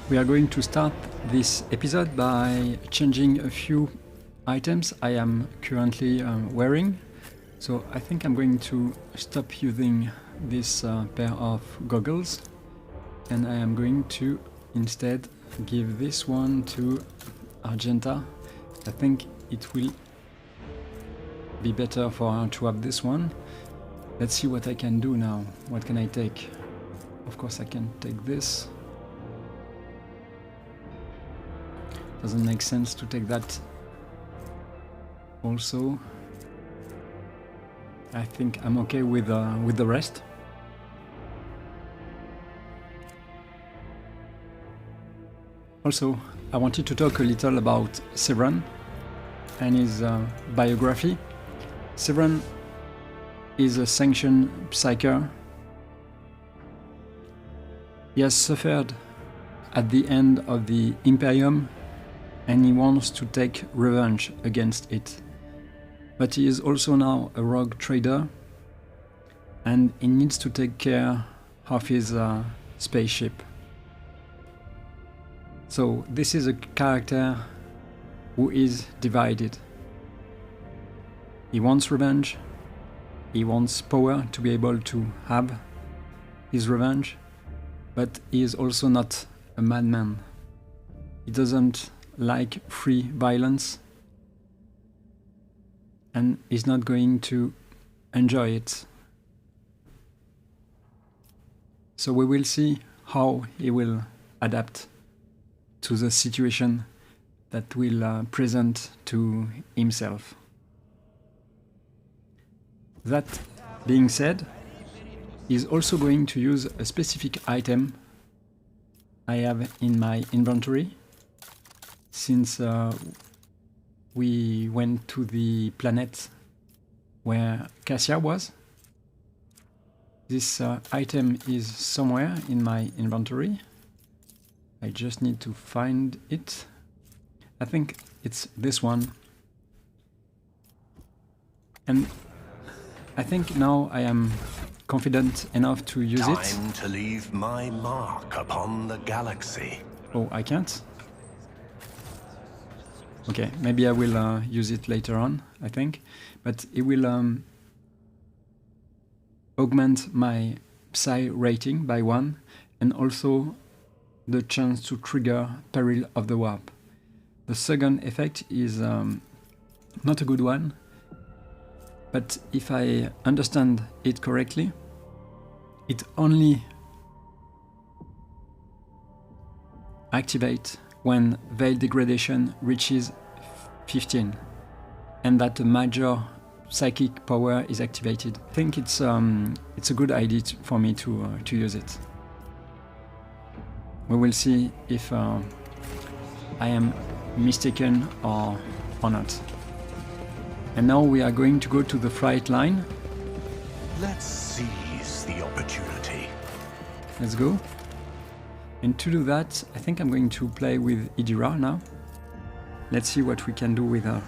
We are going to start this episode by changing a few items I am currently wearing. So I think I'm going to stop using this pair of goggles, and I am going to instead give this one to Argenta. I think it will be better for her to have this one. Let's see what I can do now. What can I take? Of course I can take this. Doesn't make sense to take that also. I think I'm okay with the rest. Also, I wanted to talk a little about Severan and his biography. Severan is a sanctioned psyker. He has suffered at the end of the Imperium and he wants to take revenge against it. But he is also now a rogue trader and he needs to take care of his spaceship. So this is a character who is divided. He wants revenge, he wants power to be able to have his revenge, but he is also not a madman. He doesn't like free violence and is not going to enjoy it. So we will see how he will adapt to the situation that will present to himself. That being said, he's also going to use a specific item I have in my inventory since we went to the planet where Cassia was. This item is somewhere in my inventory. I just need to find it. I think it's this one. And I think now I am confident enough to use it. Time to leave my mark upon the galaxy. Oh, I can't? Okay, maybe I will use it later on, I think. But it will augment my psi rating by 1 and also the chance to trigger Peril of the Warp. The second effect is not a good one, but if I understand it correctly, it only activates when Veil Degradation reaches 15 and that a major psychic power is activated. I think it's a good idea for me to use it. We will see if I am mistaken or not. And now we are going to go to the flight line. Let's seize the opportunity. Let's go. And to do that, I think I'm going to play with Idira now. Let's see what we can do with her.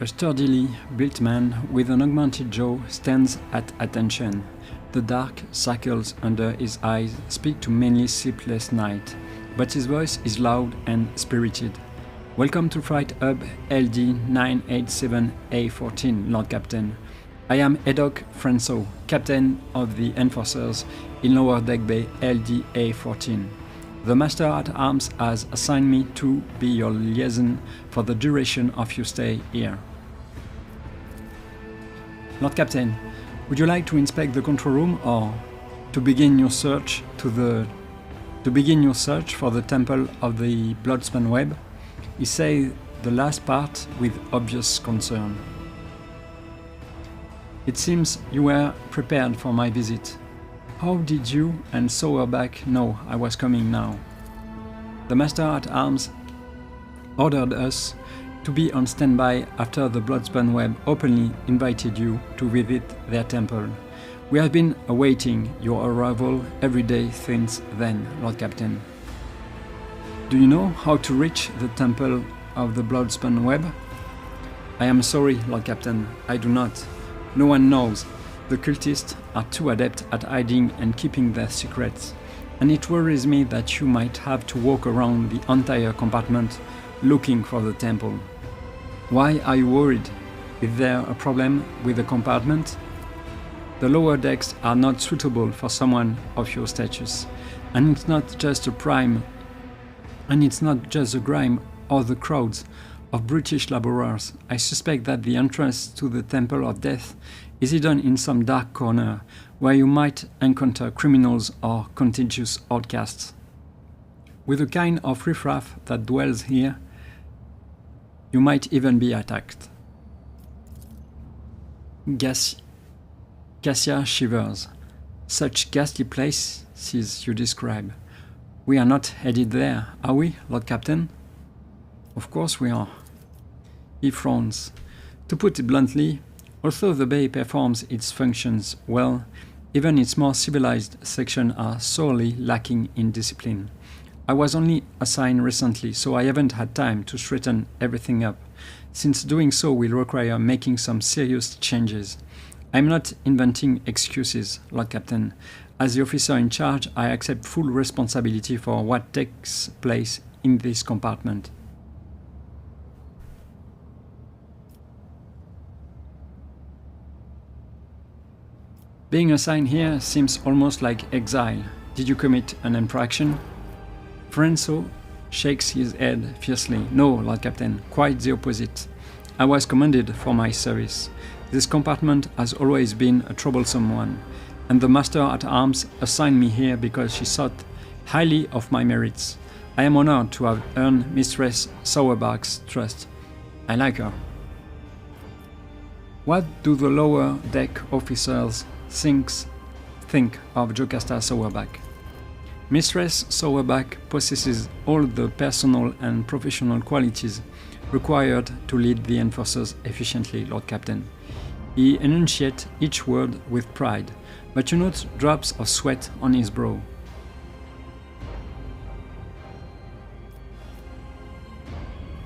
A sturdily built man with an augmented jaw stands at attention. The dark circles under his eyes speak to many sleepless nights, but his voice is loud and spirited. Welcome to Flight Hub LD 987A14, Lord Captain. I am Edok Franso, Captain of the Enforcers in Lower Deck Bay LDA14. The Master at Arms has assigned me to be your liaison for the duration of your stay here. Lord Captain, would you like to inspect the control room or to begin your search for the Temple of the Bloodspan Web? He said the last part with obvious concern. It seems you were prepared for my visit. How did you and Sauerback know I was coming now? The Master-at-Arms ordered us to be on standby after the Bloodspan Web openly invited you to visit their temple. We have been awaiting your arrival every day since then, Lord Captain. Do you know how to reach the temple of the Bloodspan Web? I am sorry, Lord Captain, I do not. No one knows. The cultists are too adept at hiding and keeping their secrets, and it worries me that you might have to walk around the entire compartment looking for the temple. Why are you worried? Is there a problem with the compartment? The lower decks are not suitable for someone of your status, and it's not just the grime or the crowds of British laborers. I suspect that the entrance to the Temple of Death is hidden in some dark corner where you might encounter criminals or contagious outcasts. With the kind of riffraff that dwells here, you might even be attacked. Cassia shivers. Such ghastly places you describe. We are not headed there, are we, Lord Captain? Of course we are. He frowns. To put it bluntly, although the bay performs its functions well, even its more civilized sections are sorely lacking in discipline. I was only assigned recently, so I haven't had time to straighten everything up, since doing so will require making some serious changes. I'm not inventing excuses, Lord Captain. As the officer in charge, I accept full responsibility for what takes place in this compartment. Being assigned here seems almost like exile. Did you commit an infraction? Frenzo shakes his head fiercely. No, Lord Captain, quite the opposite. I was commended for my service. This compartment has always been a troublesome one, and the Master-at-Arms assigned me here because she thought highly of my merits. I am honored to have earned Mistress Sauerback's trust. I like her. What do the lower deck officers think of Jocasta Sauerback? Mistress Sauerback possesses all the personal and professional qualities required to lead the enforcers efficiently, Lord Captain. He enunciates each word with pride, but you note drops of sweat on his brow.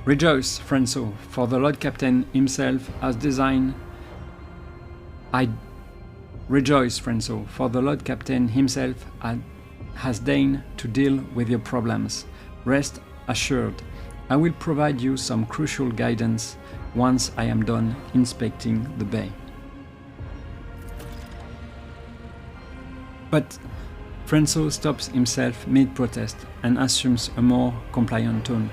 Rejoice, Frenzo, for the Lord Captain himself has designed... Rejoice, Frenzo, for the Lord Captain himself has deigned to deal with your problems. Rest assured, I will provide you some crucial guidance once I am done inspecting the bay. But Frenzo stops himself mid-protest and assumes a more compliant tone.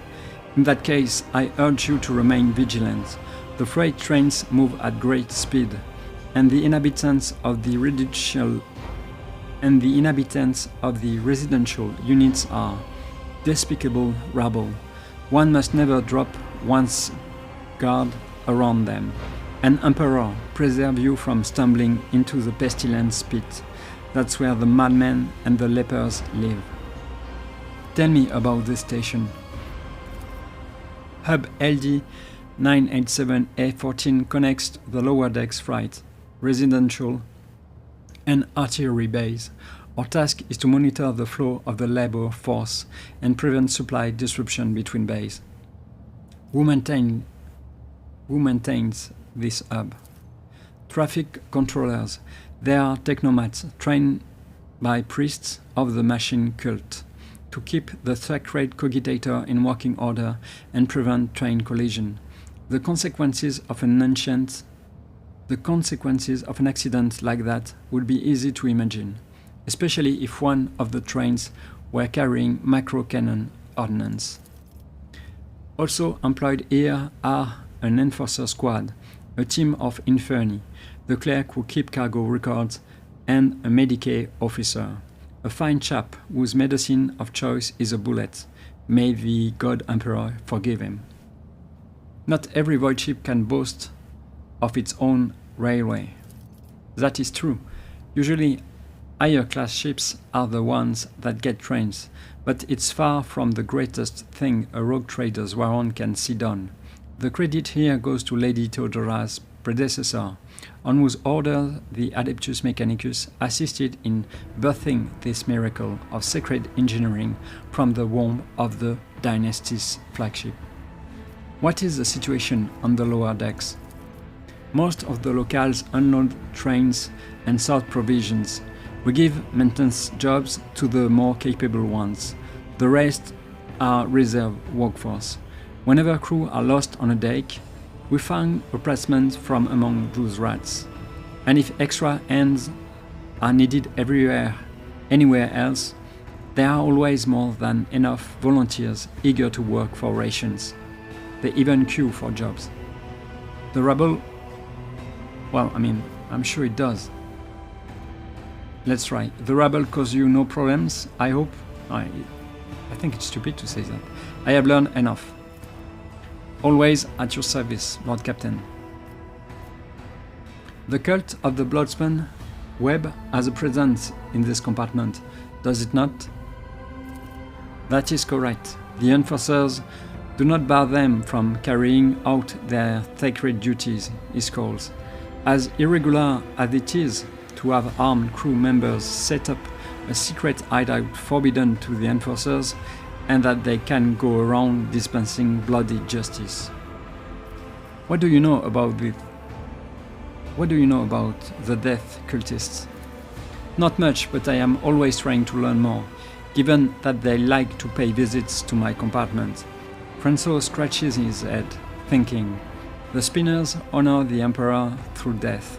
In that case, I urge you to remain vigilant. The freight trains move at great speed, and the inhabitants of the residential units are despicable rabble. One must never drop one's guard around them. An emperor preserve you from stumbling into the pestilence pit. That's where the madmen and the lepers live. Tell me about this station. Hub LD 987A14 connects the lower decks freight, residential, and artillery bays. Our task is to monitor the flow of the labor force and prevent supply disruption between bays. Who maintains this hub? Traffic controllers. They are technomats trained by priests of the machine cult to keep the sacred cogitator in working order and prevent train collision. The consequences of an accident like that would be easy to imagine, especially if one of the trains were carrying macro-cannon ordnance. Also employed here are an enforcer squad, a team of inferni, the clerk who keep cargo records, and a Medicae officer, a fine chap whose medicine of choice is a bullet. May the God Emperor forgive him. Not every void ship can boast of its own railway. That is true. Usually higher class ships are the ones that get trains, but it's far from the greatest thing a rogue trader's warren can see done. The credit here goes to Lady Theodora's predecessor, on whose order the Adeptus Mechanicus assisted in birthing this miracle of sacred engineering from the womb of the dynasty's flagship. What is the situation on the lower decks? Most of the locals unload trains and sort provisions. We give maintenance jobs to the more capable ones. The rest are reserve workforce. Whenever crew are lost on a deck, we find replacements from among those rats. And if extra hands are needed anywhere else, there are always more than enough volunteers eager to work for rations. They even queue for jobs. The rabble, well, I'm sure it does. Let's try. The rabble cause you no problems, I hope. I think it's stupid to say that. I have learned enough. Always at your service, Lord Captain. The cult of the Bloodspan web has a presence in this compartment, does it not? That is correct. The enforcers do not bar them from carrying out their sacred duties, he calls. As irregular as it is to have armed crew members set up a secret hideout forbidden to the enforcers, and that they can go around dispensing bloody justice. What do you know about the death cultists? Not much, but I am always trying to learn more, given that they like to pay visits to my compartment. Francois scratches his head, thinking, the spinners honor the Emperor through death.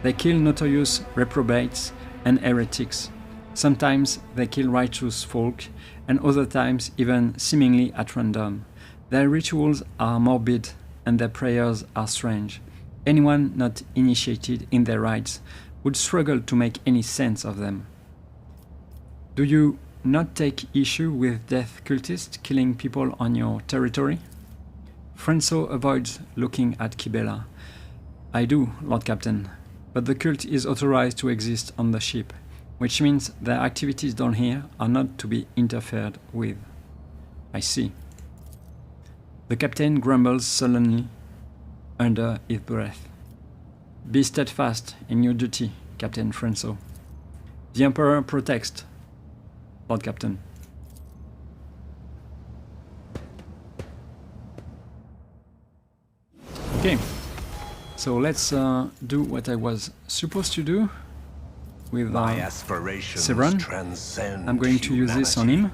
They kill notorious reprobates and heretics. Sometimes they kill righteous folk, and other times even seemingly at random. Their rituals are morbid, and their prayers are strange. Anyone not initiated in their rites would struggle to make any sense of them. Do you not take issue with death cultists killing people on your territory? Francois avoids looking at Kibela. I do, Lord Captain, but the cult is authorized to exist on the ship, which means their activities down here are not to be interfered with. I see. The captain grumbles sullenly under his breath. Be steadfast in your duty, Captain Francois. The Emperor protects, Lord Captain. Okay, so let's do what I was supposed to do with Severin. I'm going to use this on him.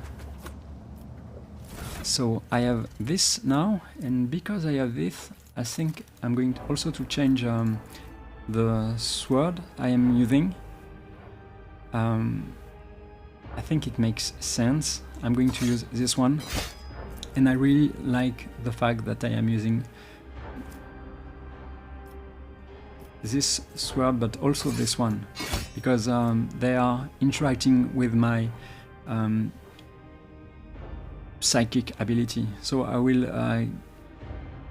So I have this now, and because I have this, I think I'm going to also to change the sword I am using. I think it makes sense. I'm going to use this one, and I really like the fact that I am using this sword, but also this one, because they are interacting with my psychic ability. So I will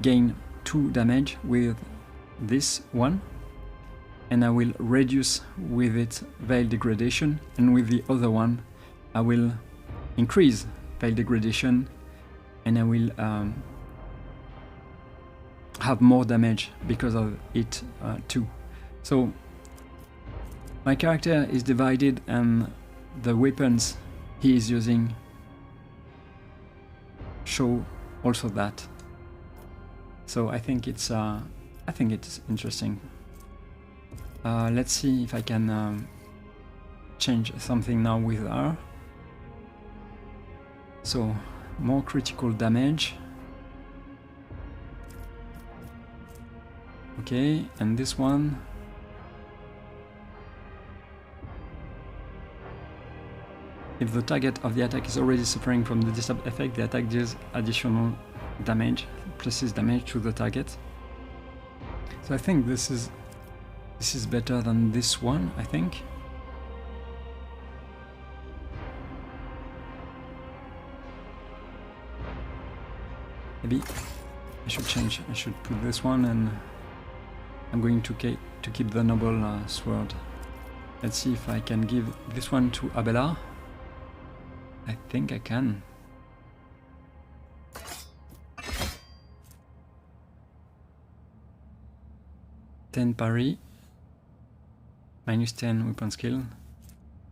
gain 2 damage with this one, and I will reduce with it veil degradation, and with the other one I will increase veil degradation, and I will have more damage because of it too. So my character is divided, and the weapons he is using show also that. So I think it's interesting. Let's see if I can change something now with her. So more critical damage. Okay, and this one. If the target of the attack is already suffering from the disturbed effect, the attack deals additional damage, pluses damage to the target. So I think this is better than this one, I think. Maybe I should change. I should put this one, and I'm going to keep the noble sword. Let's see if I can give this one to Abelard. I think I can. -10 parry. -10 weapon skill.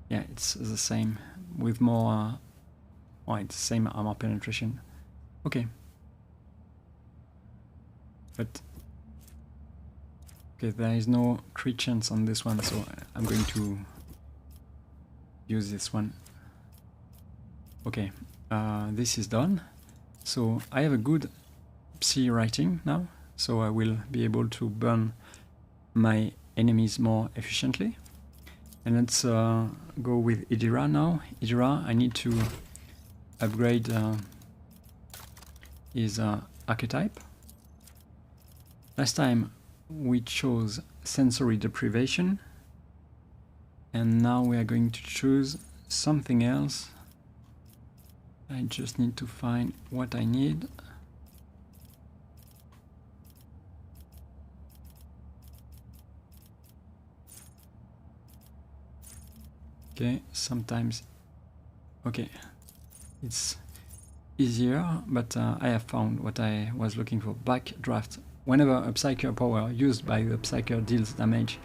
Yeah, it's the same. With more... oh, it's the same armor penetration. Okay. But... okay, there is no crit chance on this one, so I'm going to use this one. Okay, this is done. So I have a good psi rating now, so I will be able to burn my enemies more efficiently. And let's go with Idira now. Idira, I need to upgrade his archetype. Last time we chose sensory deprivation, and now we are going to choose something else. I just need to find what I need. Okay, sometimes, okay, it's easier, but I have found what I was looking for. Backdraft. Whenever a Psyker power used by the Psyker deals damage,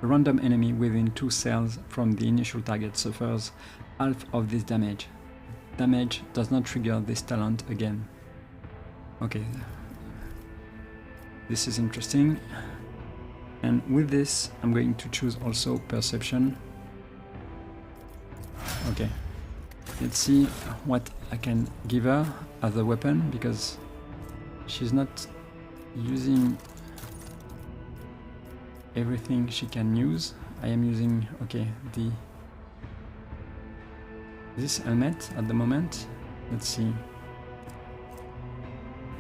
a random enemy within 2 cells from the initial target suffers half of this damage. Damage does not trigger this talent again. Okay, this is interesting. And with this, I'm going to choose also Perception. Okay, let's see what I can give her as a weapon, because she's not using everything she can use. I am using, okay, this helmet at the moment. Let's see.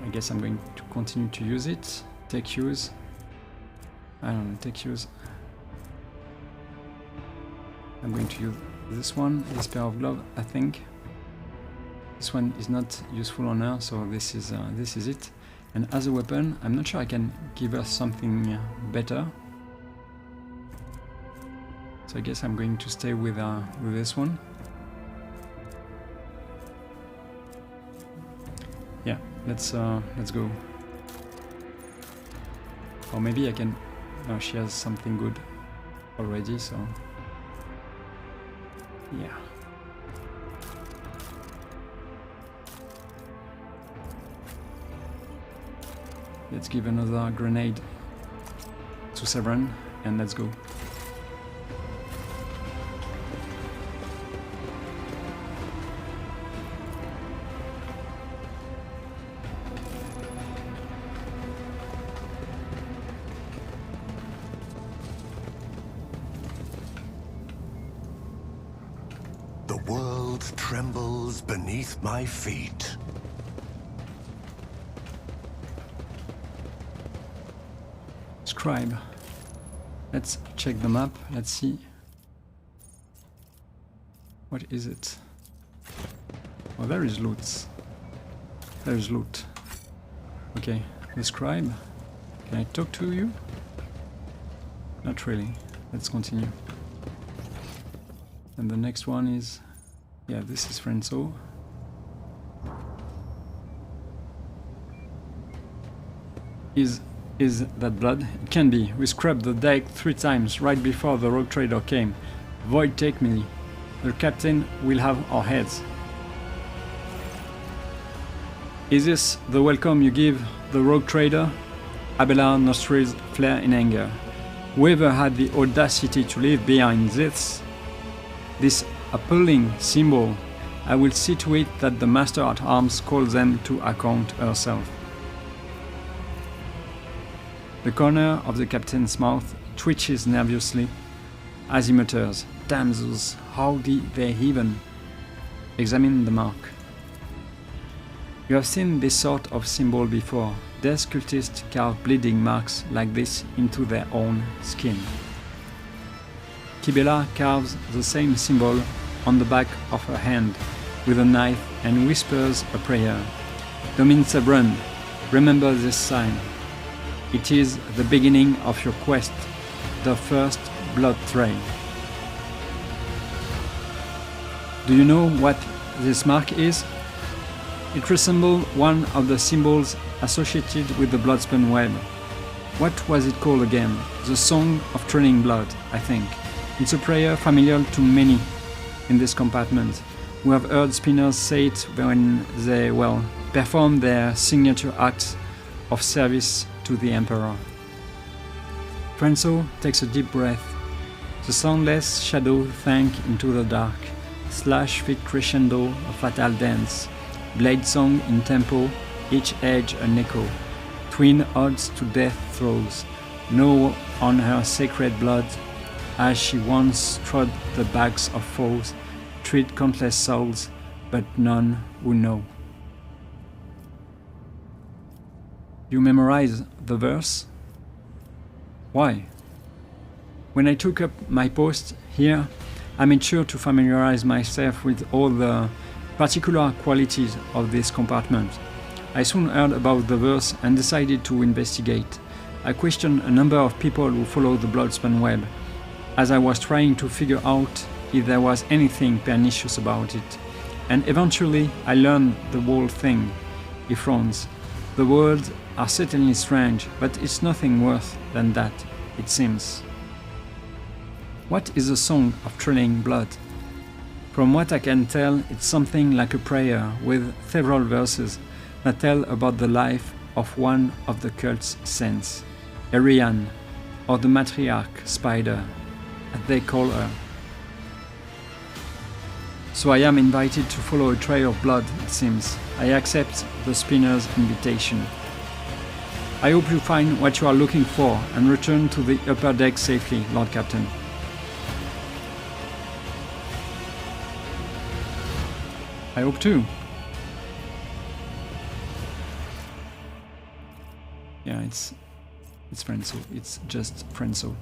I guess I'm going to continue to use it. Take use. I don't know, take use. I'm going to use this one, this pair of gloves, I think. This one is not useful on her, so this is it. And as a weapon, I'm not sure I can give her something better. So I guess I'm going to stay with this one. Yeah, let's go. Or maybe I can. No, she has something good already, so yeah. Let's give another grenade to Severin and let's go. The world trembles beneath my feet. Scribe. Let's check the map. Let's see. What is it? Oh, there is loot. There is loot. Okay, the scribe. Can I talk to you? Not really. Let's continue. And the next one is... yeah, this is Frenzo. Is that blood? It can be. We scrubbed the deck 3 times right before the rogue trader came. Void take me. The captain will have our heads. Is this the welcome you give the rogue trader? Abelard nostrils flare in anger. Whoever had the audacity to leave behind this appalling symbol, I will see to it that the Master at Arms calls them to account herself. The corner of the captain's mouth twitches nervously as he mutters, "Damn those, how did they even?" Examine the mark. You have seen this sort of symbol before. Death cultists carve bleeding marks like this into their own skin. Kibela carves the same symbol on the back of her hand with a knife and whispers a prayer. Domin Sabran, remember this sign. It is the beginning of your quest, the first blood trail. Do you know what this mark is? It resembles one of the symbols associated with the Bloodspun web. What was it called again? The Song of Trailing Blood, I think. It's a prayer familiar to many in this compartment, who have heard spinners say it when they, well, perform their signature acts of service to the Emperor. Prenso takes a deep breath. The soundless shadow sank into the dark. Slash fit crescendo, a fatal dance. Blade song in tempo, each edge an echo. Twin odds to death throes. No on her sacred blood, as she once trod the backs of foes, treat countless souls, but none who know. You memorize the verse? Why? When I took up my post here, I made sure to familiarize myself with all the particular qualities of this compartment. I soon heard about the verse and decided to investigate. I questioned a number of people who follow the Bloodspun web, as I was trying to figure out if there was anything pernicious about it. And eventually I learned the whole thing. He frowns. The words are certainly strange, but it's nothing worse than that, it seems. What is the Song of Trailing Blood? From what I can tell, it's something like a prayer with several verses that tell about the life of one of the cult's saints, Ariane, or the matriarch Spider, as they call her. So I am invited to follow a trail of blood, it seems. I accept the spinner's invitation. I hope you find what you are looking for and return to the upper deck safely, Lord Captain. I hope too. Yeah, it's Prenso. It's just Prenso.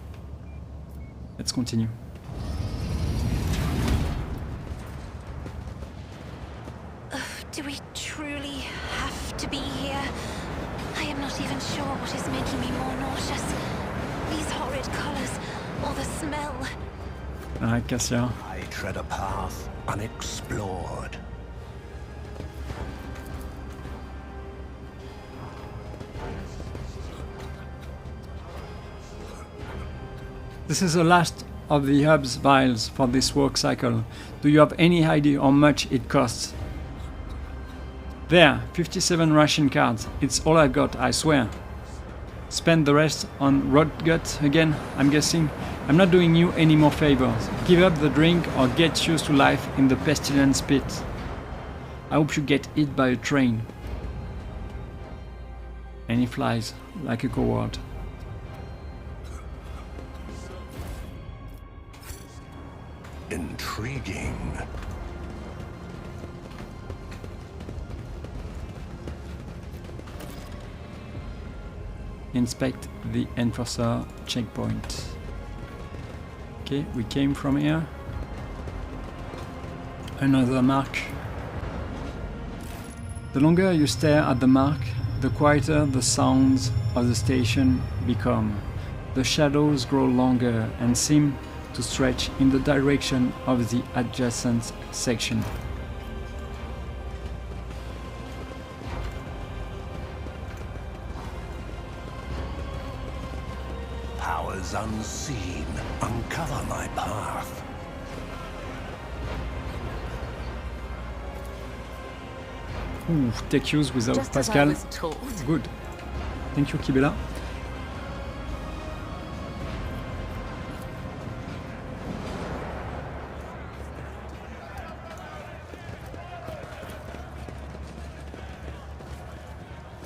Let's continue. Do we truly have to be here? I am not even sure what is making me more nauseous. These horrid colors, or the smell. Alright, Cassia. I tread a path unexplored. This is the last of the hub's vials for this work cycle. Do you have any idea how much it costs? There, 57 ration cards. It's all I've got, I swear. Spend the rest on Rotgut again, I'm guessing. I'm not doing you any more favors. Give up the drink or get used to life in the pestilence pit. I hope you get hit by a train. And he flies like a coward. Intriguing. Inspect the Enforcer checkpoint. Okay, we came from here. Another mark. The longer you stare at the mark, the quieter the sounds of the station become. The shadows grow longer and seem to stretch in the direction of the adjacent section. Powers unseen uncover my path. Ooh, take use without Just Pascal. as I was told. Good. Thank you, Kibela.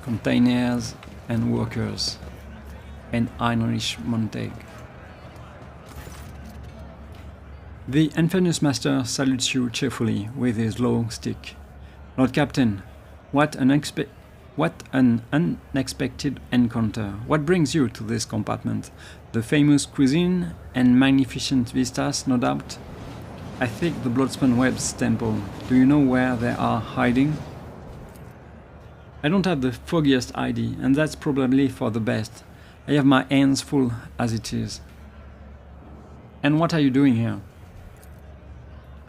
Containers and workers, and Heinrich Montag. The Infamous Master salutes you cheerfully with his long stick. Lord Captain, what an unexpected encounter. What brings you to this compartment? The famous cuisine and magnificent vistas, no doubt? I think the Bloodspun Web's temple. Do you know where they are hiding? I don't have the foggiest idea, and that's probably for the best. I have my hands full as it is. And what are you doing here?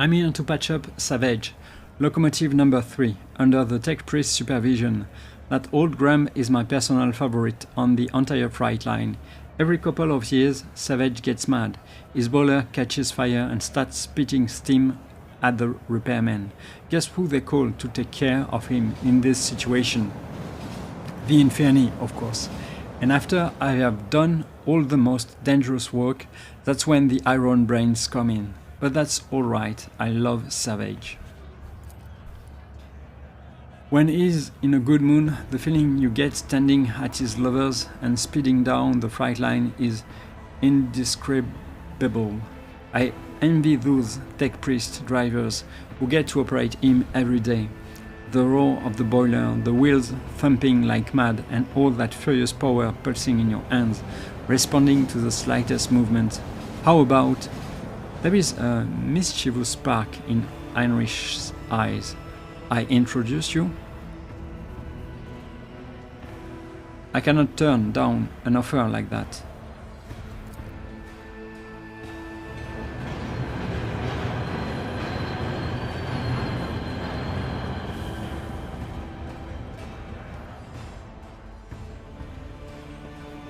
I'm here to patch up Savage, locomotive number 3, under the tech priest supervision. That old Grump is my personal favorite on the entire freight line. Every couple of years, Savage gets mad. His boiler catches fire and starts spitting steam at the repairman. Guess who they call to take care of him in this situation? The Inferni, of course. And after I have done all the most dangerous work, that's when the iron brains come in. But that's alright, I love Savage. When he's in a good mood, the feeling you get standing at his levers and speeding down the freight line is indescribable. I envy those tech priest drivers who get to operate him every day. The roar of the boiler, the wheels thumping like mad, and all that furious power pulsing in your hands, responding to the slightest movement. How about... There is a mischievous spark in Heinrich's eyes. I introduce you? I cannot turn down an offer like that.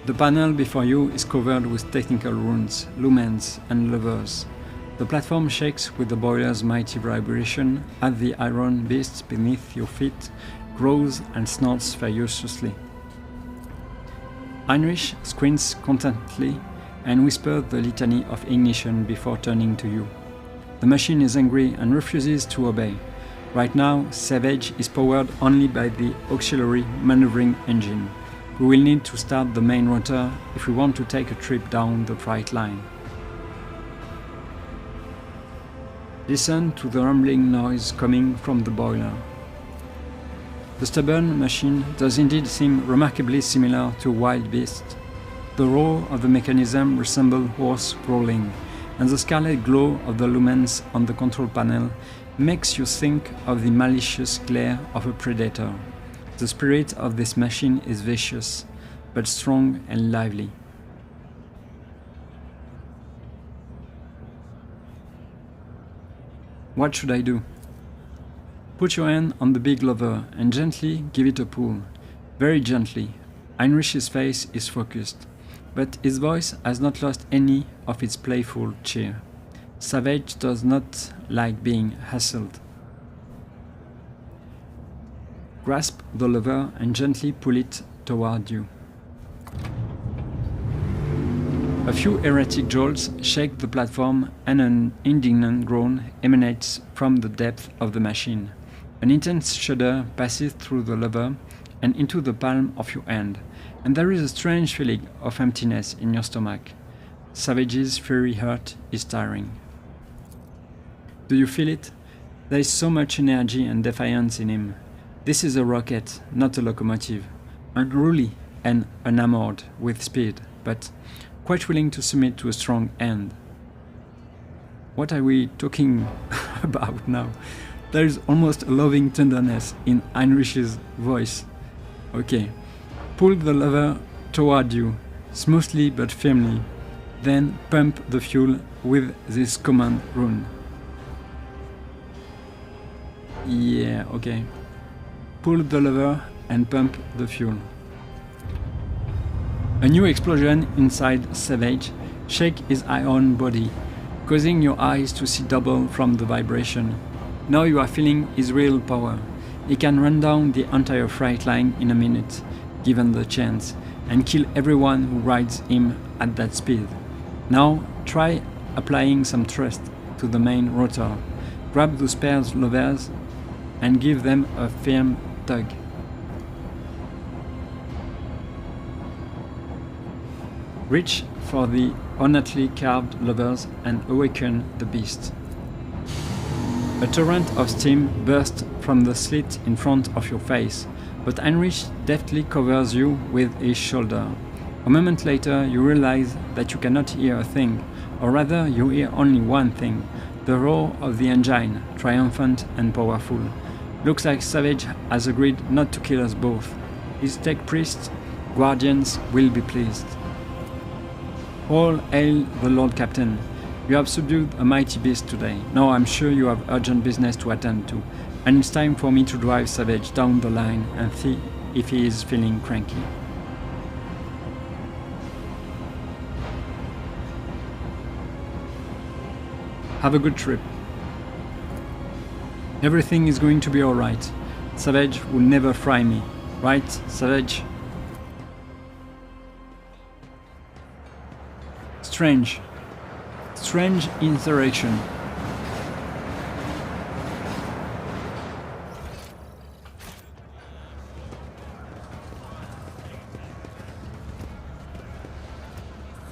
The panel before you is covered with technical runes, lumens and levers. The platform shakes with the boiler's mighty vibration as the iron beast beneath your feet grows and snorts ferociously. Heinrich squints contently and whispers the litany of ignition before turning to you. The machine is angry and refuses to obey. Right now, Savage is powered only by the auxiliary maneuvering engine. We will need to start the main rotor if we want to take a trip down the freight line. Listen to the rumbling noise coming from the boiler. The stubborn machine does indeed seem remarkably similar to a wild beast. The roar of the mechanism resembles horse growling, and the scarlet glow of the lumens on the control panel makes you think of the malicious glare of a predator. The spirit of this machine is vicious, but strong and lively. What should I do? Put your hand on the big lever and gently give it a pull. Very gently. Heinrich's face is focused, but his voice has not lost any of its playful cheer. Savage does not like being hassled. Grasp the lever and gently pull it toward you. A few erratic jolts shake the platform and an indignant groan emanates from the depth of the machine. An intense shudder passes through the lever and into the palm of your hand, and there is a strange feeling of emptiness in your stomach. Savage's fiery heart is tiring. Do you feel it? There is so much energy and defiance in him. This is a rocket, not a locomotive, unruly and enamored with speed, but quite willing to submit to a strong hand. What are we talking about now? There is almost a loving tenderness in Heinrich's voice. Okay, pull the lever toward you, smoothly but firmly, then pump the fuel with this command rune. Yeah, okay. Pull the lever and pump the fuel. A new explosion inside Savage shakes his iron body, causing your eyes to see double from the vibration. Now you are feeling his real power. He can run down the entire freight line in a minute, given the chance, and kill everyone who rides him at that speed. Now try applying some thrust to the main rotor. Grab the spare levers and give them a firm tug. Reach for the ornately carved levers and awaken the beast. A torrent of steam bursts from the slit in front of your face, but Heinrich deftly covers you with his shoulder. A moment later you realize that you cannot hear a thing, or rather you hear only one thing, the roar of the engine, triumphant and powerful. Looks like Savage has agreed not to kill us both. His tech priests, guardians, will be pleased. All hail the Lord Captain. You have subdued a mighty beast today. Now I'm sure you have urgent business to attend to, and it's time for me to drive Savage down the line and see if he is feeling cranky. Have a good trip. Everything is going to be alright. Savage will never fry me. Right, Savage? Strange interaction.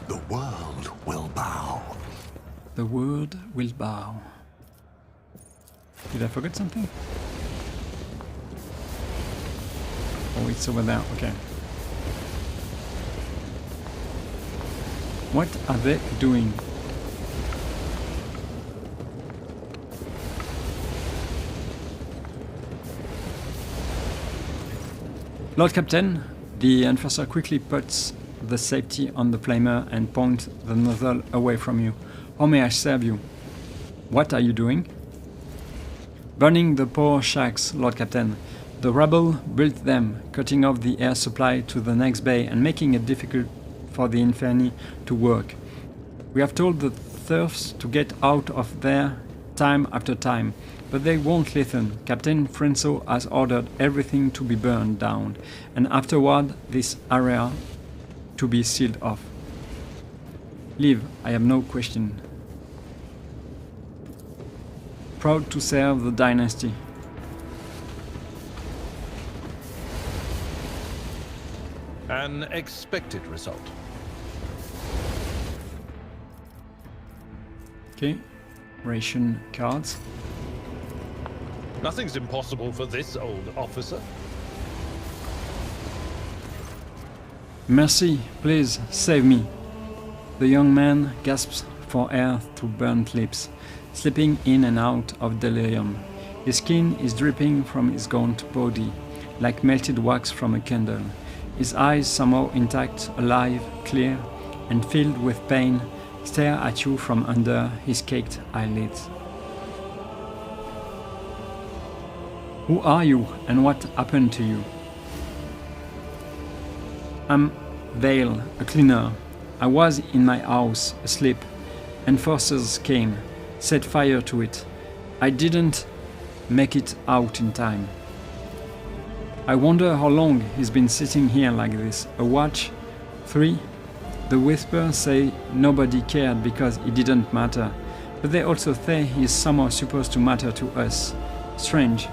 The world will bow. The world will bow. Did I forget something? Oh, it's over there. Okay. What are they doing? Lord Captain, the enforcer quickly puts the safety on the flamer and points the nozzle away from you. How may I serve you? What are you doing? Burning the poor shacks, Lord Captain. The rabble built them, cutting off the air supply to the next bay and making it difficult for the Inferni to work. We have told the serfs to get out of there time after time, but they won't listen. Captain Frenso has ordered everything to be burned down, and afterward this area to be sealed off. Leave, I have no question. Proud to serve the dynasty. An expected result. Okay, ration cards. Nothing's impossible for this old officer. Mercy, please, save me. The young man gasps for air through burnt lips, slipping in and out of delirium. His skin is dripping from his gaunt body, like melted wax from a candle. His eyes, somehow intact, alive, clear, and filled with pain, stare at you from under his caked eyelids. Who are you, and what happened to you? I'm Vale, a cleaner. I was in my house, asleep. Enforcers came, set fire to it. I didn't make it out in time. I wonder how long he's been sitting here like this. A watch? 3? The Whispers say nobody cared because it didn't matter, but they also say he's somehow supposed to matter to us. Strange.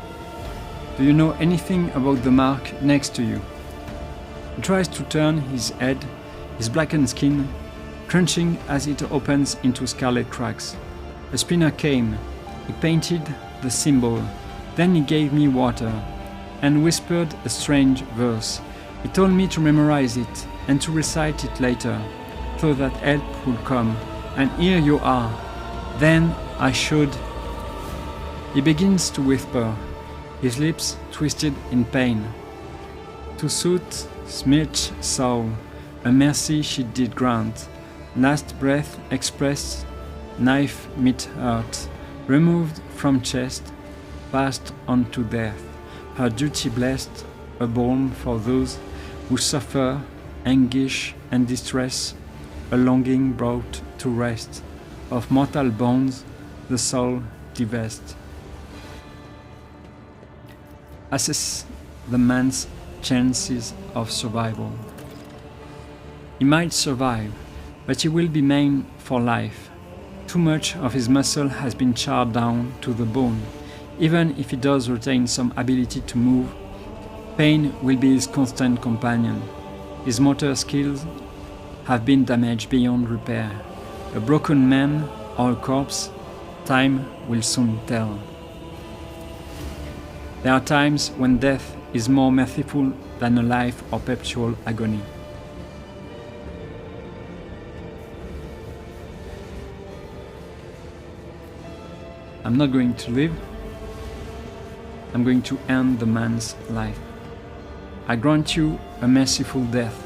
Do you know anything about the mark next to you? He tries to turn his head, his blackened skin crunching as it opens into scarlet cracks. A spinner came. He painted the symbol. Then he gave me water and whispered a strange verse. He told me to memorize it and to recite it later, so that help would come. And here you are. Then I should... He begins to whisper, his lips twisted in pain. To suit smirched soul, a mercy she did grant. Last breath expressed, knife meet heart, removed from chest, passed on to death. Her duty blessed, a balm for those who suffer anguish and distress, a longing brought to rest. Of mortal bones the soul divest. Assess the man's chances of survival. He might survive, but he will be maimed for life. Too much of his muscle has been charred down to the bone. Even if he does retain some ability to move, pain will be his constant companion. His motor skills have been damaged beyond repair. A broken man or a corpse, time will soon tell. There are times when death is more merciful than a life or perpetual agony. I'm not going to live. I'm going to end the man's life. I grant you a merciful death.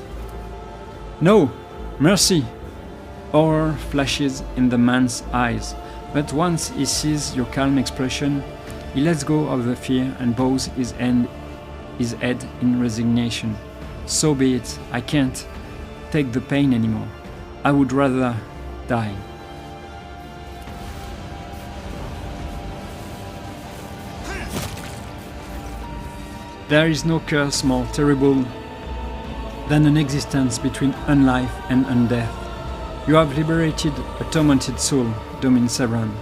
No! Mercy! Horror flashes in the man's eyes, but once he sees your calm expression, he lets go of the fear and bows his head in resignation. So be it, I can't take the pain anymore. I would rather die. There is no curse more terrible than an existence between unlife and undeath. You have liberated a tormented soul, Domin Sevran.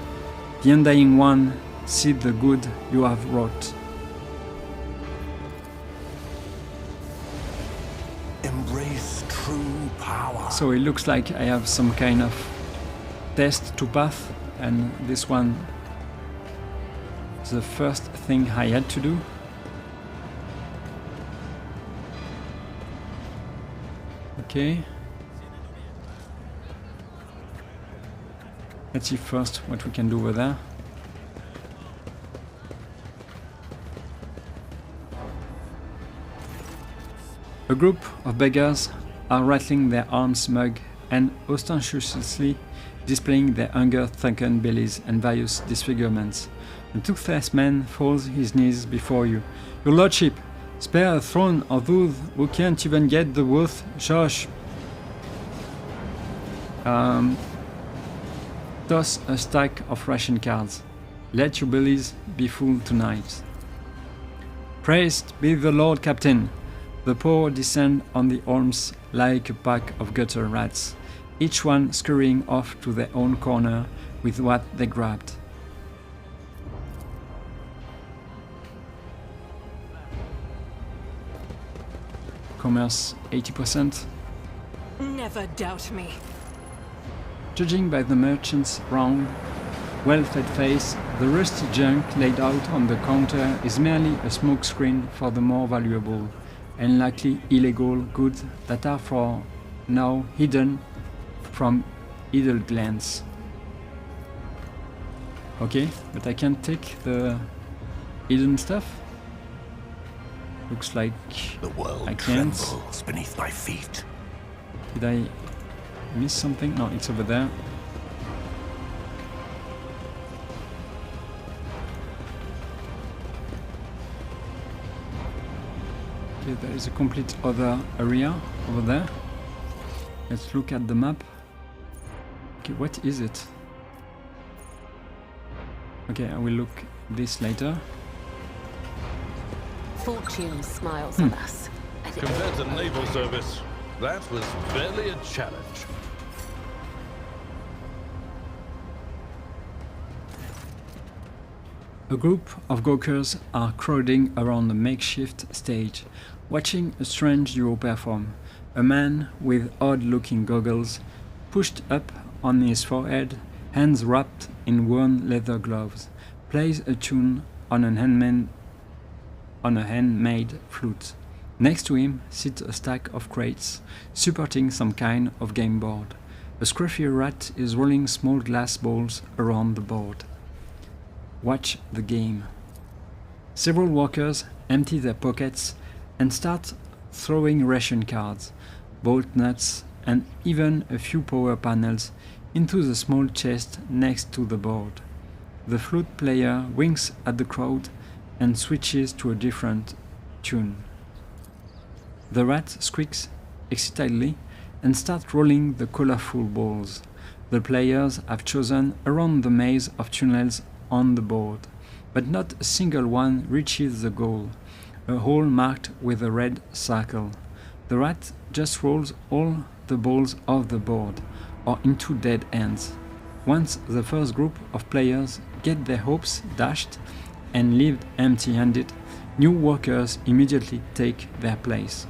The Undying One sees the good you have wrought. Embrace true power. So it looks like I have some kind of test to pass, and this one is the first thing I had to do. Okay. Let's see first what we can do over there. A group of beggars are rattling their arms mug and ostentatiously displaying their hunger-sunken bellies and various disfigurements. A toothless man falls his knees before you. Your lordship, spare a throne of those who can't even get the worth. Shush. Toss a stack of ration cards. Let your bellies be full tonight. Praised be the Lord Captain. The poor descend on the arms like a pack of gutter rats, each one scurrying off to their own corner with what they grabbed. Commerce 80%. Never doubt me. Judging by the merchant's round, well-fed face, the rusty junk laid out on the counter is merely a smokescreen for the more valuable and likely illegal goods that are for now hidden from idle glance. Okay, but I can't take the hidden stuff. Looks like The world I can't. trembles beneath my feet. Did I miss something? No, it's over there. Okay, there is a complete other area over there. Let's look at the map. Okay, what is it? Okay, I will look this later. Fortune smiles on us. Compared to naval service, that was barely a challenge. A group of gawkers are crowding around a makeshift stage, watching a strange duo perform. A man with odd-looking goggles, pushed up on his forehead, hands wrapped in worn leather gloves, plays a tune on a handmade flute. Next to him sits a stack of crates, supporting some kind of game board. A scruffy rat is rolling small glass balls around the board. Watch the game. Several workers empty their pockets and start throwing ration cards, bolt nuts, and even a few power panels into the small chest next to the board. The flute player winks at the crowd and switches to a different tune. The rat squeaks excitedly and starts rolling the colorful balls. The players have chosen around the maze of tunnels on the board, but not a single one reaches the goal, a hole marked with a red circle. The rat just rolls all the balls off the board or into dead ends. Once the first group of players get their hopes dashed and leave empty-handed, new workers immediately take their place.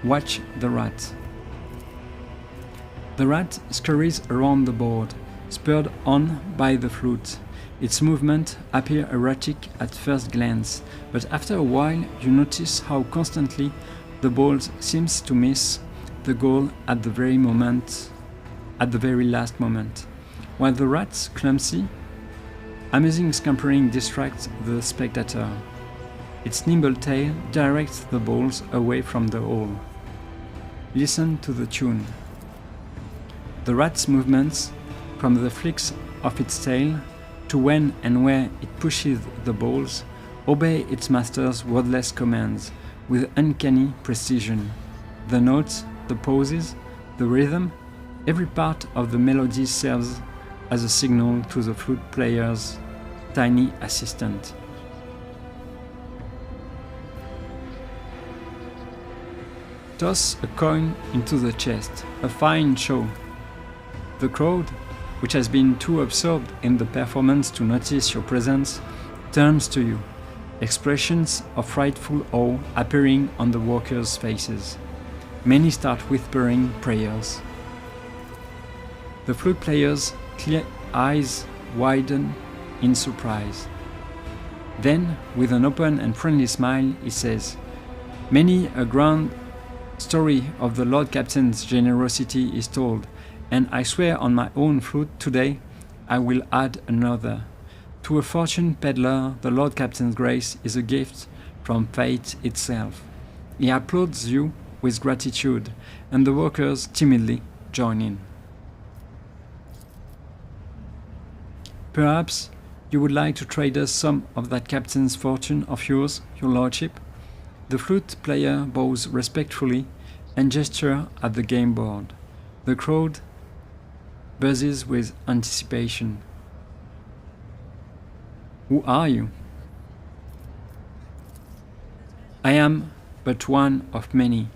Watch the rat. The rat scurries around the board, spurred on by the flute. Its movements appear erratic at first glance, but after a while you notice how constantly the ball seems to miss the goal at the very last moment. While the rat's clumsy, amazing scampering distracts the spectator. Its nimble tail directs the balls away from the hole. Listen to the tune. The rat's movements, from the flicks of its tail to when and where it pushes the balls, obey its master's wordless commands with uncanny precision. The notes, the pauses, the rhythm, every part of the melody serves as a signal to the flute player's tiny assistant. Toss a coin into the chest, a fine show. The crowd, which has been too absorbed in the performance to notice your presence, turns to you, expressions of frightful awe appearing on the workers' faces. Many start whispering prayers. The flute player's clear eyes widen in surprise. Then, with an open and friendly smile, he says, "Many a grand story of the Lord Captain's generosity is told, and I swear on my own flute today I will add another. To a fortune peddler, the Lord Captain's grace is a gift from fate itself." He applauds you with gratitude, and the workers timidly join in. Perhaps you would like to trade us some of that captain's fortune of yours, your lordship? The flute player bows respectfully and gestures at the game board. The crowd buzzes with anticipation. Who are you? I am but one of many.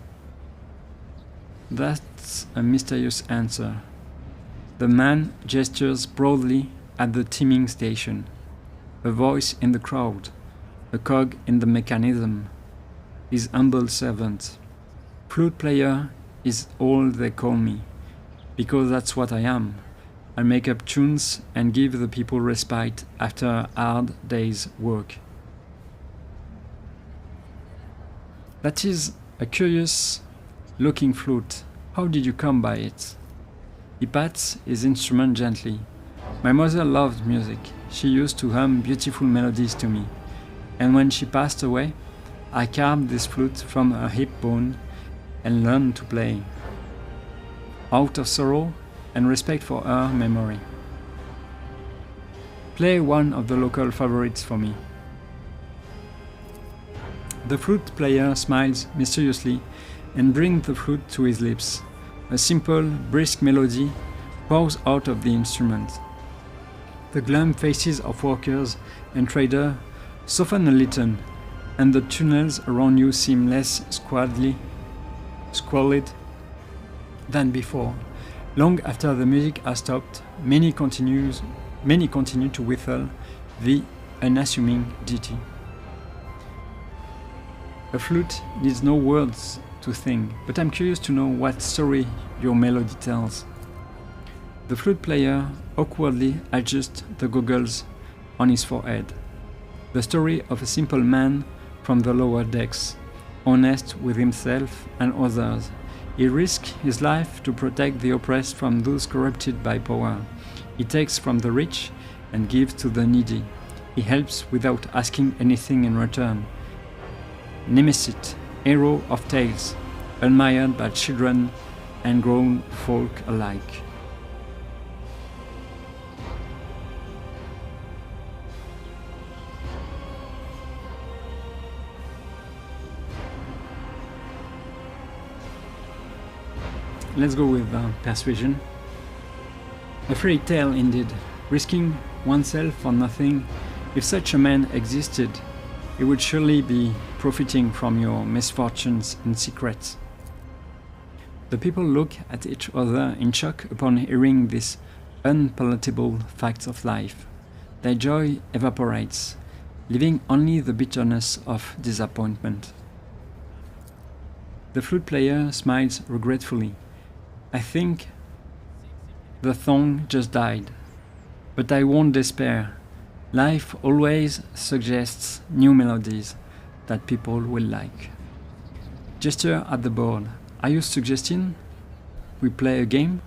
That's a mysterious answer. The man gestures broadly at the teaming station. A voice in the crowd, a cog in the mechanism. His humble servant. Flute player is all they call me, because that's what I am. I make up tunes and give the people respite after a hard day's work. That is a curious looking flute. How did you come by it? He pats his instrument gently. My mother loved music. She used to hum beautiful melodies to me. And when she passed away, I carved this flute from her hip bone and learned to play, out of sorrow and respect for her memory. Play one of the local favorites for me. The flute player smiles mysteriously and brings the flute to his lips. A simple, brisk melody pours out of the instrument. The glum faces of workers and traders soften a little, and the tunnels around you seem less squalid than before. Long after the music has stopped, many continue to whistle the unassuming ditty. A flute needs no words to sing, but I'm curious to know what story your melody tells. The flute player awkwardly adjusts the goggles on his forehead. The story of a simple man from the lower decks, honest with himself and others. He risks his life to protect the oppressed from those corrupted by power. He takes from the rich and gives to the needy. He helps without asking anything in return. Nemesis, hero of tales, admired by children and grown folk alike. Let's go with persuasion. A fairy tale indeed, risking oneself for nothing. If such a man existed, he would surely be profiting from your misfortunes in secret. The people look at each other in shock upon hearing these unpalatable facts of life. Their joy evaporates, leaving only the bitterness of disappointment. The flute player smiles regretfully. I think the song just died, but I won't despair. Life always suggests new melodies that people will like. Gesture at the board. Are you suggesting we play a game?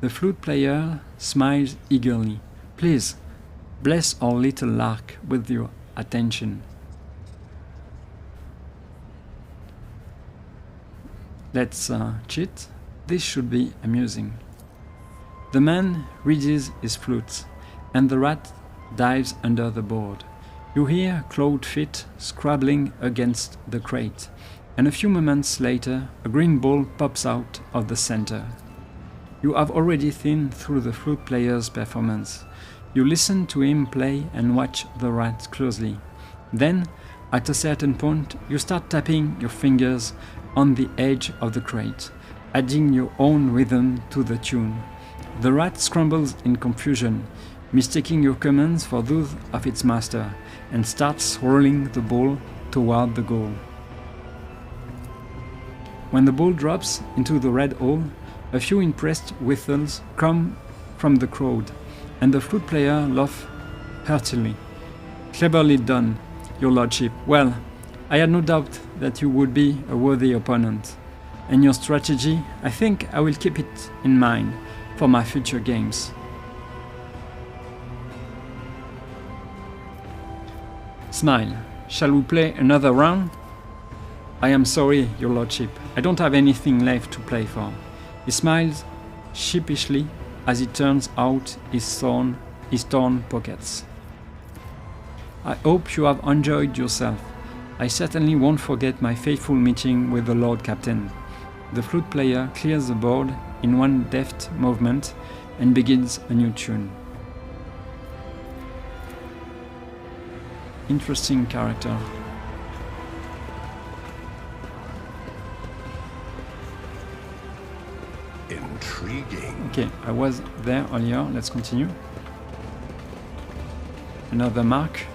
The flute player smiles eagerly. Please, bless our little lark with your attention. Let's cheat. This should be amusing. The man reads his flute, and the rat dives under the board. You hear clawed feet scrabbling against the crate, and a few moments later a green ball pops out of the center. You have already seen through the flute player's performance. You listen to him play and watch the rat closely. Then, at a certain point, you start tapping your fingers on the edge of the crate, adding your own rhythm to the tune. The rat scrambles in confusion, mistaking your commands for those of its master, and starts rolling the ball toward the goal. When the ball drops into the red hole, a few impressed whistles come from the crowd, and the flute player laughs heartily. "Cleverly done, your lordship. Well, I had no doubt that you would be a worthy opponent. And your strategy, I think I will keep it in mind for my future games." Smile. "Shall we play another round?" "I am sorry, your lordship. I don't have anything left to play for." He smiles sheepishly as he turns out his torn pockets. "I hope you have enjoyed yourself. I certainly won't forget my faithful meeting with the Lord Captain." The flute player clears the board in one deft movement and begins a new tune. Interesting character. Intriguing. Okay, I was there earlier. Let's continue. Another mark.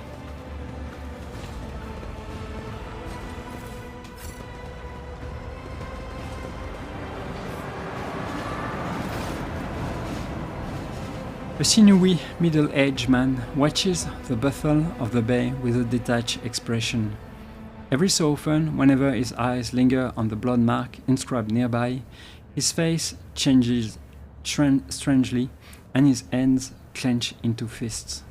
A sinewy, middle-aged man watches the bustle of the bay with a detached expression. Every so often, whenever his eyes linger on the blood mark inscribed nearby, his face changes strangely and his hands clench into fists.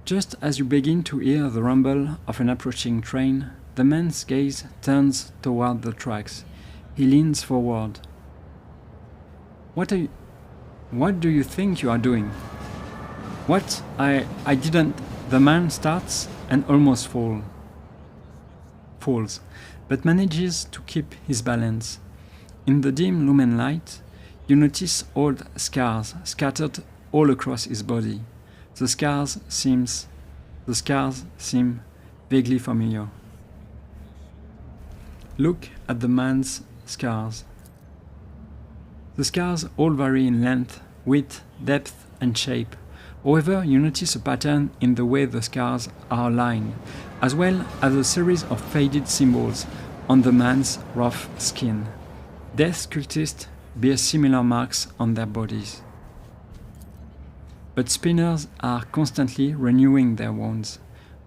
Just as you begin to hear the rumble of an approaching train, the man's gaze turns toward the tracks. He leans forward. What do you think you are doing?" "What? I didn't..." The man starts and almost falls, but manages to keep his balance. In the dim lumen light, you notice old scars scattered all across his body. The scars seem vaguely familiar. Look at the man's scars. The scars all vary in length, width, depth, and shape. However, you notice a pattern in the way the scars are aligned, as well as a series of faded symbols on the man's rough skin. Death cultists bear similar marks on their bodies. But spinners are constantly renewing their wounds,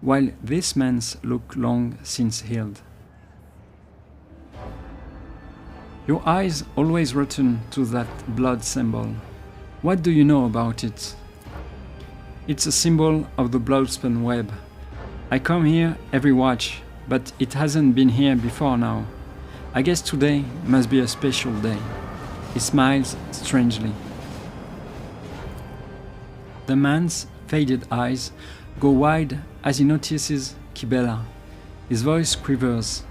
while this man's look long since healed. Your eyes always return to that blood symbol. What do you know about it? It's a symbol of the Bloodspun web. I come here every watch, but it hasn't been here before now. I guess today must be a special day. He smiles strangely. The man's faded eyes go wide as he notices Kibela. His voice quivers.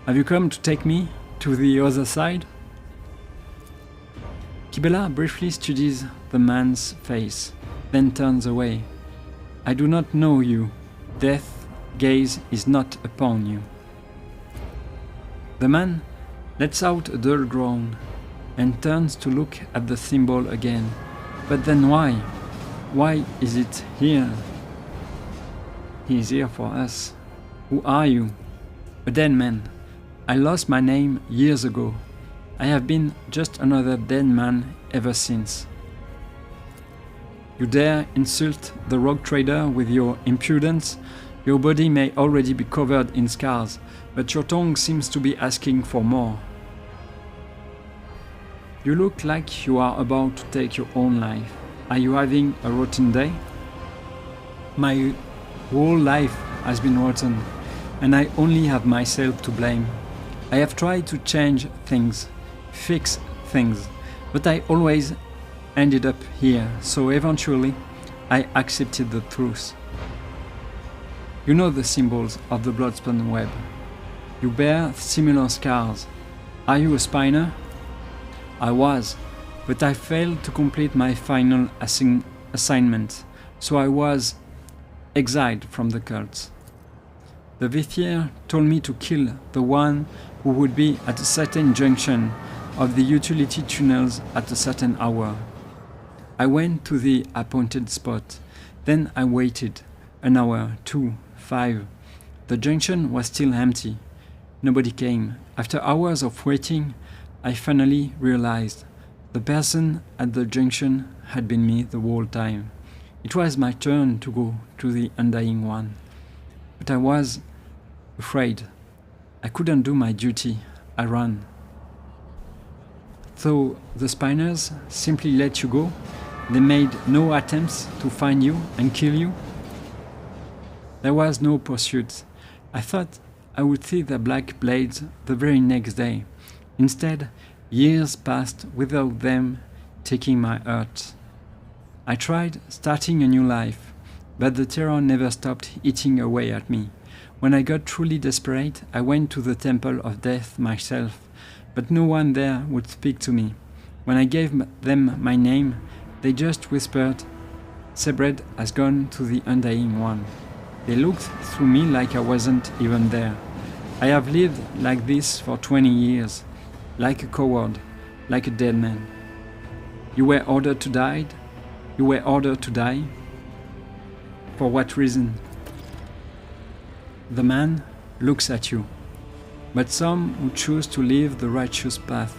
Have you come to take me to the other side?" Kibela briefly studies the man's face, then turns away. "I do not know you. Death's gaze is not upon you." The man lets out a dull groan and turns to look at the symbol again. But then why? Why is it here? He is here for us. Who are you? A dead man. I lost my name years ago. I have been just another dead man ever since. You dare insult the rogue trader with your impudence? Your body may already be covered in scars, but your tongue seems to be asking for more. You look like you are about to take your own life. Are you having a rotten day? My whole life has been rotten, and I only have myself to blame. I have tried to change things, fix things, but I always ended up here, so eventually I accepted the truth. You know the symbols of the Bloodspun web. You bear similar scars. Are you a spiner? I was, but I failed to complete my final assignment, so I was exiled from the cult. The Vithier told me to kill the one who would be at a certain junction of the utility tunnels at a certain hour. I went to the appointed spot. Then I waited. An hour, 2, 5. The junction was still empty. Nobody came. After hours of waiting, I finally realized the person at the junction had been me the whole time. It was my turn to go to the Undying One. But I was afraid. I couldn't do my duty. I ran. So the Spiners simply let you go? They made no attempts to find you and kill you? There was no pursuit. I thought I would see the black blades the very next day. Instead, years passed without them taking my heart. I tried starting a new life, but the terror never stopped eating away at me. When I got truly desperate, I went to the Temple of Death myself, but no one there would speak to me. When I gave them my name, they just whispered, "Sebred has gone to the Undying One." They looked through me like I wasn't even there. I have lived like this for 20 years, like a coward, like a dead man. You were ordered to die? You were ordered to die? For what reason? The man looks at you. But some who choose to live the righteous path,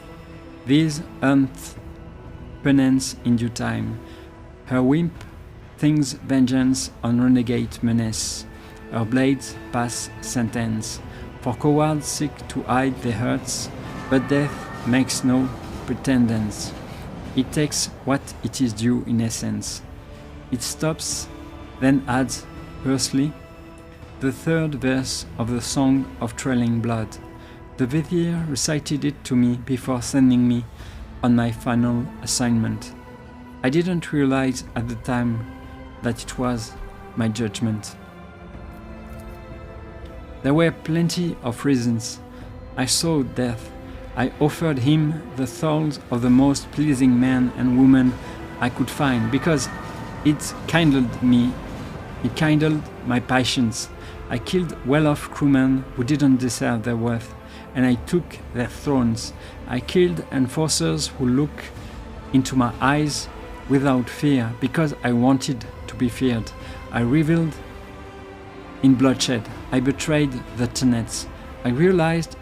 these earned penance in due time. Her wimp thinks vengeance on renegade menace. Her blades pass sentence. For cowards seek to hide their hurts, but death makes no pretendence. It takes what it is due in essence. It stops, then adds, hoarsely, the third verse of the Song of Trailing Blood. The Vithier recited it to me before sending me on my final assignment. I didn't realize at the time that it was my judgment. There were plenty of reasons. I saw death. I offered him the souls of the most pleasing man and woman I could find because it kindled me. It kindled my passions. I killed well-off crewmen who didn't deserve their worth, and I took their thrones. I killed enforcers who look into my eyes without fear because I wanted to be feared. I reveled in bloodshed. I betrayed the tenets. I realized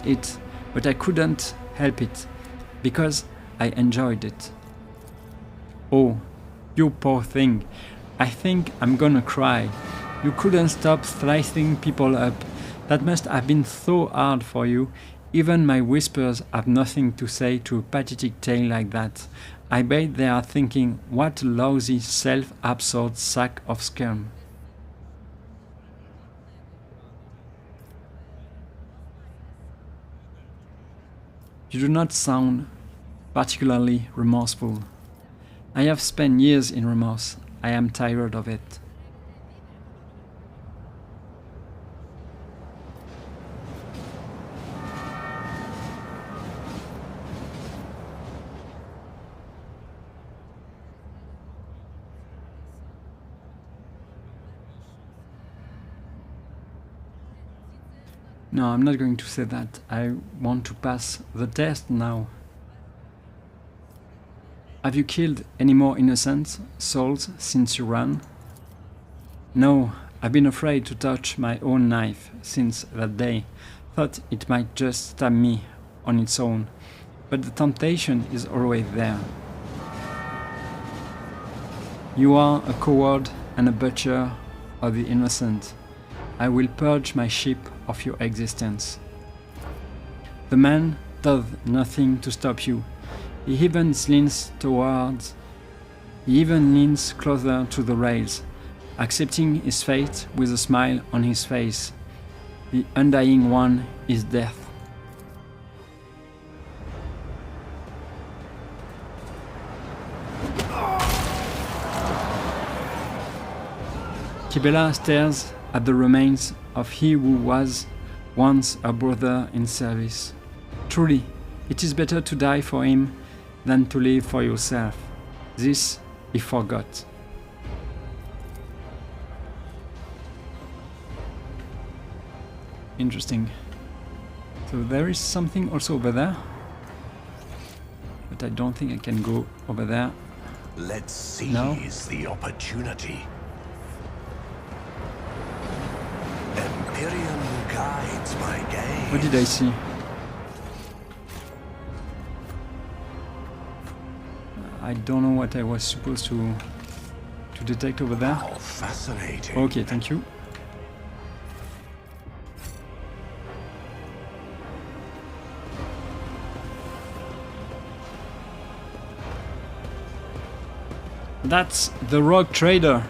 it, but I couldn't help it because I enjoyed it. Oh, you poor thing. I think I'm gonna cry. You couldn't stop slicing people up. That must have been so hard for you. Even my whispers have nothing to say to a pathetic tale like that. I bet they are thinking, what a lousy, self-absorbed sack of scum. You do not sound particularly remorseful. I have spent years in remorse. I am tired of it. No, I'm not going to say that. I want to pass the test now. Have you killed any more innocent souls since you ran? No, I've been afraid to touch my own knife since that day. Thought it might just stab me on its own. But the temptation is always there. You are a coward and a butcher of the innocent. I will purge my ship of your existence. The man does nothing to stop you. He even leans closer to the rails, accepting his fate with a smile on his face. The Undying One is death. Kibela stares at the remains of he who was once a brother in service. Truly, it is better to die for him than to live for yourself. This he forgot. Interesting. So there is something also over there. But I don't think I can go over there. Let's seize No. the opportunity. Empyrean guides my gaze. What did I see? I don't know what I was supposed to detect over there. How fascinating. Okay, thank you. That's the rogue trader.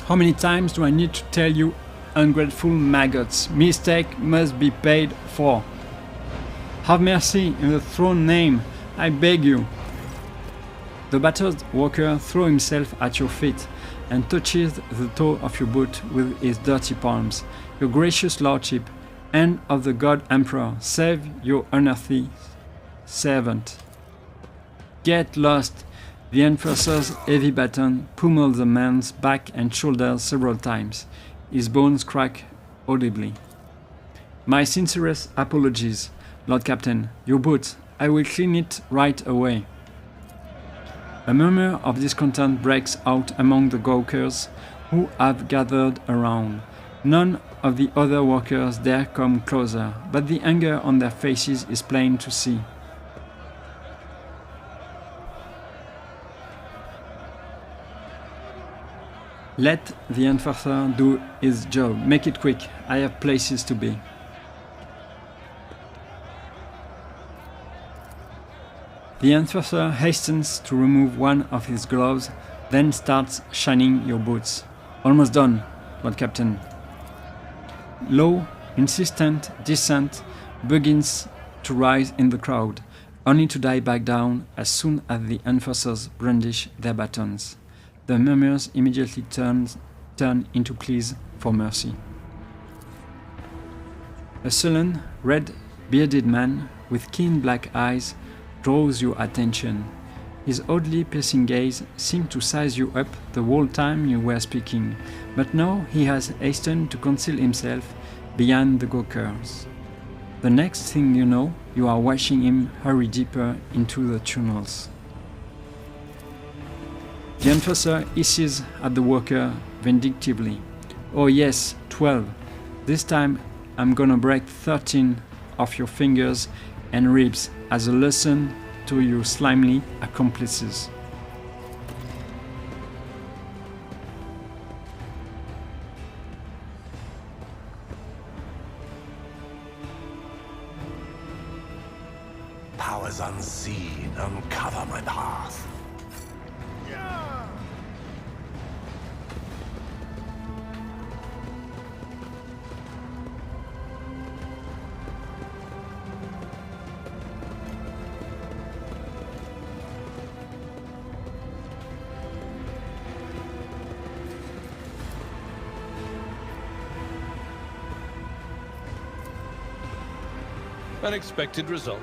How many times do I need to tell you, ungrateful maggots? Mistake must be paid for. Have mercy in the throne name, I beg you. The battered walker throws himself at your feet and touches the toe of your boot with his dirty palms. Your gracious lordship, hand of the god emperor, save your unearthly servant. Get lost. The enforcer's heavy baton pummels the man's back and shoulders several times. His bones crack audibly. My sincerest apologies, Lord Captain. Your boot. I will clean it right away. A murmur of discontent breaks out among the gawkers who have gathered around. None of the other workers dare come closer, but the anger on their faces is plain to see. Let the enforcer do his job. Make it quick. I have places to be. The enforcer hastens to remove one of his gloves, then starts shining your boots. Almost done, Lord Captain. Low, insistent dissent begins to rise in the crowd, only to die back down as soon as the enforcers brandish their batons. The murmurs immediately turn into pleas for mercy. A sullen, red-bearded man with keen black eyes draws your attention. His oddly piercing gaze seemed to size you up the whole time you were speaking, but now he has hastened to conceal himself behind the gawkers. The next thing you know, you are watching him hurry deeper into the tunnels. The enforcer hisses at the worker vindictively. Oh yes, 12. This time I'm gonna break 13 of your fingers and ribs as a lesson to your slimy accomplices. Powers unseen uncover my path. Unexpected result.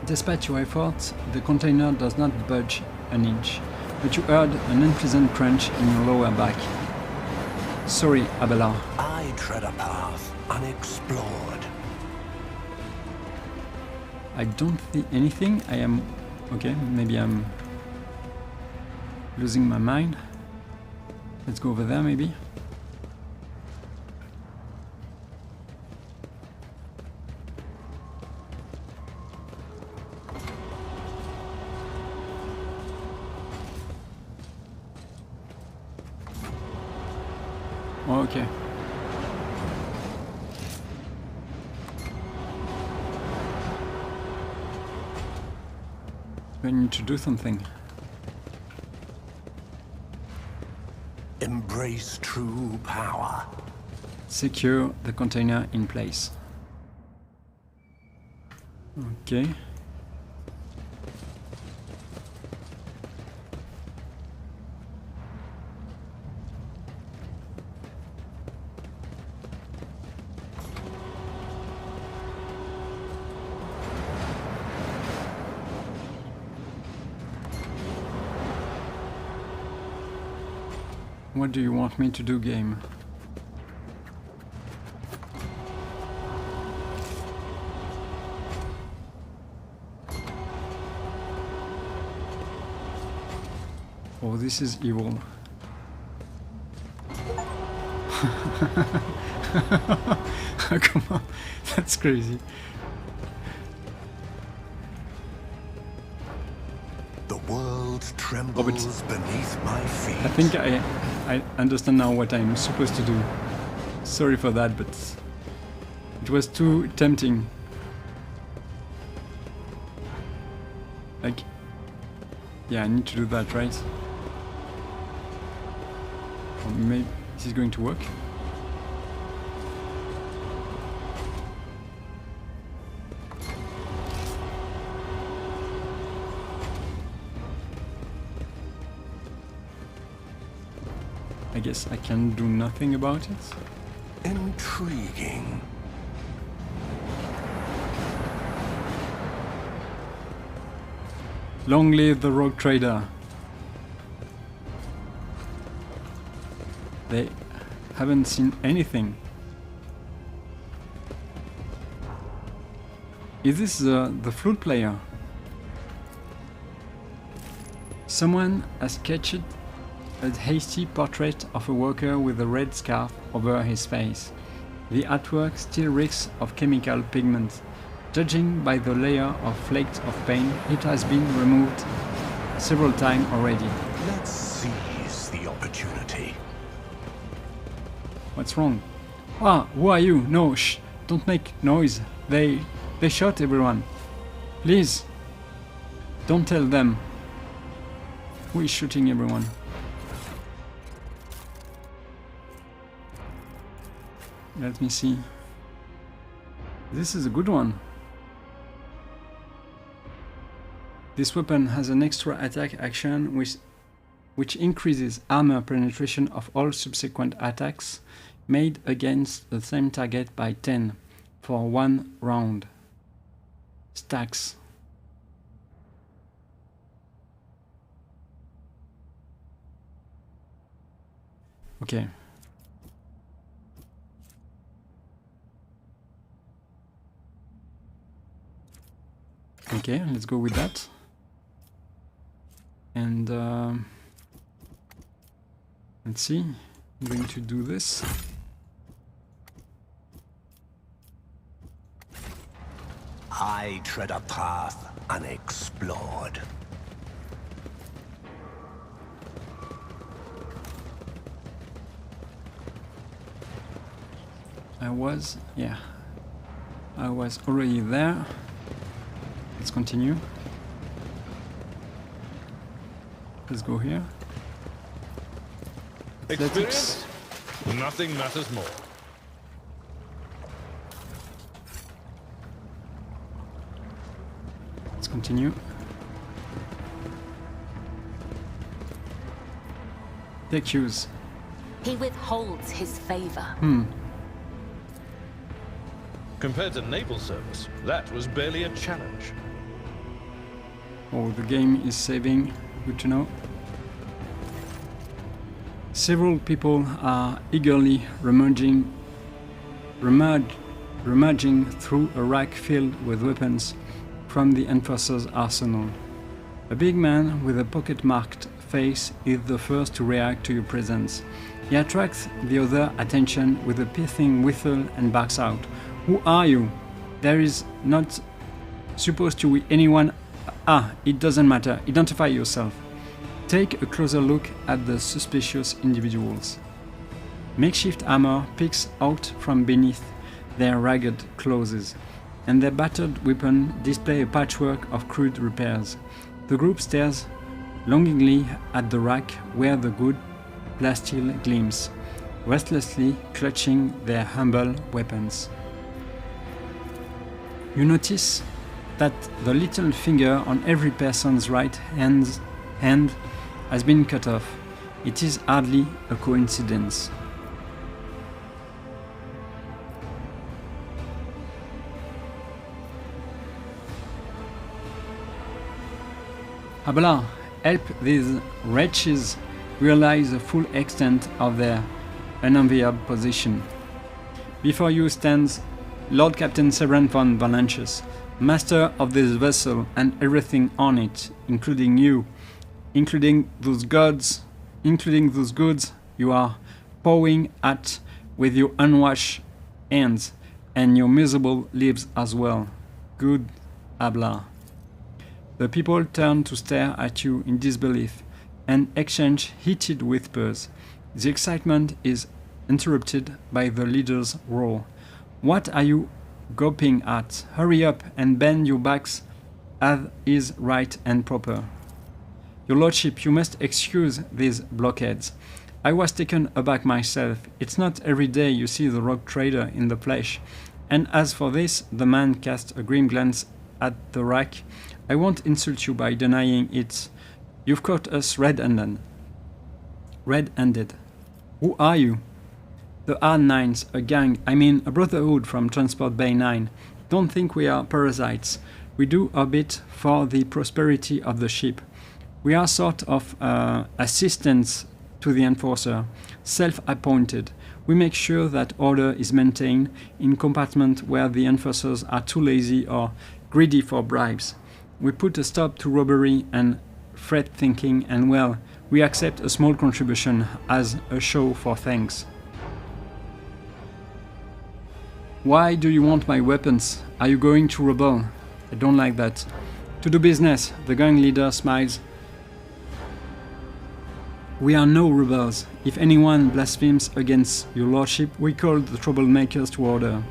Despite your efforts, the container does not budge an inch, but you heard an unpleasant crunch in your lower back. Sorry, Abelard. I tread a path unexplored. I don't see anything. I am... okay, maybe I'm losing my mind. Let's go over there, maybe. Okay. We need to do something. Embrace true power. Secure the container in place. Okay. What do you want me to do, game? Oh, this is evil. Come on, that's crazy. The world trembles beneath my feet. I think I understand now what I'm supposed to do. Sorry for that, but it was too tempting. Like, yeah, I need to do that, right? Or maybe this is going to work. I guess I can do nothing about it. Intriguing. Long live the rogue trader. They haven't seen anything. Is this the flute player? Someone has sketched a hasty portrait of a worker with a red scarf over his face. The artwork still reeks of chemical pigment. Judging by the layer of flakes of paint, it has been removed several times already. Let's seize the opportunity. What's wrong? Ah, who are you? No, shh, don't make noise. They shot everyone. Please, don't tell them. Who is shooting everyone? Let me see. This is a good one. This weapon has an extra attack action which increases armor penetration of all subsequent attacks made against the same target by 10 for 1 round. Stacks. Okay. Okay, let's go with that. And let's see. I'm going to do this. I tread a path unexplored. I was already there. Let's continue. Let's go here. Experience? Nothing matters more. Let's continue. Take use. He withholds his favor. Compared to naval service, that was barely a challenge. Oh, the game is saving. Good to know. Several people are eagerly rummaging through a rack filled with weapons from the Enforcer's arsenal. A big man with a pocket-marked face is the first to react to your presence. He attracts the other attention with a piercing whistle and barks out, "Who are you? There is not supposed to be anyone." Ah, it doesn't matter. Identify yourself. Take a closer look at the suspicious individuals. Makeshift armor peeks out from beneath their ragged clothes, and their battered weapons display a patchwork of crude repairs. The group stares longingly at the rack where the good plasteel gleams, restlessly clutching their humble weapons. You notice that the little finger on every person's right hand has been cut off. It is hardly a coincidence. Habla, help these wretches realize the full extent of their unenviable position. Before you stands Lord Captain Severin von Valancius, master of this vessel and everything on it, including you, including those goods you are pawing at with your unwashed hands, and your miserable lips as well. Good habla. The people turn to stare at you in disbelief and exchange heated whispers. The excitement is interrupted by the leader's roar. What are you gawping at? Hurry up and bend your backs as is right and proper. Your lordship, you must excuse these blockheads. I was taken aback myself. It's not every day you see the rogue trader in the flesh. And as for this, the man cast a grim glance at the rack. I won't insult you by denying it. You've caught us red-handed. Who are you? The R9s, a gang, a brotherhood from Transport Bay 9. Don't think we are parasites. We do our bit for the prosperity of the ship. We are sort of assistants to the enforcer, self-appointed. We make sure that order is maintained in compartments where the enforcers are too lazy or greedy for bribes. We put a stop to robbery and fret thinking, and well, we accept a small contribution as a show for thanks. Why do you want my weapons? Are you going to rebel? I don't like that. To do business, the gang leader smiles. We are no rebels. If anyone blasphemes against your lordship, we call the troublemakers to order.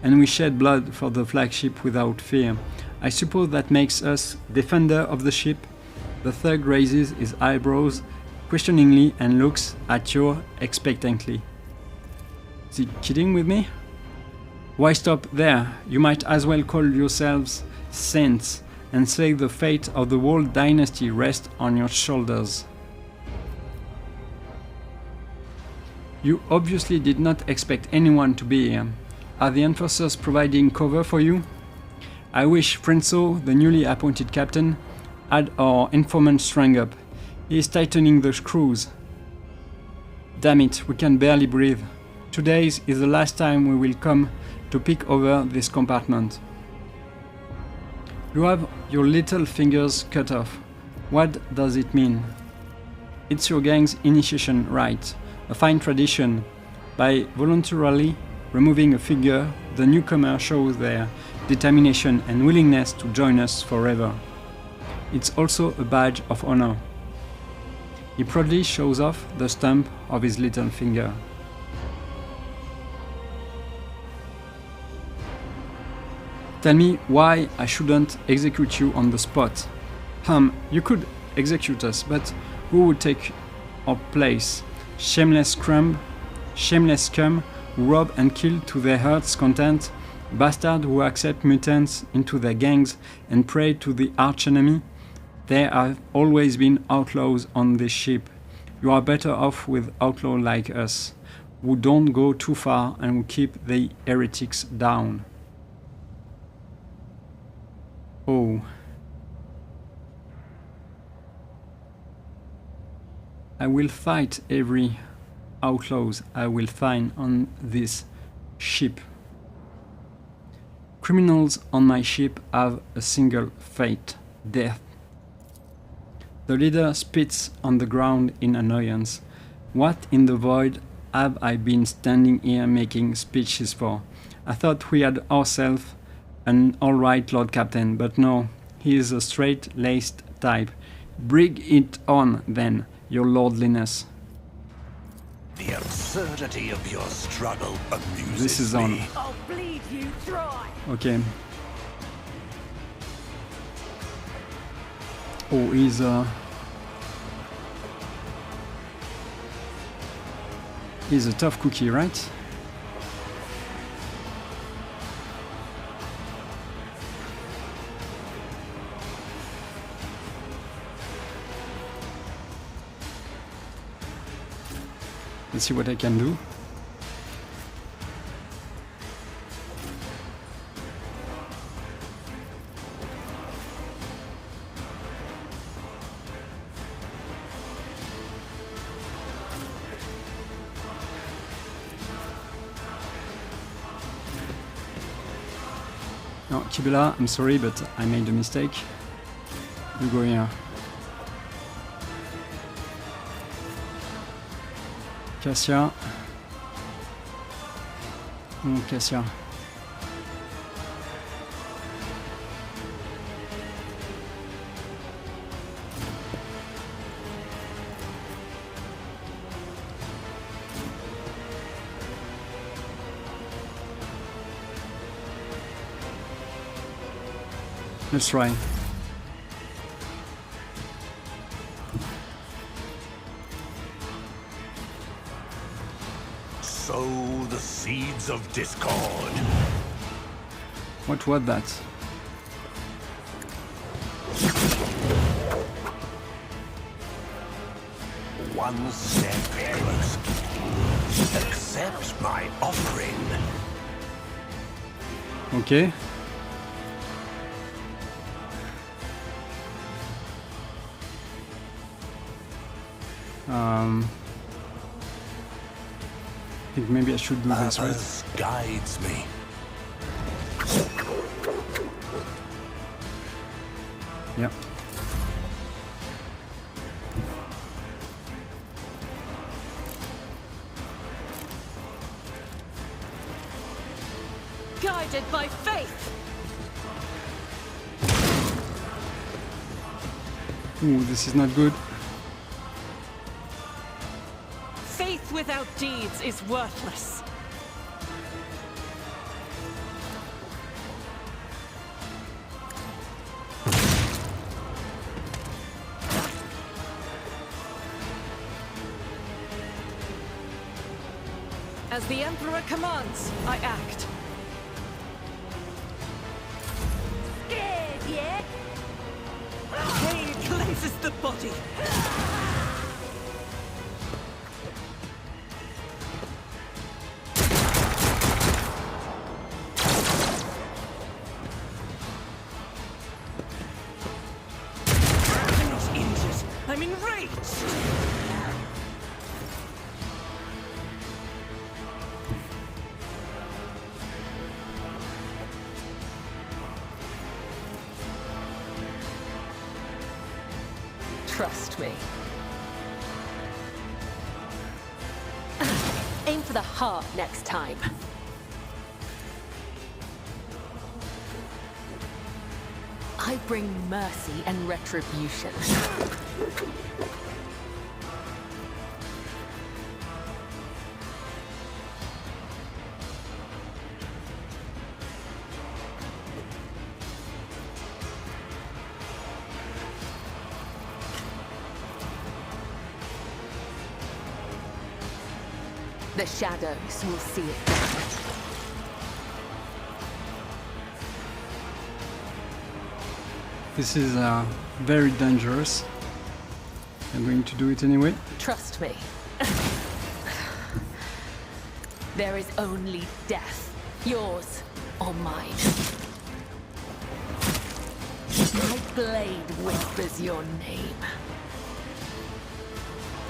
And we shed blood for the flagship without fear. I suppose that makes us defender of the ship. The thug raises his eyebrows questioningly and looks at you expectantly. Is he kidding with me? Why stop there? You might as well call yourselves saints and say the fate of the whole dynasty rests on your shoulders. You obviously did not expect anyone to be here. Are the enforcers providing cover for you? I wish Frenzo, the newly appointed captain, had our informant strung up. He is tightening the screws. Damn it, we can barely breathe. Today is the last time we will come to pick over this compartment. You have your little fingers cut off. What does it mean? It's your gang's initiation rite. A fine tradition. By voluntarily removing a finger, the newcomer shows their determination and willingness to join us forever. It's also a badge of honor. He proudly shows off the stump of his little finger. Tell me why I shouldn't execute you on the spot. You could execute us, but who would take our place? Shameless scum who rob and kill to their heart's content, bastards who accept mutants into their gangs and pray to the archenemy. There have always been outlaws on this ship. You are better off with outlaws like us, who don't go too far and who keep the heretics down. Oh. I will fight every outlaws I will find on this ship. Criminals on my ship have a single fate, death. The leader spits on the ground in annoyance. What in the void have I been standing here making speeches for? I thought we had ourselves an alright Lord Captain, but no, he is a straight-laced type. Bring it on, then, your lordliness. The absurdity of your struggle amuses This is on. me. I'll bleed you dry. Okay. Oh, he's a tough cookie, right? Let's see what I can do. No, Kibela, I'm sorry, but I made a mistake. You go here. Cassia. Cassia. Let's try. Sow the seeds of discord. What was that? One step closer. Accept my offering. Okay. I think maybe I should do this, right? Others guides me. Yeah. Guided by faith. Ooh, this is not good. Faith without deeds is worthless. As the Emperor commands, I act. Scared, yeah? Pain cleanses the body. I'm not injured. I'm enraged. Trust me. Aim for the heart next time. I bring mercy and retribution. The shadows will see it. This is very dangerous. I'm going to do it anyway. Trust me. There is only death, yours or mine. My blade whispers your name.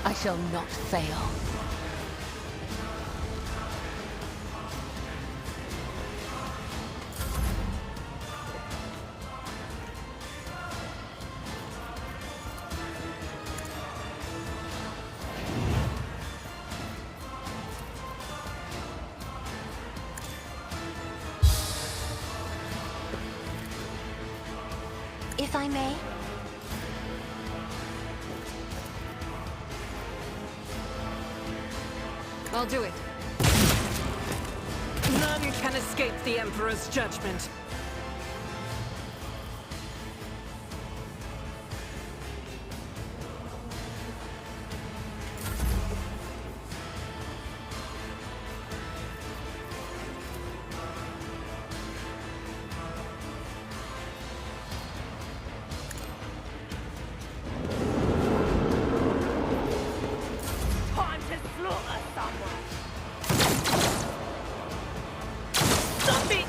I shall not fail. If I may. I'll do it. None can escape the Emperor's judgment. Time to slaughter someone. Stop it!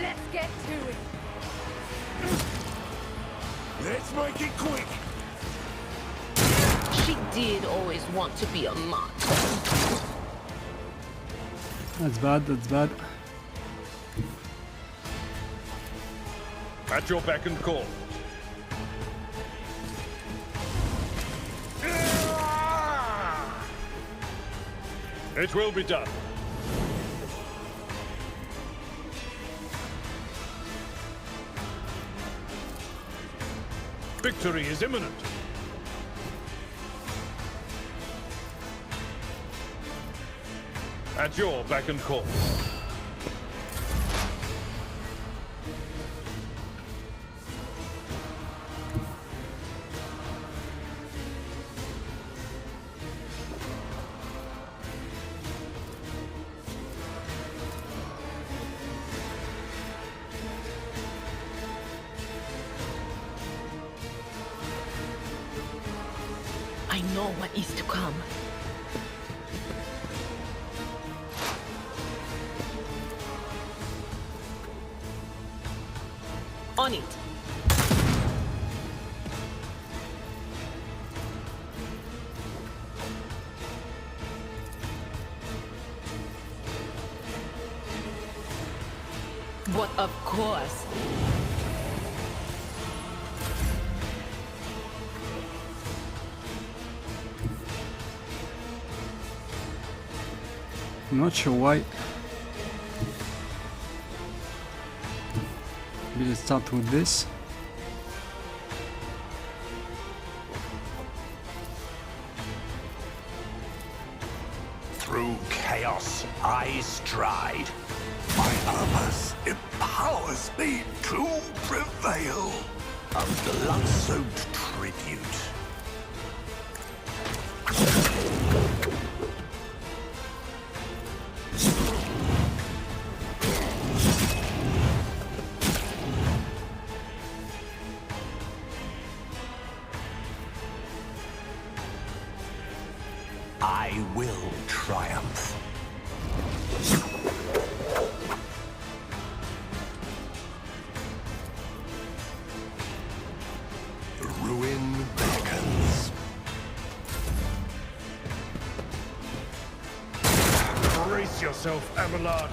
Let's get to it. Let's make it quick. She did always want to be a monster. That's bad, that's bad. At your beck and call. It will be done. Victory is imminent. At your beck and call. I know what is to come. On it. What, of course. I'm not sure why. Maybe let's start with this. Through chaos, I stride. My purpose empowers me to prevail. A blood-soaked tribute. I will triumph. The ruin beckons. Brace yourself, Abelard.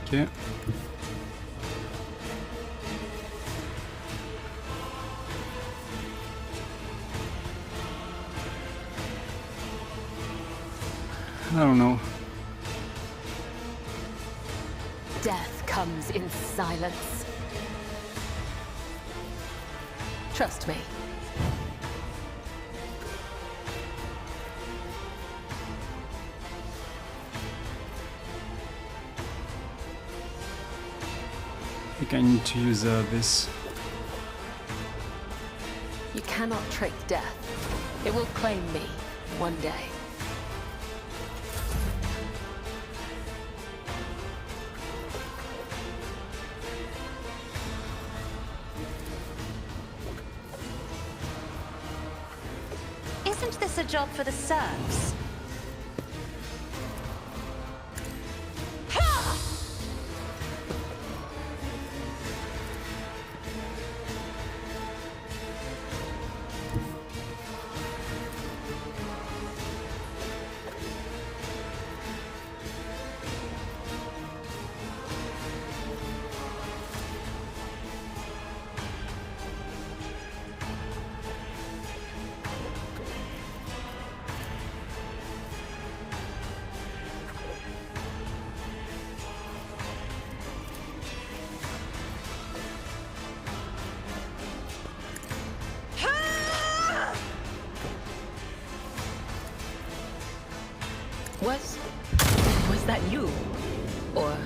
Okay. I don't know. Death comes in silence. Trust me. I think I need to use this. You cannot trick death. It will claim me one day. Isn't this a job for the serfs? Was that you? Or...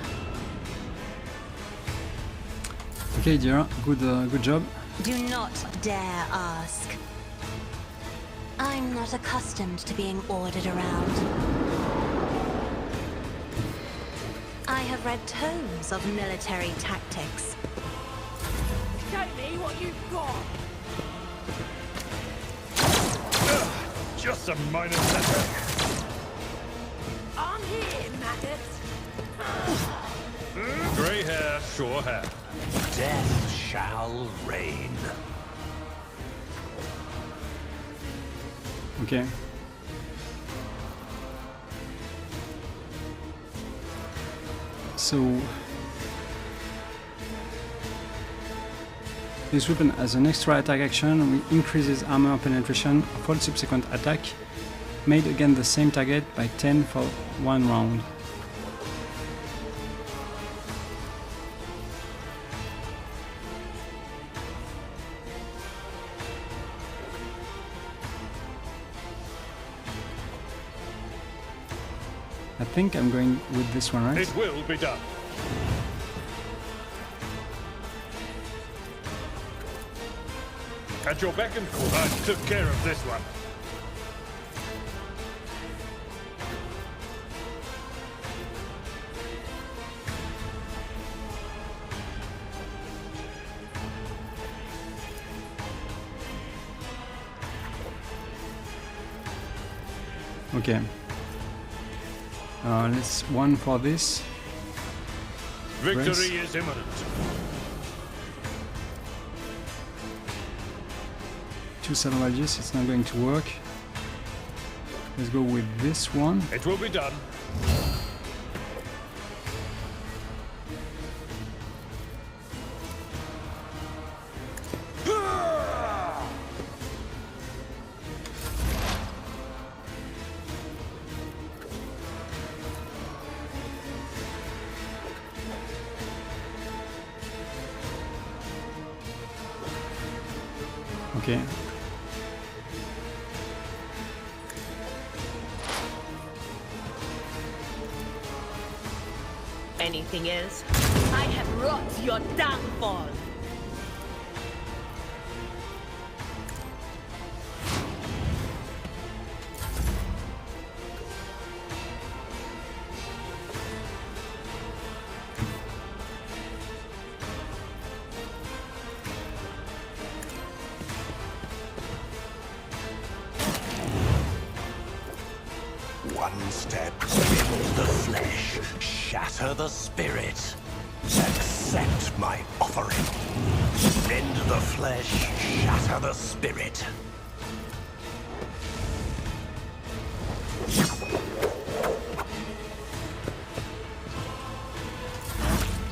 Okay, Dira, good job. Do not dare ask. I'm not accustomed to being ordered around. I have read tomes of military tactics. Show me what you've got. Just a minor setback. I'm here, maggots. Grey hair, sure hair. Death shall reign. Okay. So this weapon has an extra attack action which increases armor penetration of all subsequent attack made against the same target by 10 for 1 round. I think I'm going with this one, right? It will be done. At your beck and call, I took care of this one. Okay. Let's one for this. Victory Brace. is imminent. Two salvages, it's not going to work. Let's go with this one. It will be done. Okay. Anything else? I have wrought your downfall. One step, rend the flesh, shatter the spirit. Accept my offering. Rend the flesh, shatter the spirit.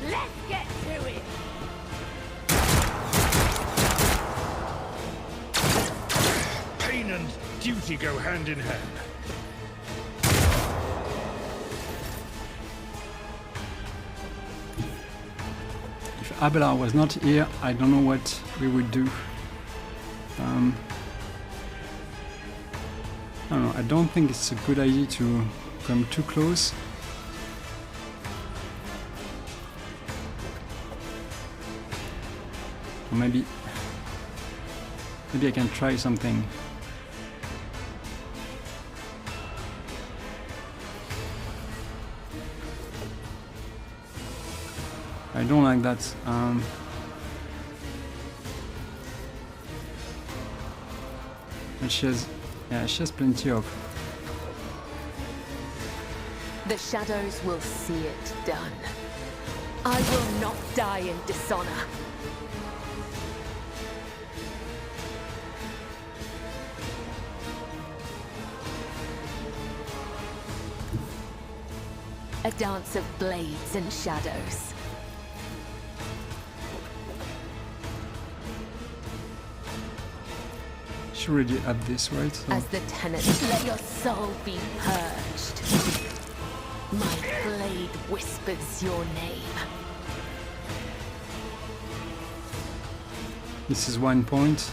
Let's get to it. Pain and duty go hand in hand. If Abelard was not here, I don't know what we would do. I don't know, I don't think it's a good idea to come too close. Or maybe I can try something. I don't like that. And she has plenty of. The shadows will see it done. I will not die in dishonor. A dance of blades and shadows. She already had this, right? So As the tenants, let your soul be purged. My blade whispers your name. this is 1 point.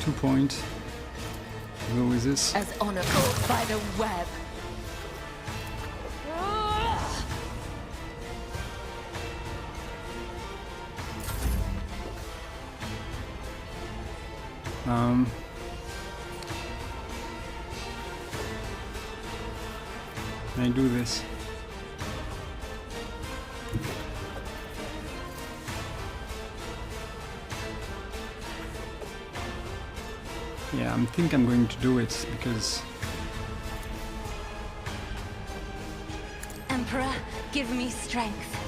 2 point. Go with this. As honor caught by the web. Can I do this? Yeah, I think I'm going to do it because Emperor, give me strength.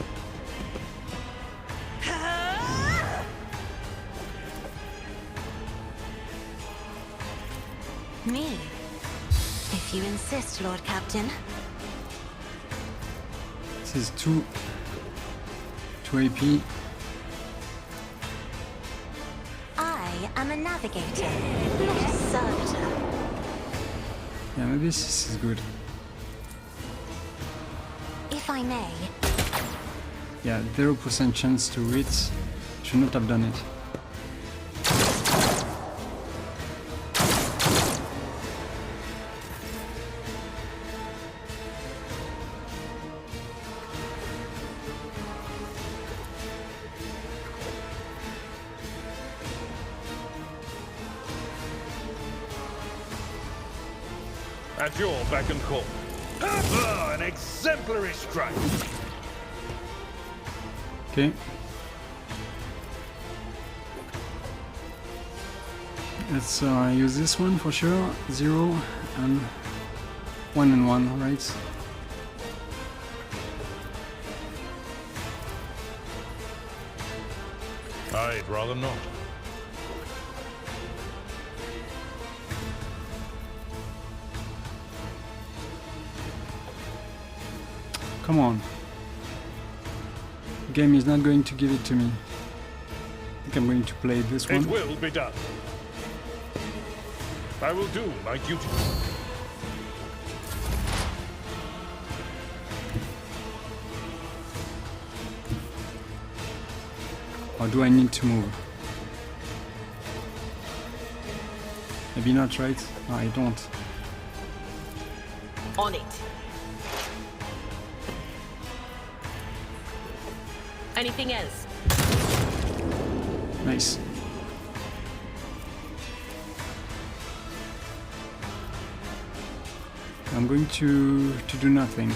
Me? If you insist, Lord Captain. This is 2 AP. I am a navigator, not a servitor. Yeah, maybe this is good. If I may, Yeah, 0% chance to hit. Should not have done it. At your beck and call. Ah, an exemplary strike. Okay. Let's use this one for sure. 0 and 1 and 1, right? I'd rather not. Come on. The game is not going to give it to me. I think I'm going to play this one. It will be done. I will do my duty. Or do I need to move? Maybe not, right? No, I don't. On it. Anything else? Nice. I'm going to do nothing.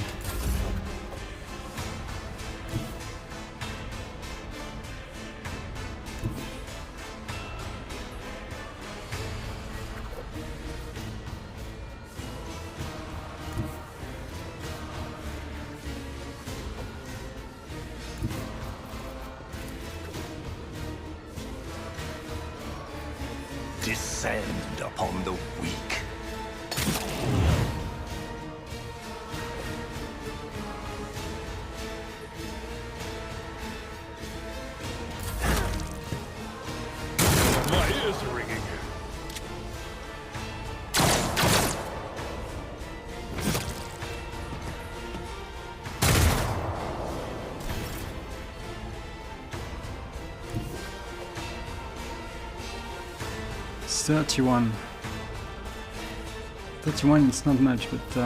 Descend upon the weak. My ears are ringing. It's 31. 31, it's not much, but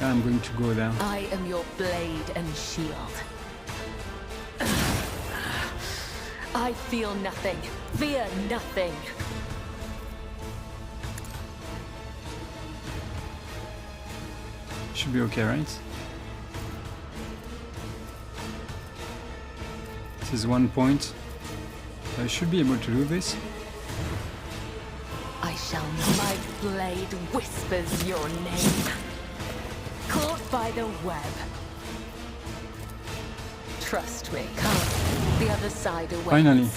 I'm going to go there. I am your blade and shield. I feel nothing. Fear nothing. Should be okay, right? This is 1 point. I should be able to do this. I shall. My blade whispers your name. Caught by the web. Trust me. Come. The other side awaits. Finally.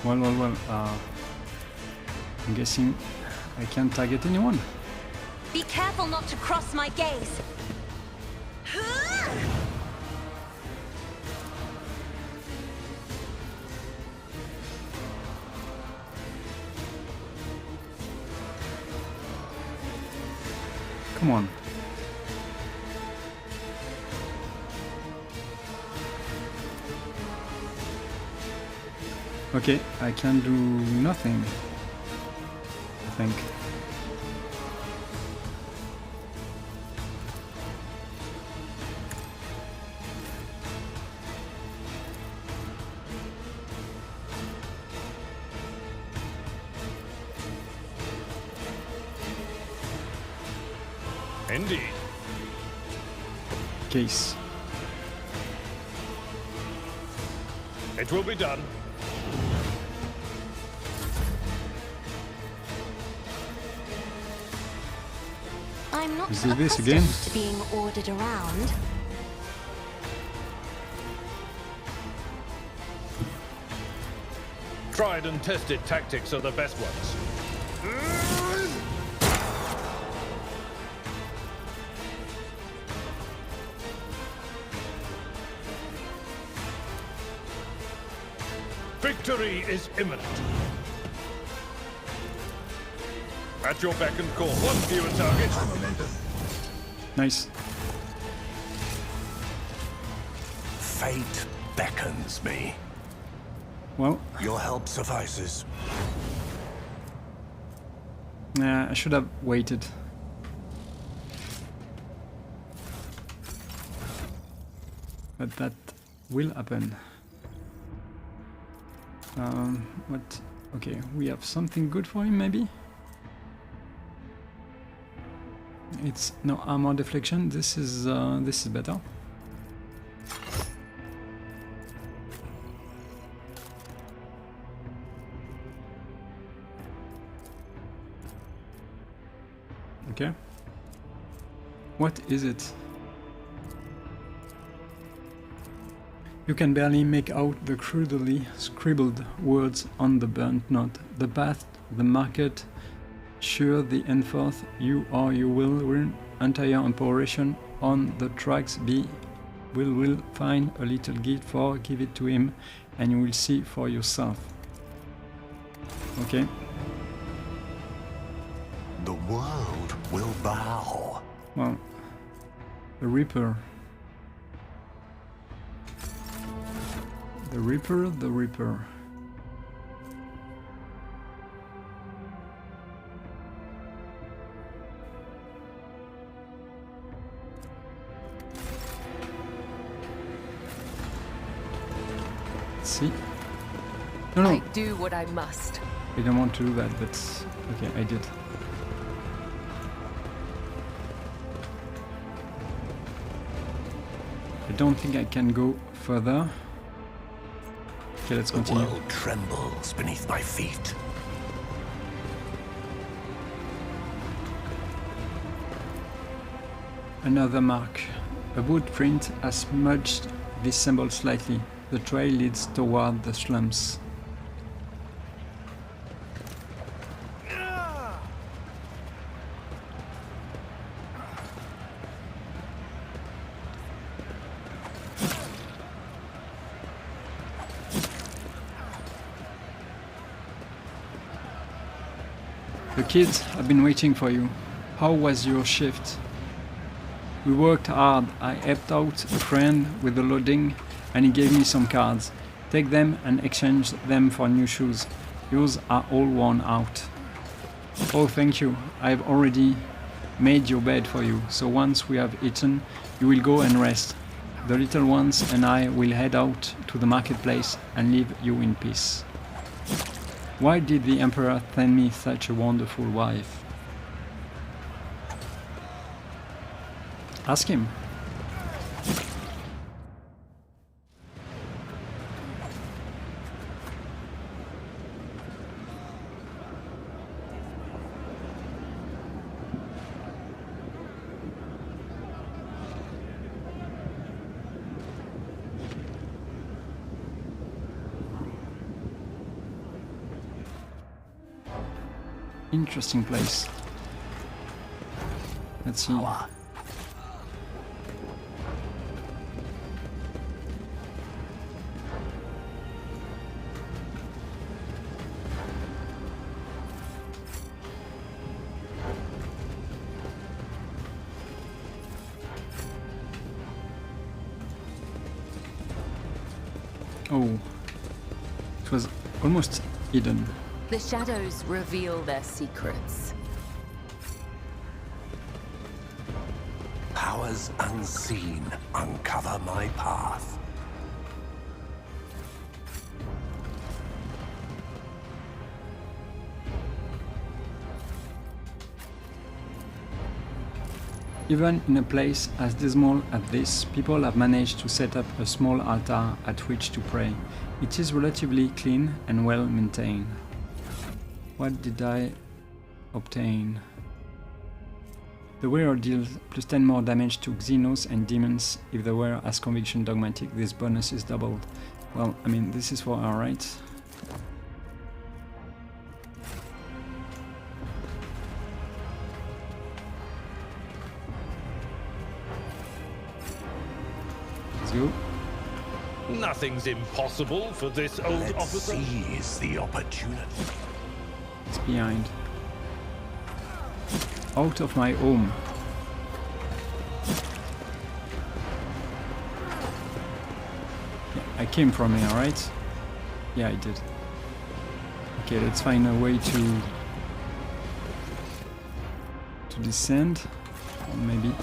Well, I'm guessing I can't target anyone. be careful not to cross my gaze. Come on. Okay, I can do nothing, I think. Indeed. Case. It will be done. I'm not Is it this accustomed again? to being ordered around. Tried and tested tactics are the best ones. Victory is imminent. At your beck and call. One fewer target. Nice. Fate beckons me. Well, Your help suffices. I should have waited. But that will happen. What? Okay, we have something good for him, maybe? It's no armor deflection. This is better. Okay. What is it? You can barely make out the crudely scribbled words on the burnt note. The path, the market, sure the henceforth you or you will run entire operation on the tracks be will find a little gift for, give it to him, and you will see for yourself. Okay. The world will bow. Well, the Reaper. The Reaper, the Reaper. Let's see. No, I do what I must. I don't want to do that, but okay, I did. I don't think I can go further. Okay, let's The continue. world trembles beneath my feet. Another mark. A boot print has smudged this symbol slightly. The trail leads toward the slums. The kids have been waiting for you. How was your shift? We worked hard. I helped out a friend with the loading and he gave me some cards. Take them and exchange them for new shoes. Yours are all worn out. Oh, thank you. I've already made your bed for you, so once we have eaten, you will go and rest. The little ones and I will head out to the marketplace and leave you in peace. Why did the Emperor send me such a wonderful wife? Ask him. Interesting place. Let's see. Oh, it was almost hidden. The shadows reveal their secrets. Powers unseen uncover my path. Even in a place as dismal as this, people have managed to set up a small altar at which to pray. It is relatively clean and well maintained. What did I obtain? The wearer deals plus 10 more damage to Xenos and demons if the wearer has conviction dogmatic. This bonus is doubled. Well, I mean, this is for our rights. Let's go. Nothing's impossible for this old Let's officer. seize the opportunity. It's behind. Out of my home. Yeah, I came from here, right? Yeah, I did. Okay, let's find a way to descend. Or maybe.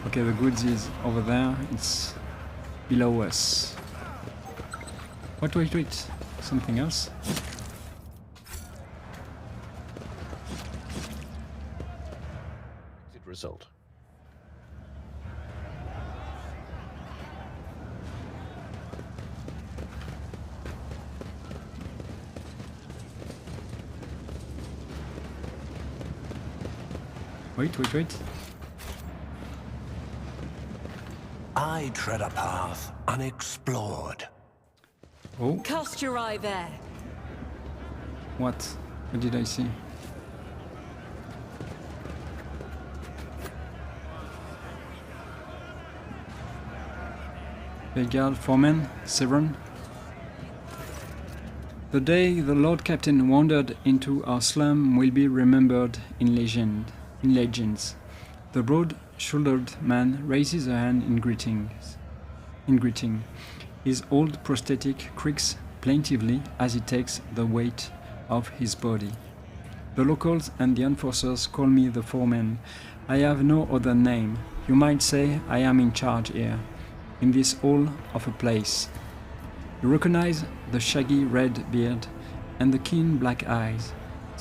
Okay, the goods is over there. It's below us. Wait. Something else? Exit result. Wait. I tread a path unexplored. Oh, Cast your eye there. what? What did I see? Vegard, Foreman, Severn. The day the Lord Captain wandered into our slum will be remembered in legends. The broad-shouldered man raises a hand in greeting. His old prosthetic creaks plaintively as he takes the weight of his body. The locals and the enforcers call me the foreman. I have no other name. You might say I am in charge here, in this hole of a place. You recognize the shaggy red beard and the keen black eyes.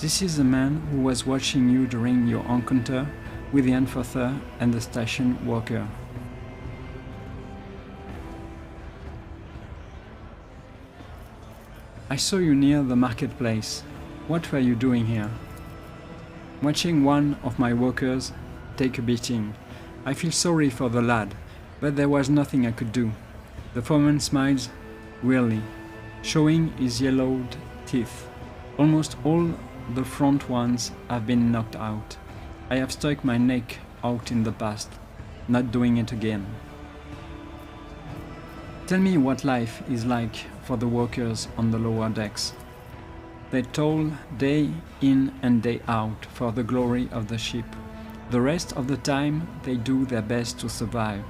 This is the man who was watching you during your encounter with the enforcer and the station worker. I saw you near the marketplace. What were you doing here? Watching one of my workers take a beating. I feel sorry for the lad, but there was nothing I could do. The foreman smiles wearily, showing his yellowed teeth. Almost all the front ones have been knocked out. I have stuck my neck out in the past, not doing it again. Tell me what life is like for the workers on the lower decks. They toil day in and day out for the glory of the ship. The rest of the time they do their best to survive.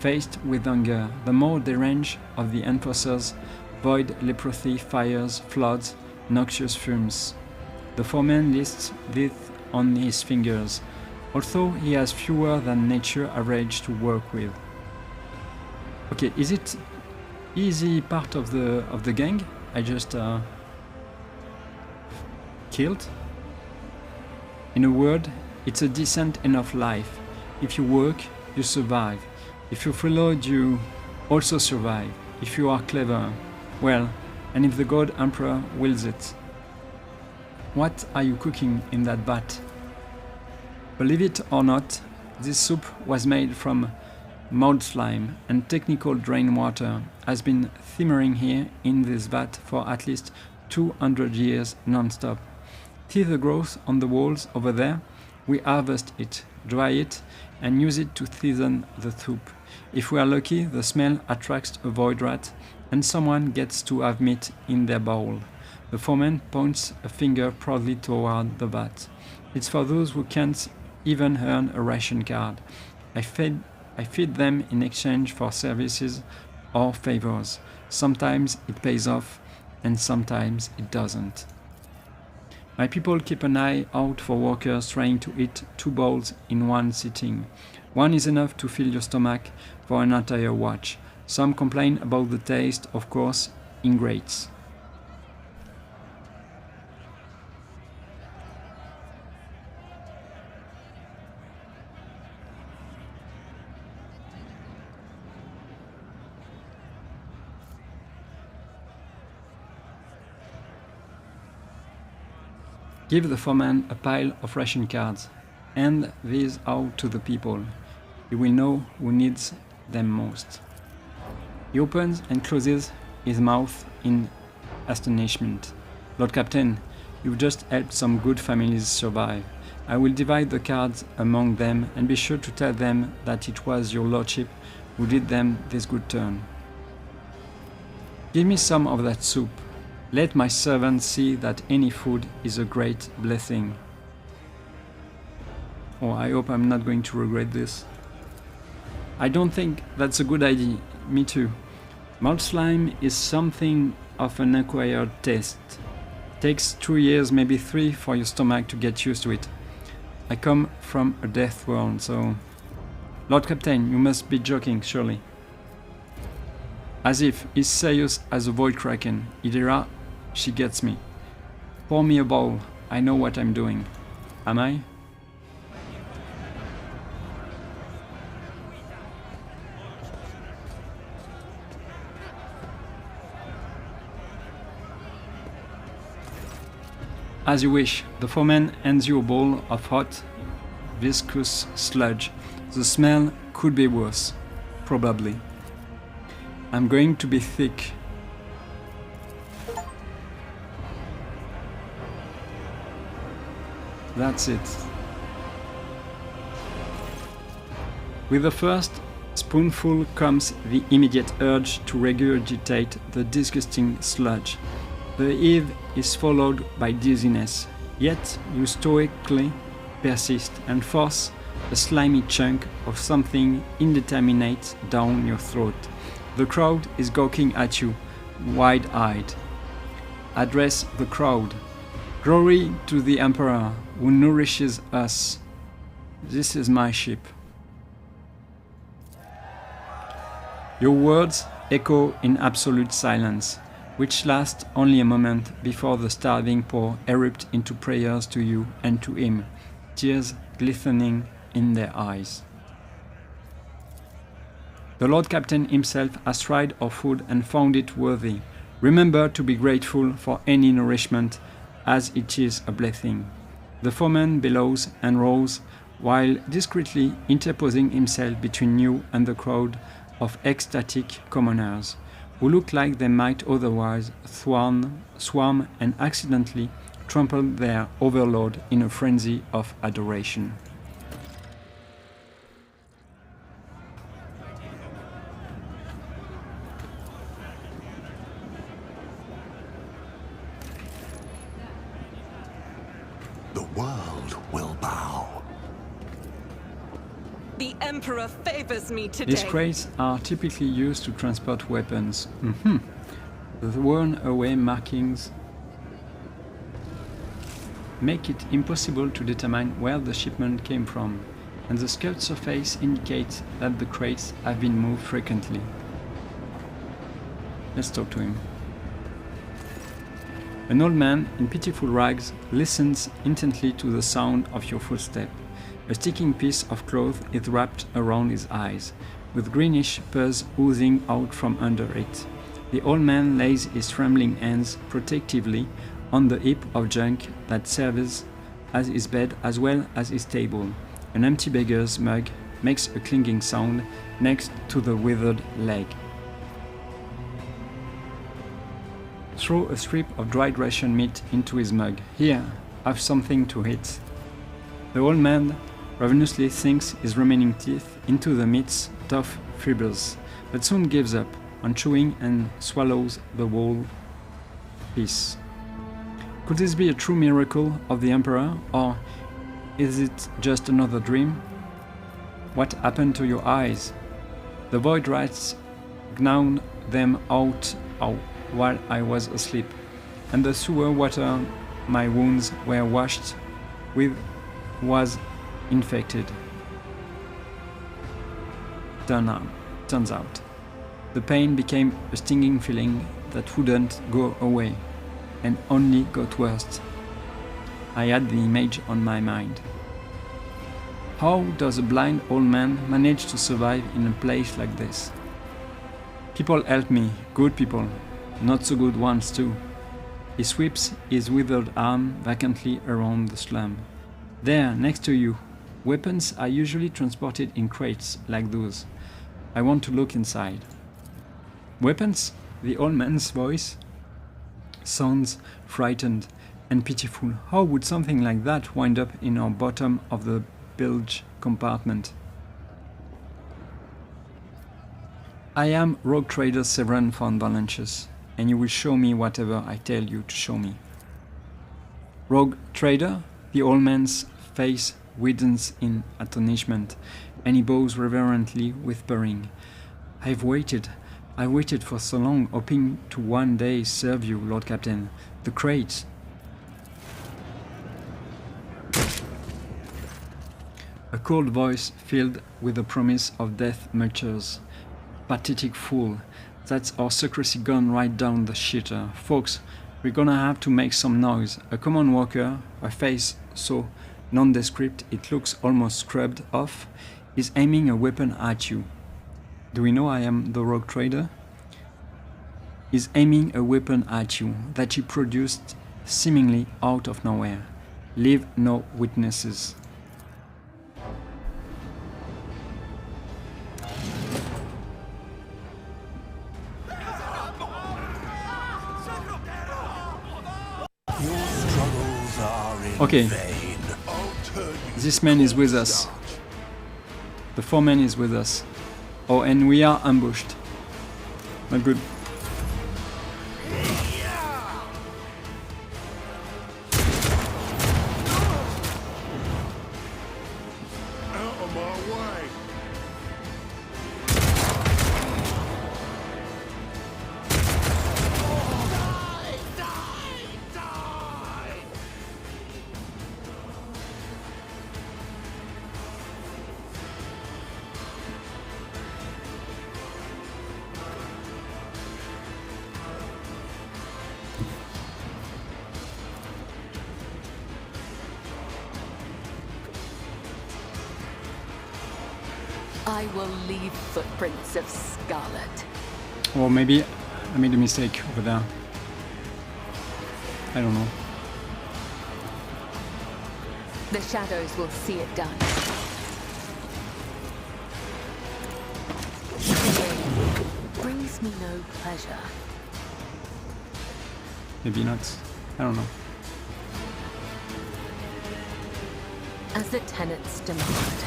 Faced with hunger, the more deranged of the enforcers void leprosy, fires, floods, noxious fumes. The foreman lists this on his fingers, although he has fewer than nature average to work with. Okay, is it easy part of the gang I just killed? In a word, it's a decent enough life. If you work, you survive. If you freeload, you also survive. If you are clever, well, and if the God Emperor wills it. What are you cooking in that vat? Believe it or not, this soup was made from mold slime, and technical drain water has been simmering here in this vat for at least 200 years non-stop. See the growth on the walls over there? We harvest it, dry it, and use it to season the soup. If we are lucky, the smell attracts a void rat, and someone gets to have meat in their bowl. The foreman points a finger proudly toward the vat. It's for those who can't even earn a ration card. I feed them in exchange for services or favors. Sometimes it pays off, and sometimes it doesn't. My people keep an eye out for workers trying to eat 2 bowls in one sitting. One is enough to fill your stomach for an entire watch. Some complain about the taste, of course, ingrates. Give the foreman a pile of ration cards. Hand these out to the people. He will know who needs them most. He opens and closes his mouth in astonishment. Lord Captain, you've just helped some good families survive. I will divide the cards among them and be sure to tell them that it was your lordship who did them this good turn. Give me some of that soup. Let my servants see that any food is a great blessing. Oh, I hope I'm not going to regret this. I don't think that's a good idea. Me too. Malt slime is something of an acquired taste. Takes 2 years, maybe 3, for your stomach to get used to it. I come from a death world, so... Lord Captain, you must be joking, surely. As if he's serious as a void kraken. Idira, she gets me. Pour me a bowl. I know what I'm doing. Am I? As you wish. The foreman hands you a bowl of hot, viscous sludge. The smell could be worse. Probably. I'm going to be thick. That's it. With the first spoonful comes the immediate urge to regurgitate the disgusting sludge. The eve is followed by dizziness, yet you stoically persist and force a slimy chunk of something indeterminate down your throat. The crowd is gawking at you, wide-eyed. Address the crowd. Glory to the Emperor who nourishes us. This is my ship. Your words echo in absolute silence, which lasts only a moment before the starving poor erupt into prayers to you and to him, tears glistening in their eyes. The Lord Captain himself has tried our food and found it worthy. Remember to be grateful for any nourishment, as it is a blessing. The foreman bellows and roars, while discreetly interposing himself between you and the crowd of ecstatic commoners, who look like they might otherwise swarm and accidentally trample their overlord in a frenzy of adoration. The world will bow. The Emperor favors me today. These crates are typically used to transport weapons. The worn-away markings make it impossible to determine where the shipment came from, and the scuffed surface indicates that the crates have been moved frequently. Let's talk to him. An old man in pitiful rags listens intently to the sound of your footstep. A sticking piece of cloth is wrapped around his eyes, with greenish pus oozing out from under it. The old man lays his trembling hands protectively on the heap of junk that serves as his bed as well as his table. An empty beggar's mug makes a clinking sound next to the withered leg. Throw a strip of dried ration meat into his mug. Here, have something to eat. The old man ravenously sinks his remaining teeth into the meat's tough fibers, but soon gives up on chewing and swallows the whole piece. Could this be a true miracle of the Emperor, or is it just another dream? What happened to your eyes? The void rats gnawed them out while I was asleep, and the sewer water my wounds were washed with was infected. Turns out, the pain became a stinging feeling that wouldn't go away, and only got worse. I had the image on my mind. How does a blind old man manage to survive in a place like this? People help me, good people, not so good ones too. He sweeps his withered arm vacantly around the slum. There, next to you. Weapons are usually transported in crates like those. I want to look inside. Weapons? The old man's voice sounds frightened and pitiful. How would something like that wind up in our bottom of the bilge compartment? I am Rogue Trader Severan von Valanches, and you will show me whatever I tell you to show me. Rogue Trader? The old man's face widens in astonishment, and he bows reverently, whispering, I've waited for so long, hoping to one day serve you, Lord Captain. The crate. A cold voice filled with the promise of death mutters. Pathetic fool. That's our secrecy gone right down the shitter. Folks, we're gonna have to make some noise. A common walker, a face so nondescript it looks almost scrubbed off, is aiming a weapon at you. Do we know I am the Rogue Trader? Is aiming a weapon at you that he produced seemingly out of nowhere. Leave no witnesses. Your struggles are in Okay. vain. I'll turn you This man is with us. The foreman is with us. Oh, and we are ambushed. Not good. out of my way. I will leave footprints of scarlet. Or maybe I made a mistake over there. I don't know. The shadows will see it done. Killing brings me no pleasure. Maybe not. I don't know. As the tenants demand.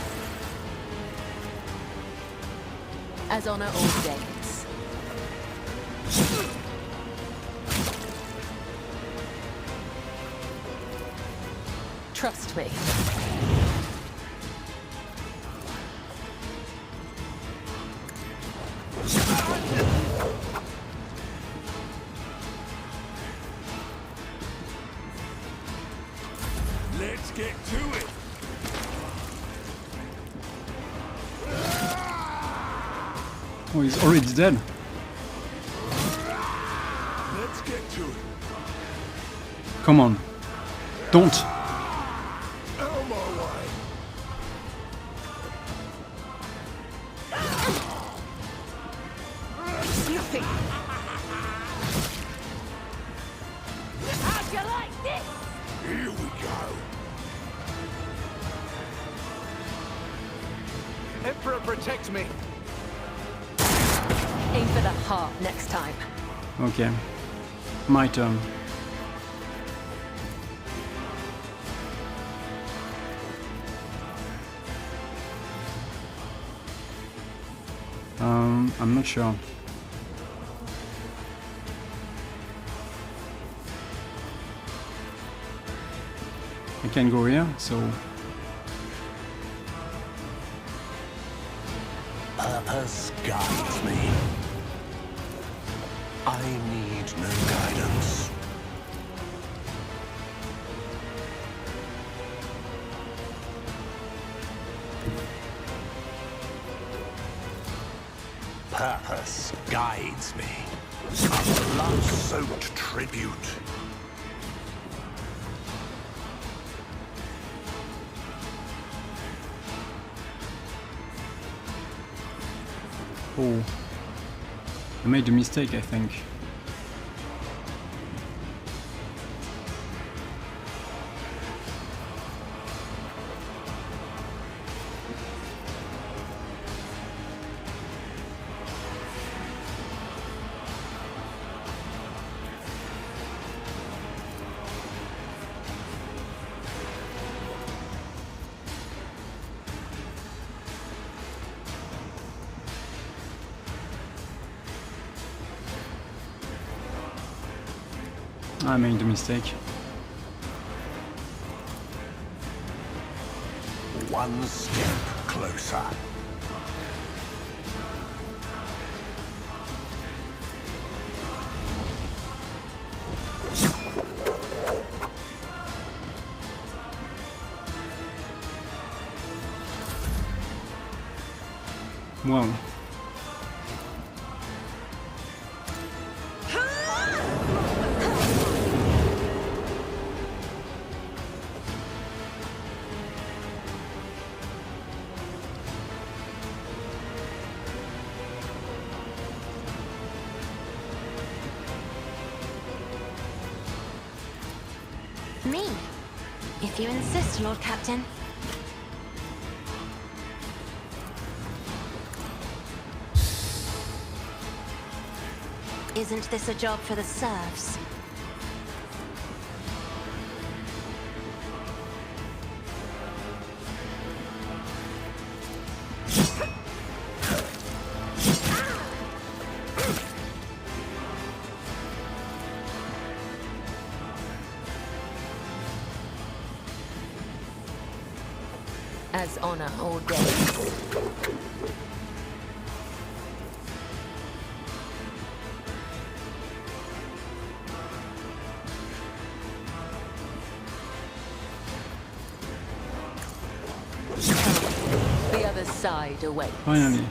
As honor ordains. Trust me. Let's get to it. Oh, he's already dead. Let's get to it. Come on. Don't. Out of my way. Nothing. How'd you like this? Here we go. Emperor, protect me. Aim for the heart next time. Okay. My turn. I'm not sure. I can go here, so Purpose guides me. I need no guidance. Purpose guides me. A blood-soaked tribute. oh, I made a mistake, I think. I made the mistake. One step closer. Wow. Me, if you insist, Lord Captain. Isn't this a job for the serfs? As honor ordains. The other side awaits. Finally.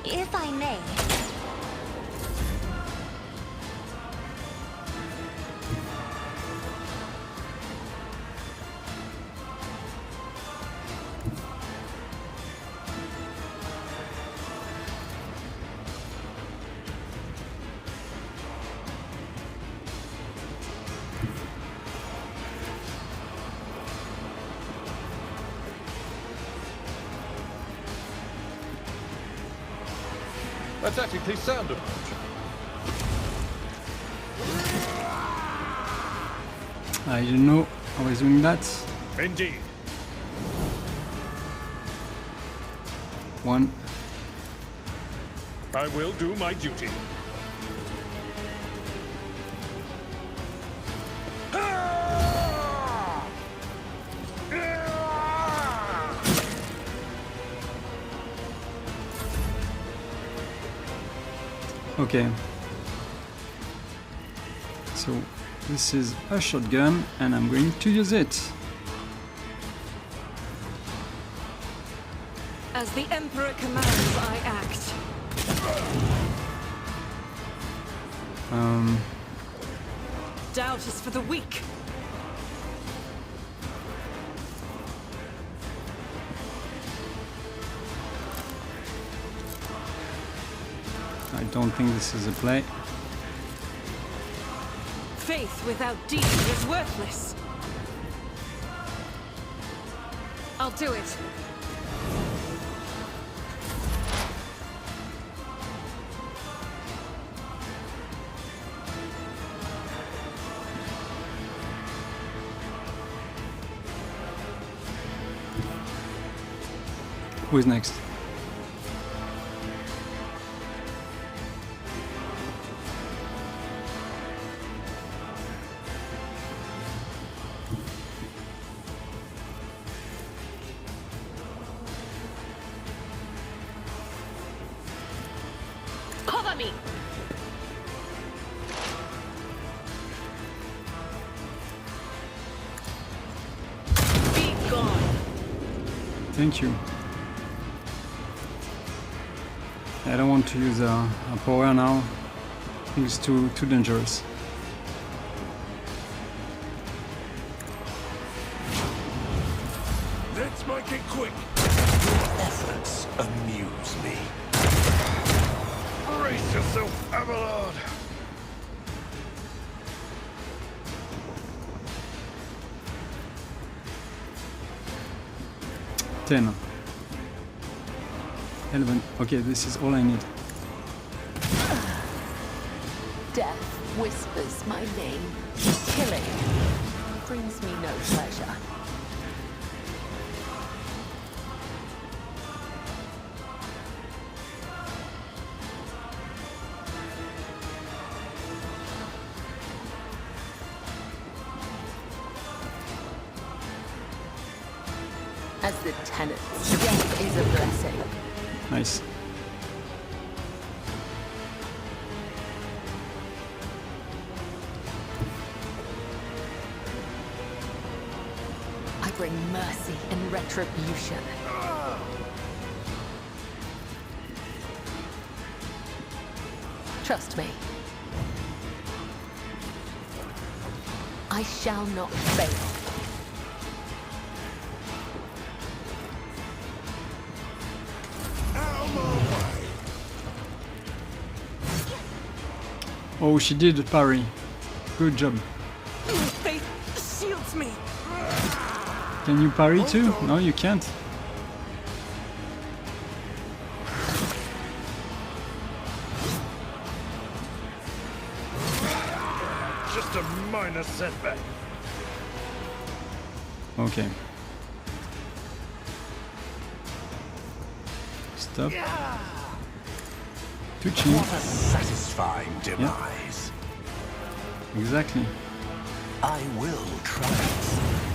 If I may. That's actually sound approach. I didn't know I was doing that. Indeed. One. I will do my duty. Okay. So this is a shotgun and I'm going to use it. As the Emperor commands, I act. Doubt is for the weak. I don't think this is a play. Faith without deed is worthless. I'll do it. Who is next? Cover me! Be gone! Thank you. I don't want to use a power now. I think it's too dangerous. Let's make it quick. Your efforts amuse me. Brace yourself, Abelard. Ten. 11. Okay, this is all I need. Death whispers my name. Killing brings me no pleasure. as the tenants. Death is a blessing. Nice. I bring mercy and retribution. Trust me. I shall not fail. Oh, she did a parry. Good job. Faith shields me. Can you parry too? No, you can't. Just a minor setback. Okay. Stop. Too cheap. What a satisfying demise. Exactly. I will triumph.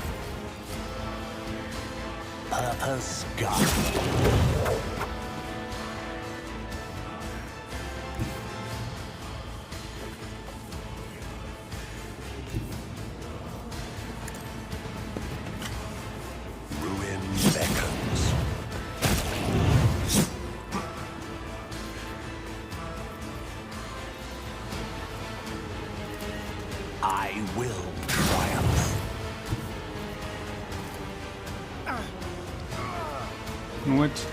Purpose guide. Ruin beckons. I will triumph. What?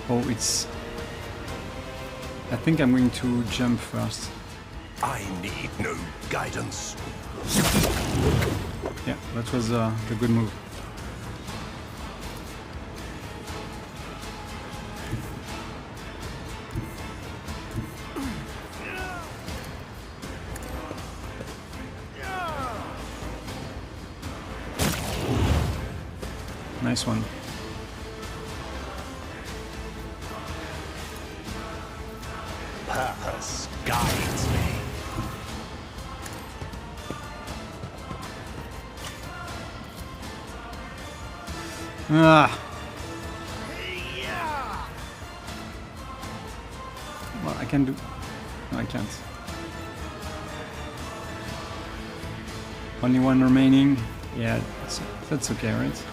Oh, it's... I think I'm going to jump first. I need no guidance. Yeah, that was the good move. Nice one. Purpose guides me. Ah! Well, I can do... No, I can't. Only one remaining. Yeah, that's okay, right?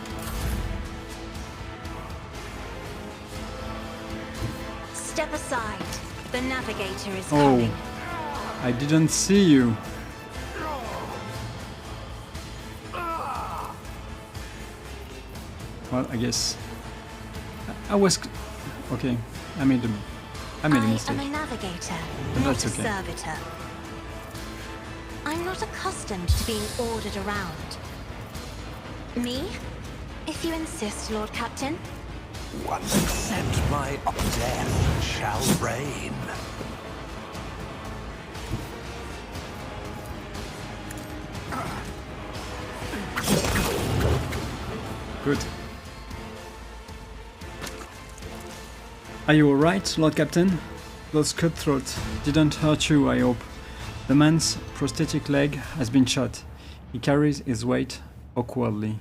Step aside. The navigator is Oh, coming. I didn't see you. Well, I guess I was okay. I made a mistake. I am a navigator, But not that's a okay. servitor. I'm not accustomed to being ordered around. Me? If you insist, Lord Captain. One except my death shall reign. Good. Are you alright, Lord Captain? Those cutthroats didn't hurt you, I hope. The man's prosthetic leg has been shot. He carries his weight awkwardly.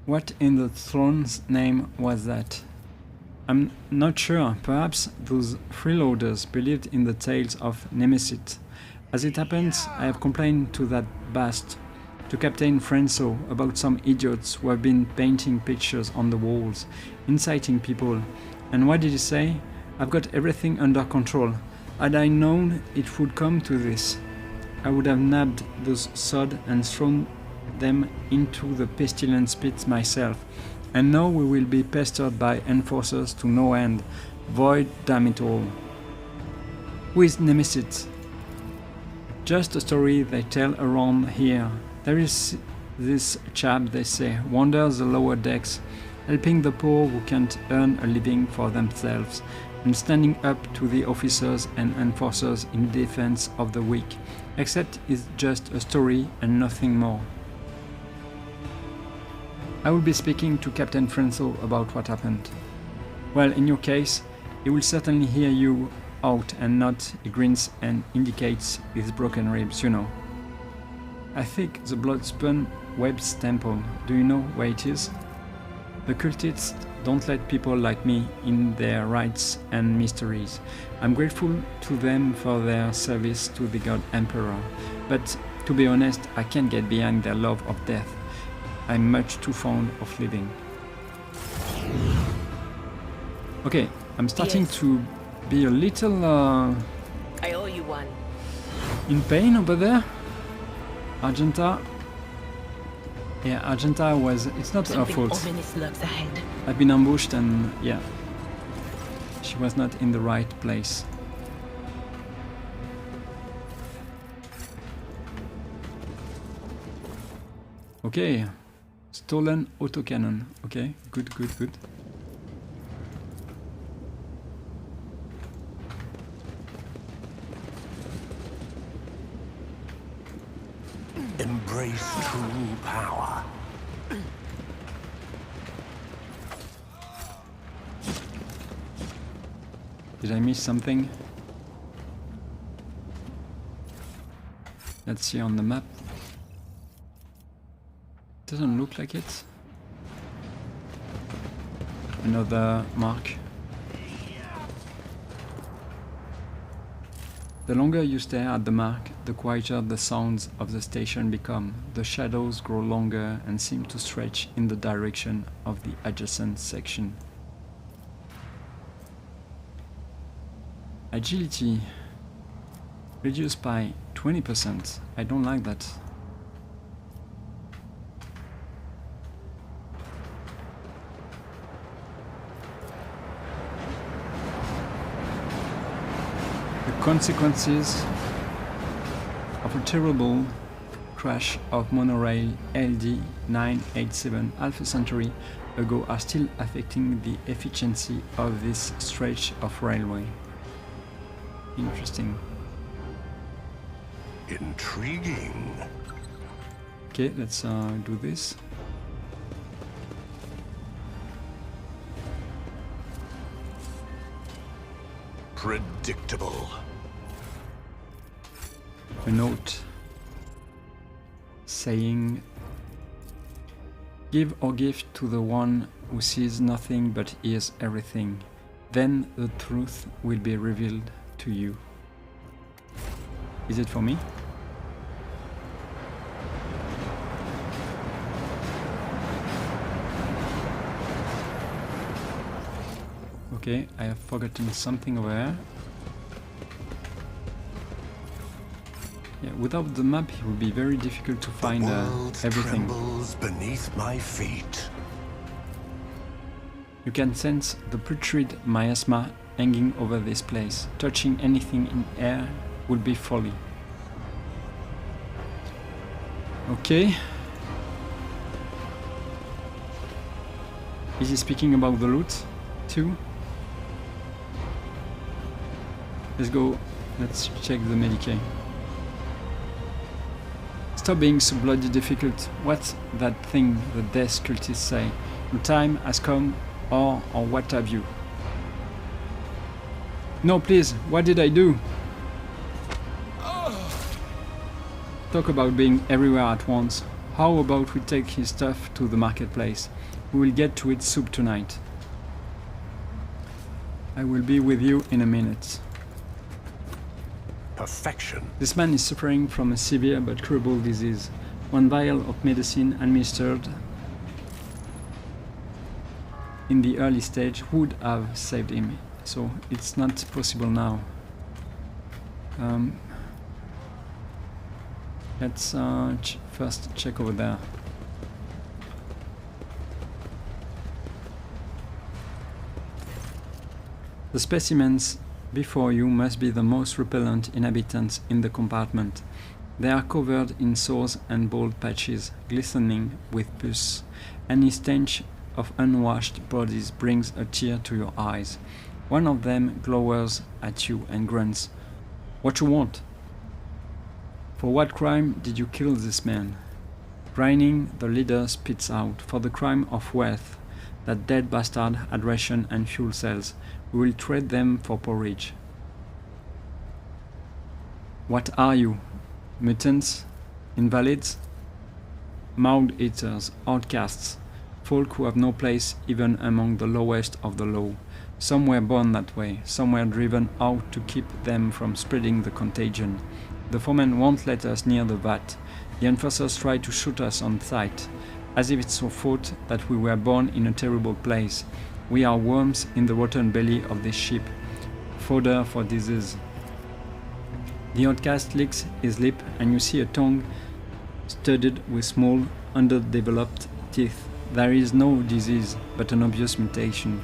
What in the throne's name was that? I'm not sure. Perhaps those freeloaders believed in the tales of Nemesis. As it happens, I have complained to that bast, to Captain Frenso, about some idiots who have been painting pictures on the walls, inciting people. And what did he say? I've got everything under control. Had I known it would come to this, I would have nabbed those sod and thrown them into the pestilence pit myself. And now we will be pestered by enforcers to no end. Void damn it all. Who is Nemesis? Just a story they tell around here. There is this chap, they say, wanders the lower decks, helping the poor who can't earn a living for themselves, and standing up to the officers and enforcers in defense of the weak. Except it's just a story and nothing more. I will be speaking to Captain Frenso about what happened. Well, in your case, he will certainly hear you out and not. He grins and indicates his broken ribs, you know. I think the blood spun Webb's temple. Do you know where it is? The cultists don't let people like me in their rites and mysteries. I'm grateful to them for their service to the God Emperor, but to be honest, I can't get behind their love of death. I'm much too fond of living. Okay, I'm starting to be a little I owe you one. in pain over there. Argenta. Yeah, Argenta was... It's not her Something fault. ominous lurks ahead. I've been ambushed and yeah, she was not in the right place. Okay, stolen autocannon. Okay, good, good, good. Embrace true power. Did I miss something? Let's see on the map. Doesn't look like it. Another mark. The longer you stare at the mark, the quieter the sounds of the station become. The shadows grow longer and seem to stretch in the direction of the adjacent section. Agility reduced by 20%. I don't like that. The consequences of a terrible crash of monorail LD 987 half a century ago are still affecting the efficiency of this stretch of railway. Interesting. Intriguing. Okay, let's do this. Predictable. A note saying, "Give or gift to the one who sees nothing but hears everything. Then the truth will be revealed to you." Is it for me? Okay, I have forgotten something over here. Yeah, without the map it would be very difficult to find everything. Trembles beneath my feet. You can sense the putrid miasma hanging over this place. Touching anything in air would be folly. Okay. Is he speaking about the loot too? Let's go. Let's check the Medicaid. Stop being so bloody difficult. What's that thing the death cultists say? Your time has come, or what have you? No, please, what did I do? Talk about being everywhere at once. How about we take his stuff to the marketplace? We will get to its soup tonight. I will be with you in a minute. Perfection. This man is suffering from a severe but curable disease. One vial of medicine administered in the early stage would have saved him. So it's not possible now. Let's first check over there. The specimens before you must be the most repellent inhabitants in the compartment. They are covered in sores and bald patches, glistening with pus. Any stench of unwashed bodies brings a tear to your eyes. One of them glowers at you and grunts. What you want? For what crime did you kill this man? Grinning, the leader spits out. For the crime of wealth. That dead bastard had ration and fuel cells. We will trade them for porridge. What are you? Mutants? Invalids? Mound eaters, outcasts, folk who have no place even among the lowest of the low. Some were born that way, some were driven out to keep them from spreading the contagion. The foreman won't let us near the vat. The enforcers try to shoot us on sight, as if it's our fault that we were born in a terrible place. We are worms in the rotten belly of this ship, fodder for disease. The outcast licks his lip, and you see a tongue studded with small, underdeveloped teeth. There is no disease, but an obvious mutation.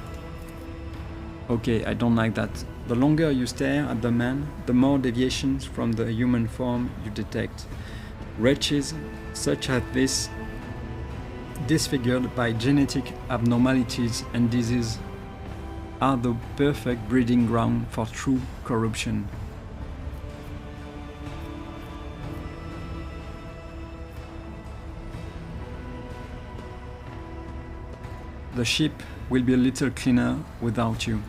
Okay, I don't like that. The longer you stare at the man, the more deviations from the human form you detect. Wretches such as this, disfigured by genetic abnormalities and disease, are the perfect breeding ground for true corruption. The ship will be a little cleaner without you.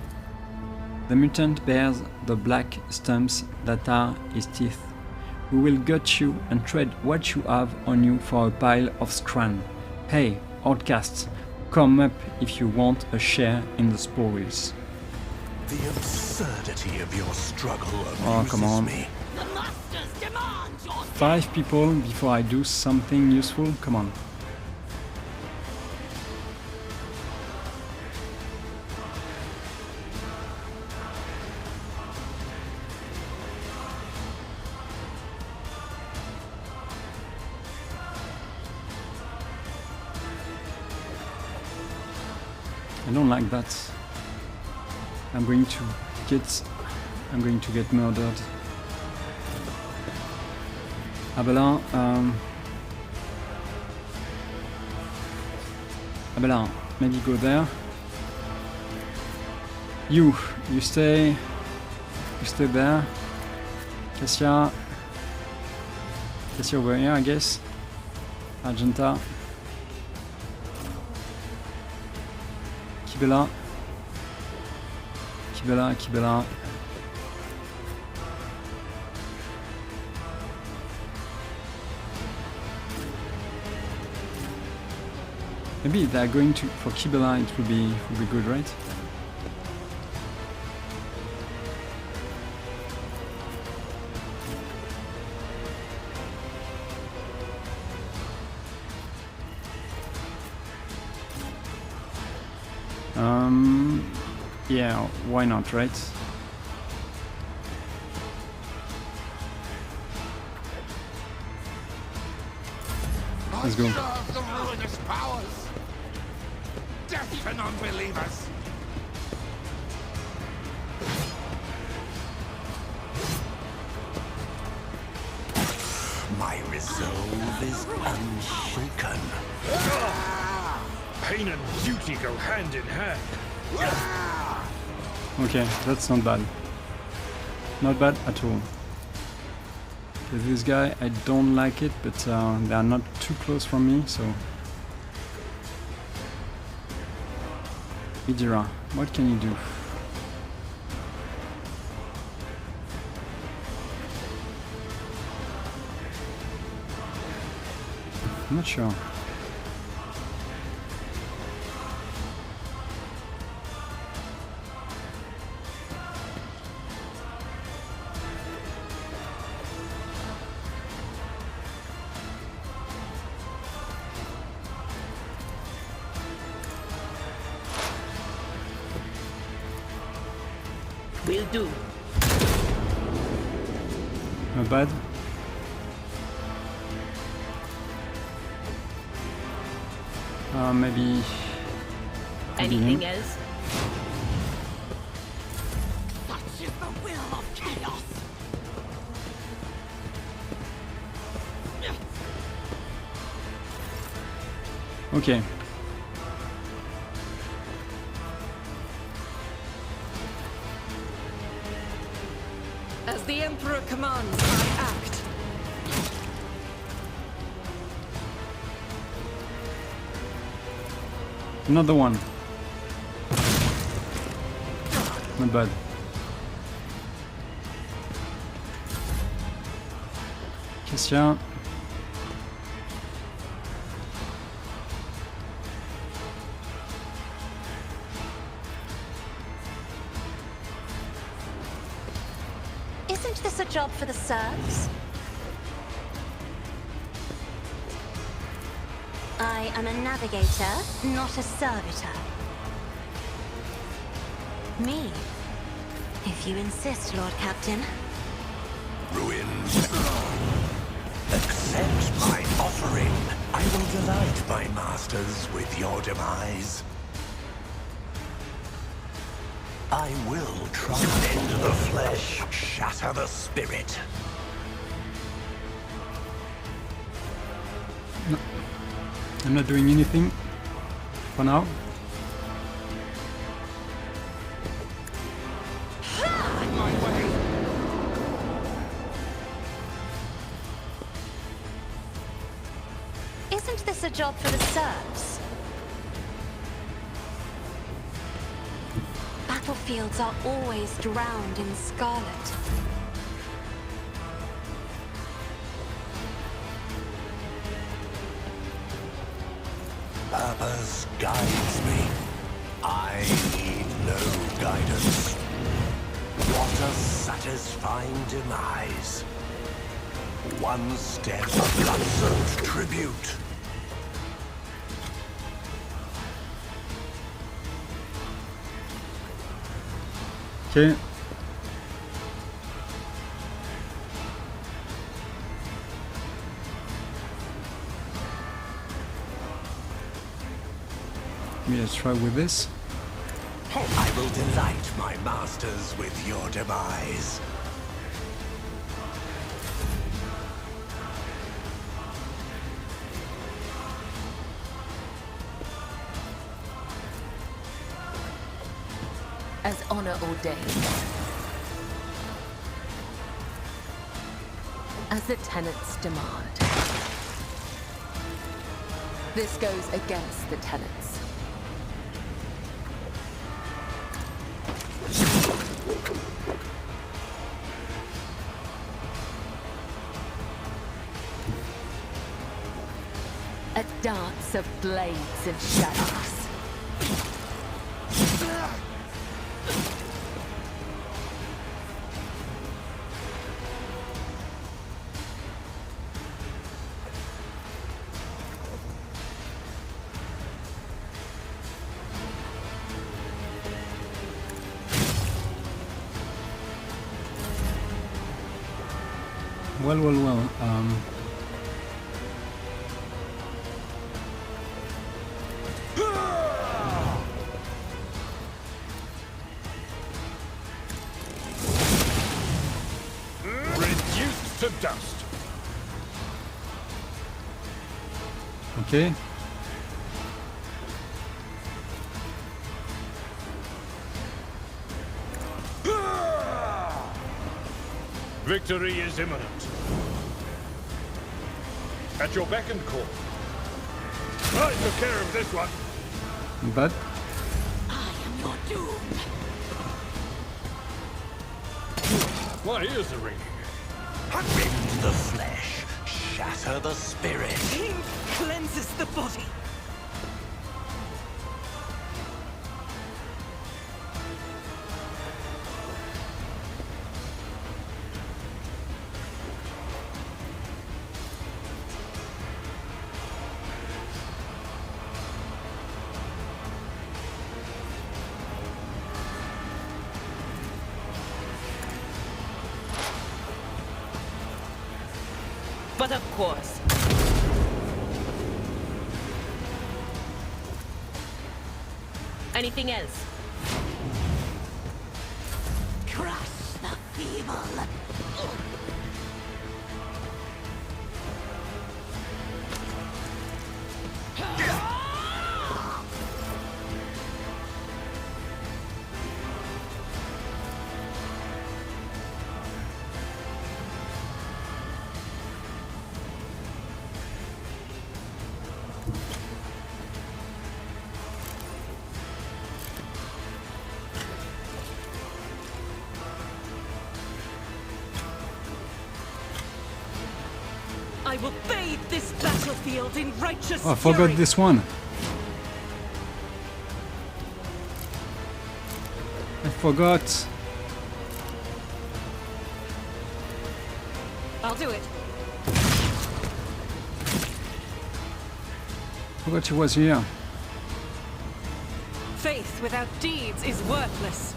The mutant bears the black stumps that are his teeth. We will gut you and trade what you have on you for a pile of scran. Hey, outcasts, come up if you want a share in the spoils. The absurdity of your struggle Oh, come on. me. The masters demand your 5 people before I do something useful? Come on. I don't like that. I'm going to get murdered. Abelin, Abelin, maybe go there. You stay there. Cassia over here, I guess. Argenta. Kibela. Maybe they're going to for Kibela. It would be good, right? Yeah, why not, right? Let's go. Serve the ruinous powers! Death to non-believers! My resolve is unshaken. Pain and duty go hand in hand. Okay, that's not bad. Not bad at all. Okay, this guy, I don't like it, but they are not too close from me, so... Idira, what can you do? I'm not sure. will do. Not bad. Maybe... Anything else? Such is the will of chaos. Okay. As the Emperor commands, I act. Another one. Not bad. Cassia. Isn't this a job for the serfs? I am a navigator, not a servitor. Me, if you insist, Lord Captain. Ruins. Accept my offering. I will delight my masters with your demise. I will transcend the flesh, shatter the spirit. No, I'm not doing anything for now. Isn't this a job for the serfs? Battlefields are always drowned in scarlet. Purpose guides me. I need no guidance. What a satisfying demise. One step of blood-soaked tribute. Okay. Let's try with this. I will delight my masters with your demise. As honor ordained. As the tenants demand. This goes against the tenants. A dance of blades and shadows. Well. Reduced to dust. Okay. Victory is imminent. At your beck and call. I took care of this one. But I am your doom. My ears are ringing. Rend the flesh, shatter the spirit. Ink cleanses the body. But of course. Anything else? Crush the feeble. I will bathe this battlefield in righteous oh, I forgot fury. this one. I forgot. I'll do it. Forgot she was here. Faith without deeds is worthless.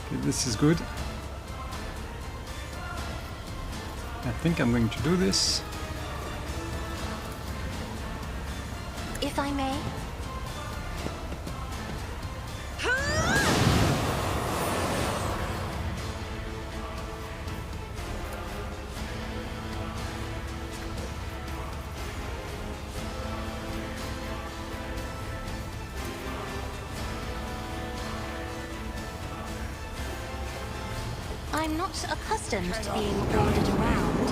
Okay, this is good. I think I'm going to do this. If I may. I'm not accustomed to being ordered around.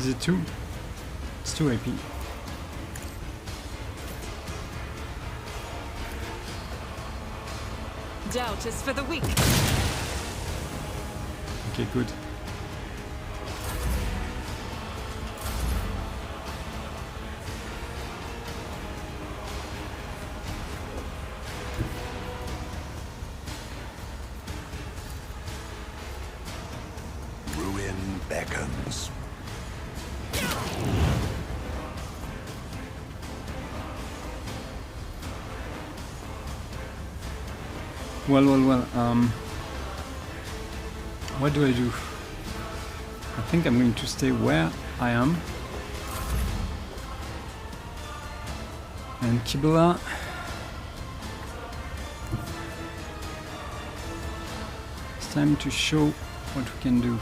Is it 2? It's 2 AP. Doubt is for the weak. Okay, good. Ruin beckons. Well, what do I do? I think I'm going to stay where I am. And Kibula. It's time to show what we can do.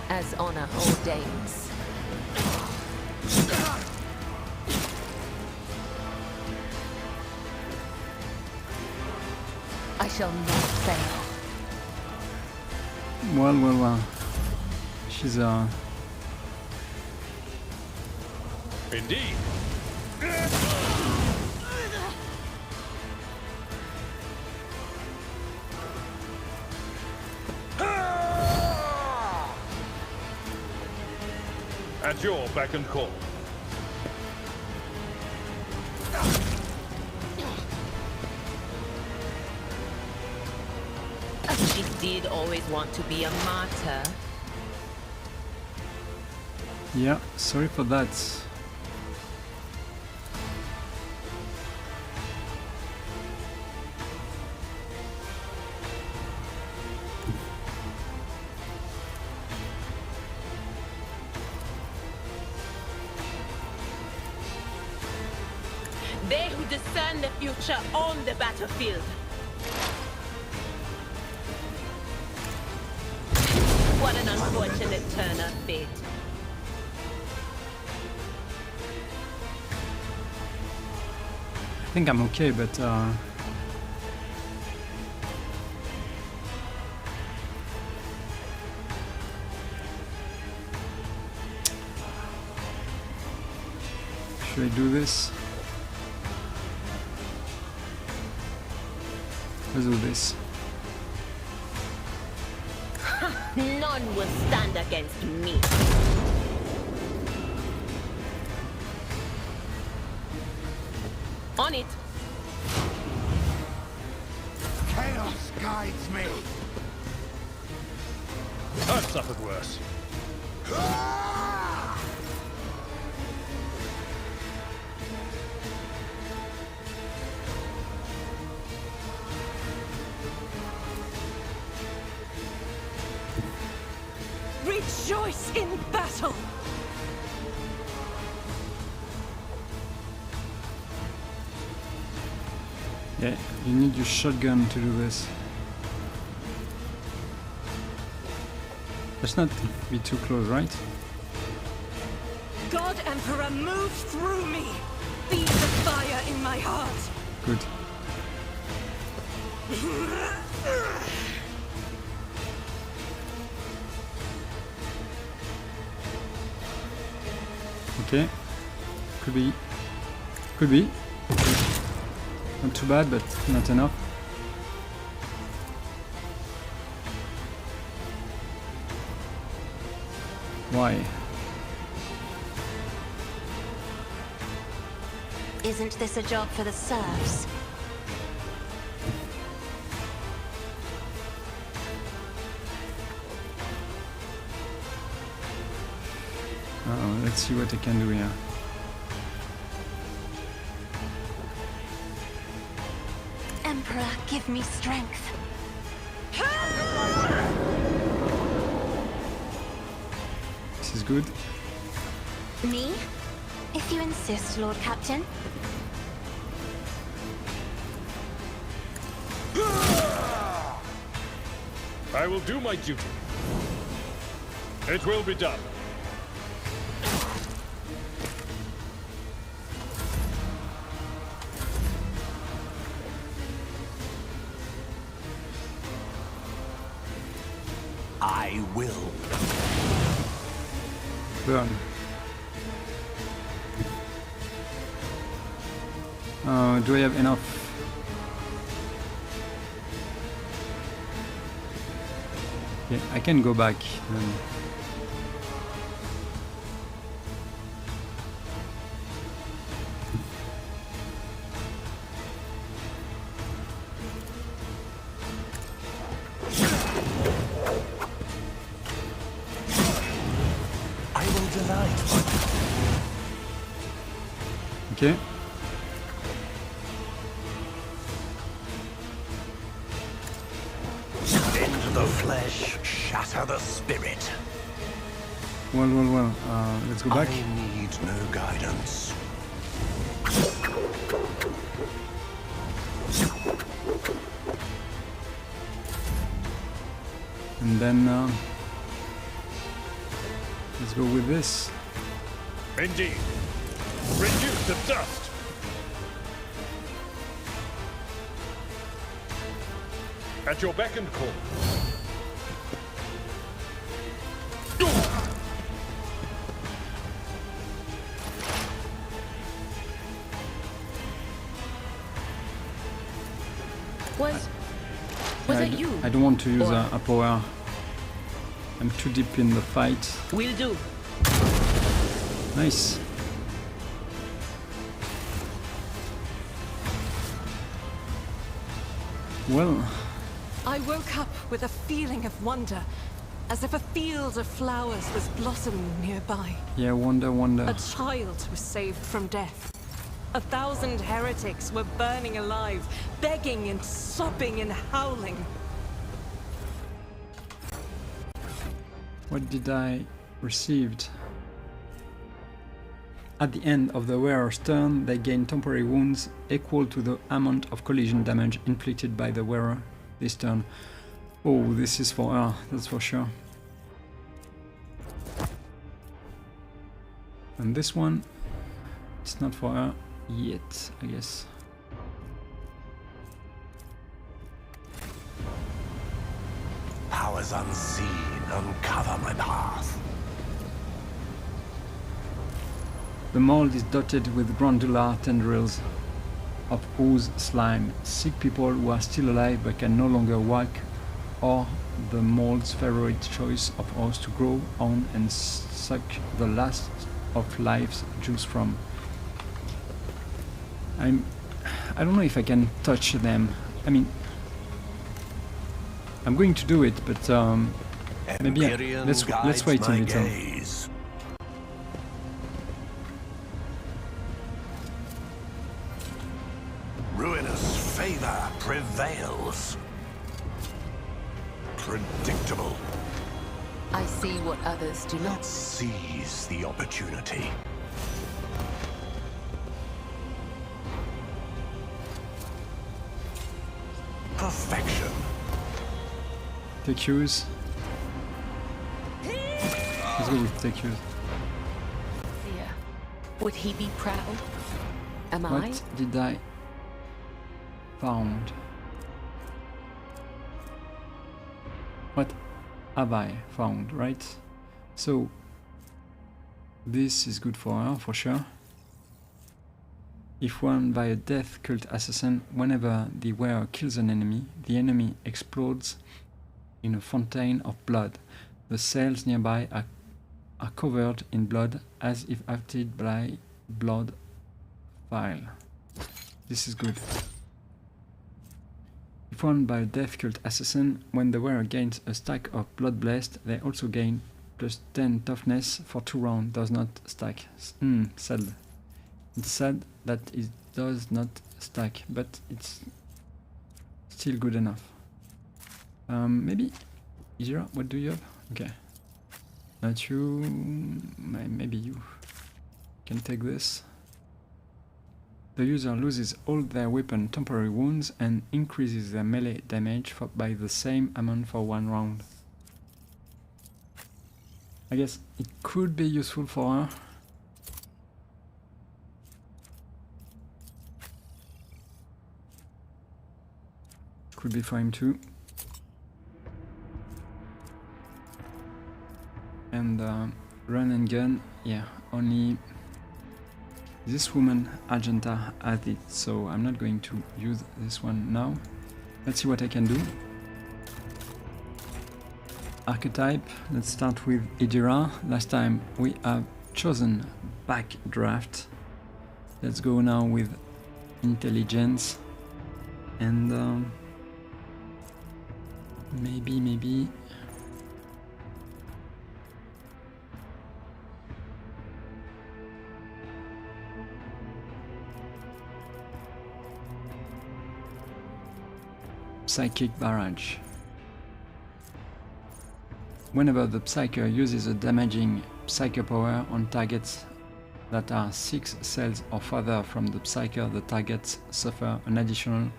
As honor ordains. I shall not fail. Well. She's Indeed. At your beck and call. She did always want to be a martyr. yeah, sorry for that. They who discern the future own the battlefield. What an unfortunate turn of fate. I think I'm okay, but should I do this? Let's do this. None will stand against me. On it. Chaos guides me. I've suffered worse. Rejoice in battle! Yeah, you need your shotgun to do this. Let's not be too close, right? God Emperor, move through me! Be the fire in my heart! Good. Okay. Could be. Could be. Not too bad, but not enough. Why? Isn't this a job for the serfs? Uh-oh, let's see what I can do here. Emperor, give me strength. This is good. Me? If you insist, Lord Captain. I will do my duty. It will be done. I will. Burn. Do I have enough? Okay, I can go back. I will deny it. Okay. Into the flesh, shatter the spirit. Well. Let's go back. I need no guidance. And then let's go with this. Indeed. Reduce to dust. At your beck and call. Was I it you? I don't want to use Or- a power. I'm too deep in the fight. Will do. Nice. Well, I woke up with a feeling of wonder, as if a field of flowers was blossoming nearby. yeah, wonder. A child was saved from death. 1,000 heretics were burning alive, begging and sobbing and howling. What did I received? At the end of the wearer's turn, they gain temporary wounds equal to the amount of collision damage inflicted by the wearer this turn. Oh, this is for her, that's for sure. And this one, it's not for her yet, I guess. Powers unseen uncover my path. The mold is dotted with glandular tendrils of ooze slime. Sick people who are still alive but can no longer walk, or the mold's favorite choice of horse to grow on and suck the last of life's juice from. I don't know if I can touch them. I mean, I'm going to do it, but maybe let's wait a little. Gaze. Ruinous favor prevails. Predictable. I see what others do not. Seize the opportunity. Perfection. Take use. Let's go with take use. Fear. Would he be proud? Am I? What did I found? What have I found, right? So this is good for her, for sure. If won by a death cult assassin, whenever the wearer kills an enemy, the enemy explodes in a fountain of blood. The cells nearby are covered in blood as if affected by blood file. This is good. If won by a death cult assassin, when the wearer gains a stack of blood blessed, they also gain plus 10 toughness for 2 rounds. Does not stack. Sad. It's sad that it does not stack, but it's still good enough. Maybe Izira, what do you have? Okay. Not you. Maybe you can take this. The user loses all their weapon temporary wounds and increases their melee damage by the same amount for 1 round. I guess it could be useful for her. Could be for him too. And run and gun, yeah, only this woman Argenta has it, so I'm not going to use this one now. Let's see what I can do. Archetype, let's start with Idira. Last time we have chosen backdraft. Let's go now with intelligence and maybe Psychic Barrage. Whenever the Psyker uses a damaging Psyker power on targets that are 6 cells or further from the Psyker, the targets suffer an additional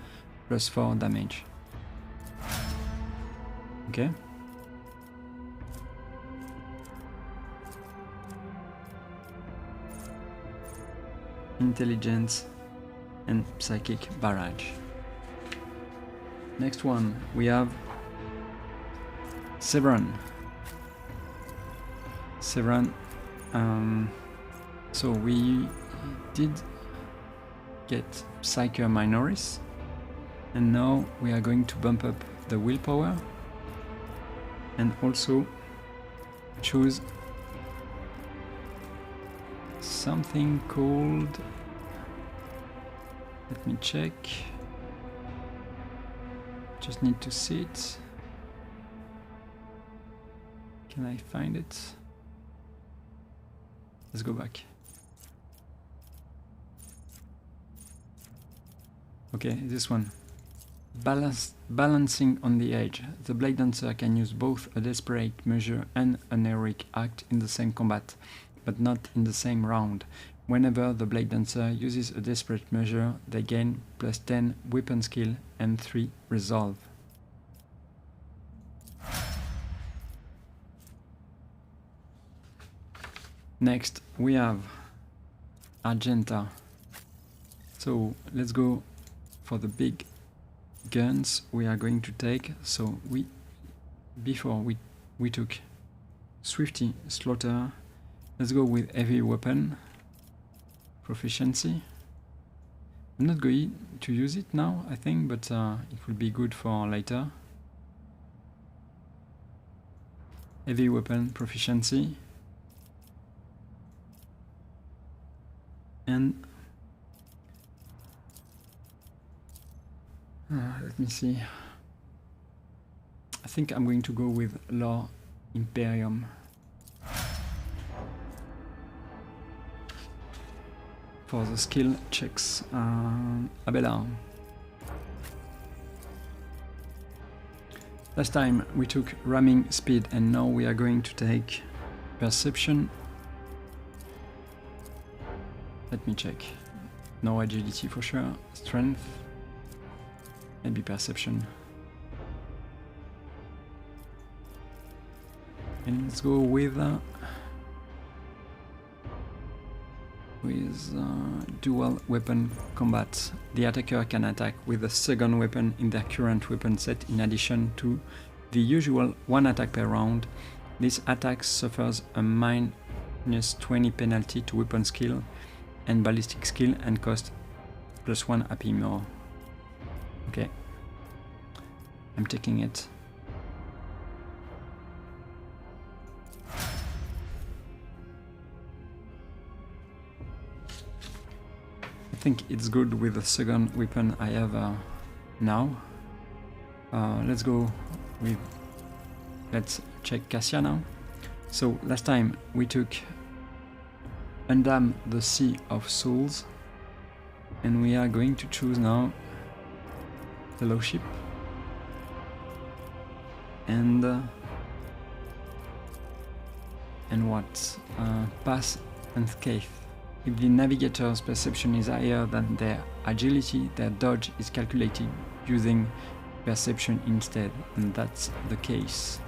+4 damage. Okay. Intelligence and Psychic Barrage. Next one we have Severan. So we did get Psyker Minoris, and now we are going to bump up the willpower and also choose something called, let me check, just need to see it. Can I find it? Let's go back. Okay, this one. Balancing on the edge. The Bladedancer can use both a desperate measure and an heroic act in the same combat, but not in the same round. Whenever the Bladedancer uses a desperate measure, they gain +10 weapon skill and 3 resolve. Next we have Argenta. So let's go for the big guns we are going to take. So before we took Swifty Slaughter. Let's go with heavy weapon proficiency. I'm not going to use it now, I think, but it will be good for later. Heavy weapon proficiency. And let me see. I think I'm going to go with Law Imperium. For the skill checks. Abella. Last time we took ramming speed and now we are going to take perception. Let me check. No agility for sure. Strength. Maybe perception. And let's go with with dual weapon combat. The attacker can attack with a second weapon in their current weapon set in addition to the usual one attack per round. This attack suffers a minus 20 penalty to weapon skill and ballistic skill and costs +1 AP more. Okay, I'm taking it. I think it's good with the second weapon I have now. Let's go with... Let's check Cassia now. So last time we took Undam the Sea of Souls, and we are going to choose now Fellowship and what? Pass and Scathe. If the navigator's perception is higher than their agility, their dodge is calculated using perception instead, and that's the case.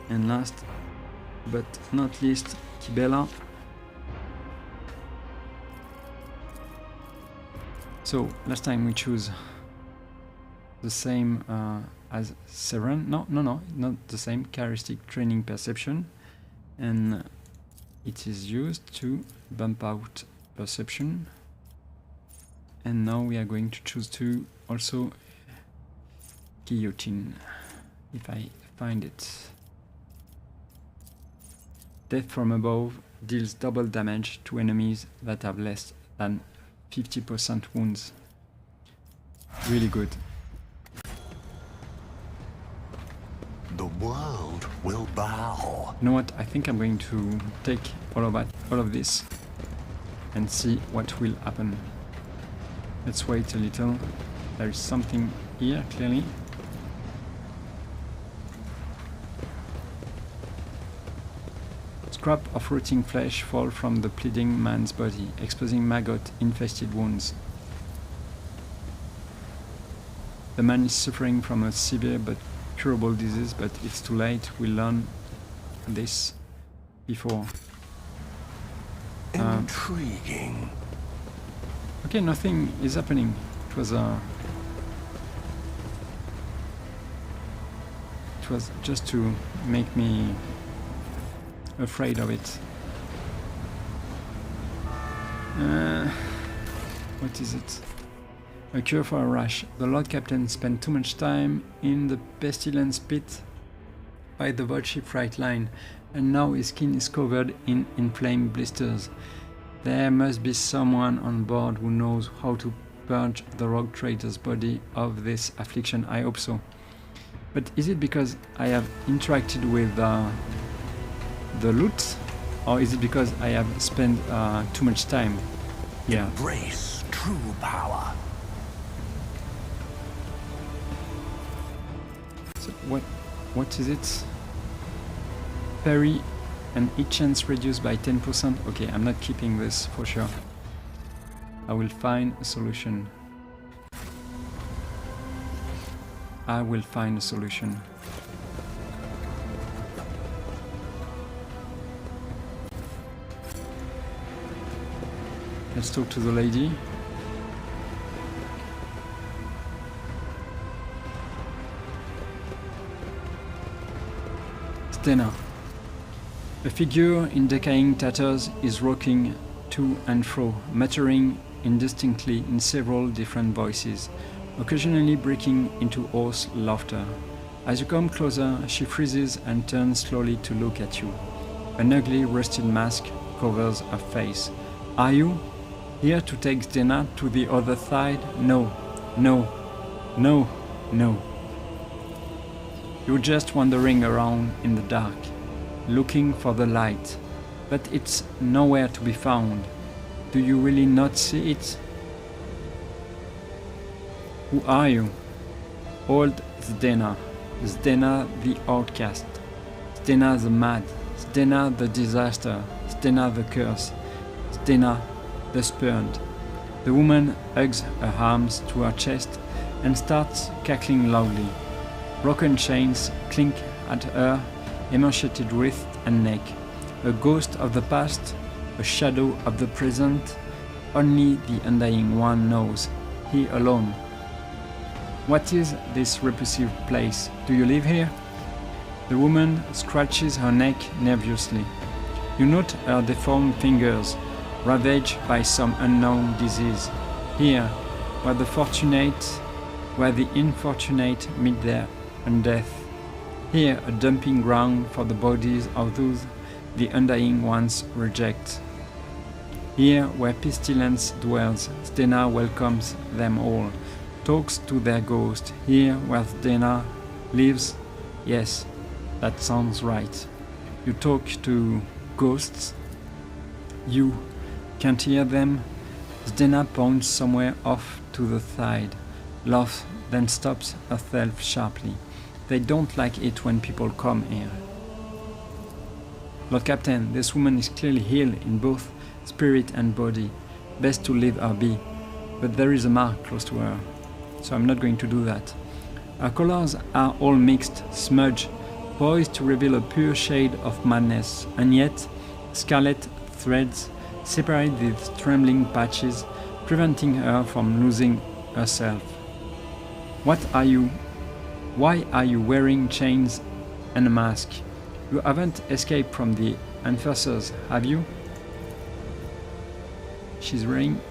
And last but not least, Kibela. So last time we choose the same as Seren. No, not the same. Charismatic training perception, and it is used to bump out perception. And now we are going to choose to also guillotine, if I find it. Death from above deals double damage to enemies that have less than 50% wounds. Really good. The world will bow. You know what? I think I'm going to take all of this and see what will happen. Let's wait a little. There is something here, clearly. Scrap of rotting flesh fall from the bleeding man's body, exposing maggot-infested wounds. The man is suffering from a severe but curable disease, but it's too late. We learned this before. Intriguing. Okay, nothing is happening. It was just to make me afraid of it. What is it? A cure for a rash. The Lord Captain spent too much time in the pestilence pit by the void ship right line, and now his skin is covered in inflamed blisters. There must be someone on board who knows how to purge the rogue trader's body of this affliction. I hope so. But is it because I have interacted with the loot, or is it because I have spent too much time here? Embrace true power. So what is it? Parry and hit chance reduced by 10%. Okay, I'm not keeping this for sure. I will find a solution. I will find a solution. Let's talk to the lady. Stena. A figure in decaying tatters is rocking to and fro, muttering indistinctly in several different voices, occasionally breaking into hoarse laughter. As you come closer, she freezes and turns slowly to look at you. An ugly, rusted mask covers her face. Are you here to take Stena to the other side? No, no, no, no. You're just wandering around in the dark, looking for the light, but it's nowhere to be found. Do you really not see it? Who are you? Old Zdena. Zdena the outcast. Zdena the mad. Zdena the disaster. Zdena the curse. Zdena the spurned. The woman hugs her arms to her chest and starts cackling loudly. Broken chains clink at her emaciated wrist and neck. A ghost of the past a shadow of the present. Only the Undying One knows, he alone. What is this repulsive place? Do you live here? The woman scratches her neck nervously. You note her deformed fingers, ravaged by some unknown disease. Here, where the unfortunate meet their death. Here, a dumping ground for the bodies of those the Undying Ones reject. Here, where pestilence dwells, Zdena welcomes them all, talks to their ghost. Here, where Zdena lives, yes, that sounds right. You talk to ghosts? You can't hear them? Zdena points somewhere off to the side, laughs, then stops herself sharply. They don't like it when people come here. Lord Captain, this woman is clearly ill in both spirit and body. Best to leave her be. But there is a mark close to her, so I'm not going to do that. Her colors are all mixed, smudged, poised to reveal a pure shade of madness, and yet scarlet threads separate these trembling patches, preventing her from losing herself. What are you? Why are you wearing chains and a mask? You haven't escaped from the enforcers, have you? She's wearing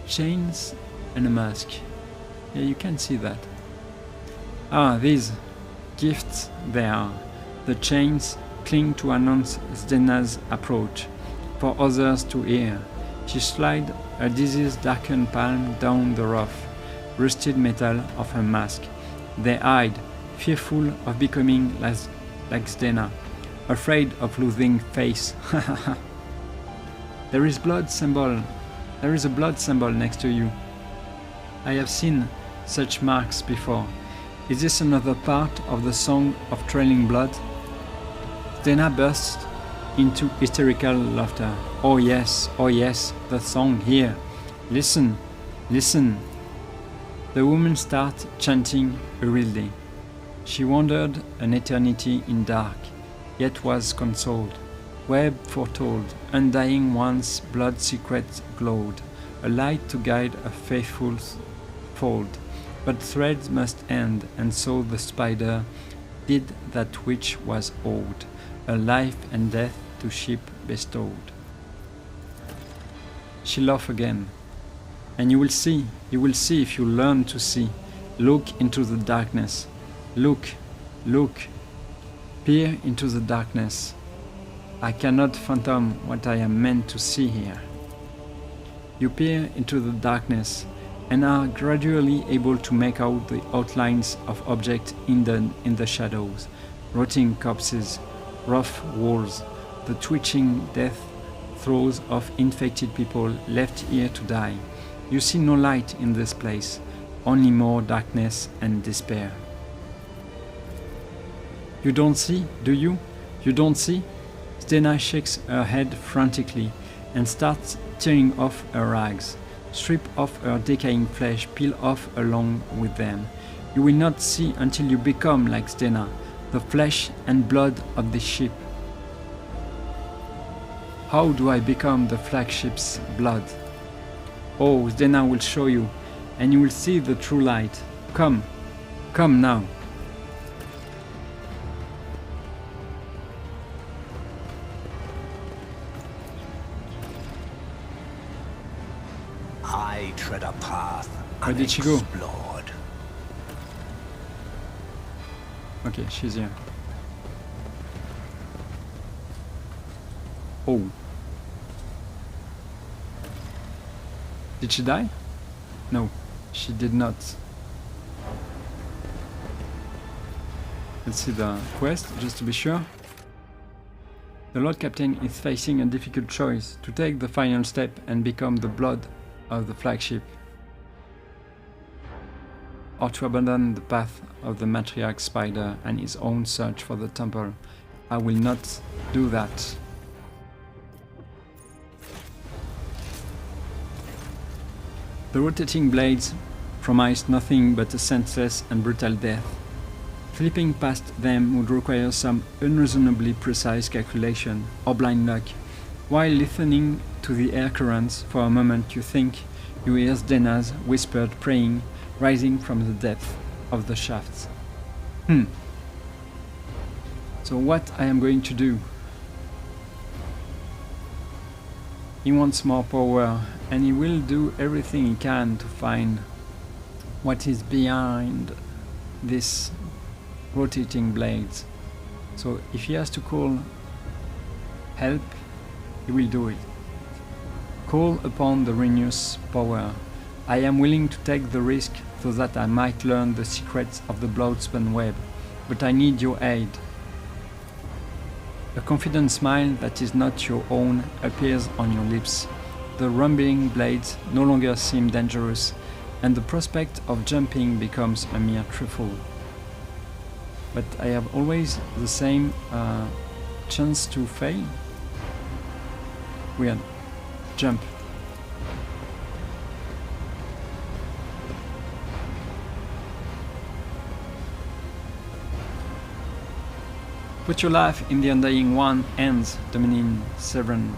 chains and a mask. Yeah, you can see that. Ah, these gifts they are. The chains cling to announce Zdena's approach, for others to hear. She slides her disease-darkened palm down the rough, rusted metal of her mask. They hide, fearful of becoming like Zdena, afraid of losing face. There is a blood symbol next to you. I have seen such marks before. Is this another part of the song of trailing blood? Zdena bursts into hysterical laughter. Oh yes, the song here. Listen, listen. The woman starts chanting hurriedly. She wandered an eternity in dark, yet was consoled. Web foretold, Undying One's blood secret glowed, a light to guide a faithful fold. But threads must end, and so the spider did that which was owed, a life and death to ship bestowed. She laughed again. And you will see if you learn to see. Look into the darkness. Look, peer into the darkness. I cannot fathom what I am meant to see here. You peer into the darkness and are gradually able to make out the outlines of objects in the shadows, rotting corpses, rough walls, the twitching death throes of infected people left here to die. You see no light in this place, only more darkness and despair. You don't see, do you? You don't see? Zdena shakes her head frantically and starts tearing off her rags. Strip off her decaying flesh, peel off along with them. You will not see until you become like Zdena, the flesh and blood of the ship. How do I become the flagship's blood? Oh, Zdena will show you, and you will see the true light. Come now. I tread a path Where did she go? unexplored. Okay, she's here. Oh. Did she die? No, she did not. Let's see the quest, just to be sure. The Lord Captain is facing a difficult choice, to take the final step and become the blood of the flagship, or to abandon the path of the matriarch spider and his own search for the temple. I will not do that. The rotating blades promise nothing but a senseless and brutal death. Flipping past them would require some unreasonably precise calculation or blind luck. While listening to the air currents, for a moment you think you hear Dena's whispered praying rising from the depth of the shafts. So what I am going to do? He wants more power, and he will do everything he can to find what is behind this rotating blades. So if he has to call help, he will do it. Call upon the Renus power. I am willing to take the risk so that I might learn the secrets of the Bloodspun web, but I need your aid. A confident smile that is not your own appears on your lips. The rumbling blades no longer seem dangerous, and the prospect of jumping becomes a mere trifle. But I have always the same chance to fail. Weird. Jump. Put your life in the Undying One hands, Dominion 7.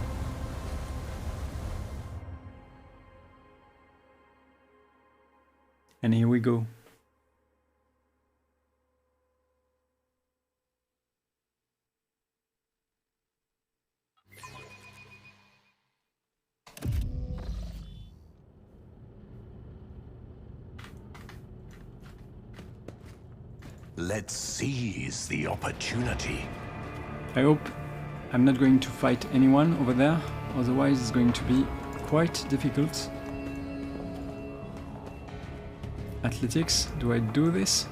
And here we go. Let's seize the opportunity. I hope I'm not going to fight anyone over there, otherwise it's going to be quite difficult. Athletics, do I do this?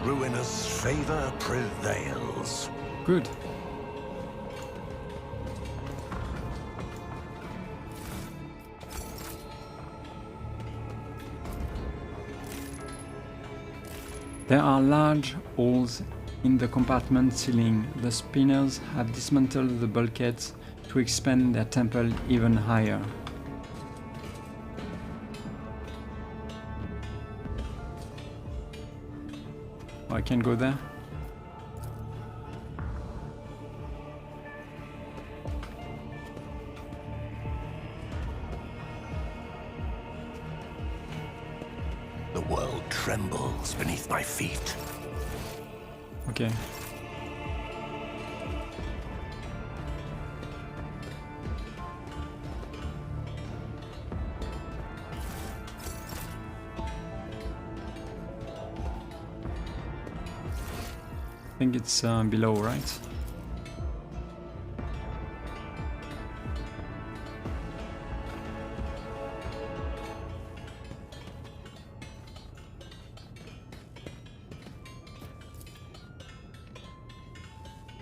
Ruinous favor prevails. Good. There are large holes in the compartment ceiling. The spinners have dismantled the bulkheads to expand their temple even higher. Oh, I can go there? The world trembles beneath my feet. Okay. I think it's below, right?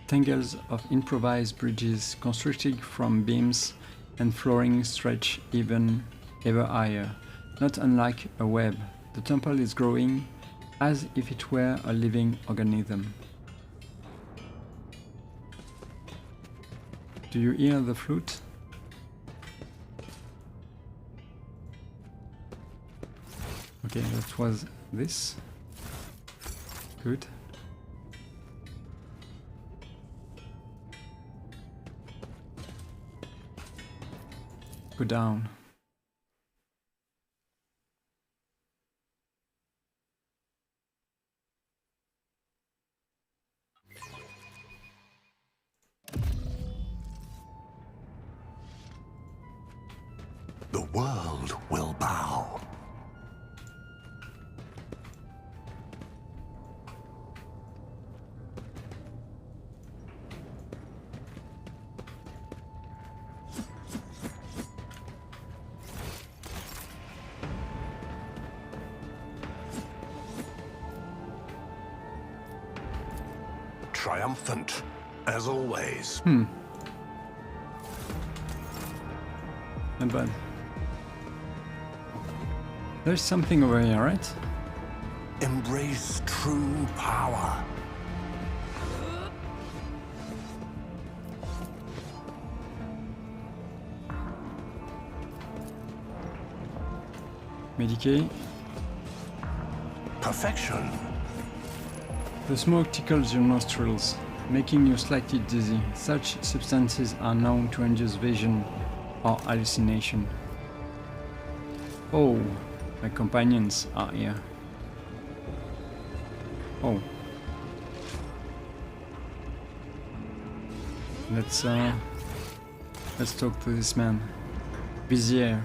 Tangles of improvised bridges constructed from beams and flooring stretch ever higher. Not unlike a web, the temple is growing as if it were a living organism. Do you hear the flute? Okay, that was this. Good. Go down. The world will bow. Triumphant, as always. Not bad. There's something over here, right? Embrace true power. Medicae. perfection. The smoke tickles your nostrils, making you slightly dizzy. Such substances are known to induce vision or hallucination. Oh, my companions are here. Oh. Let's talk to this man. Vizier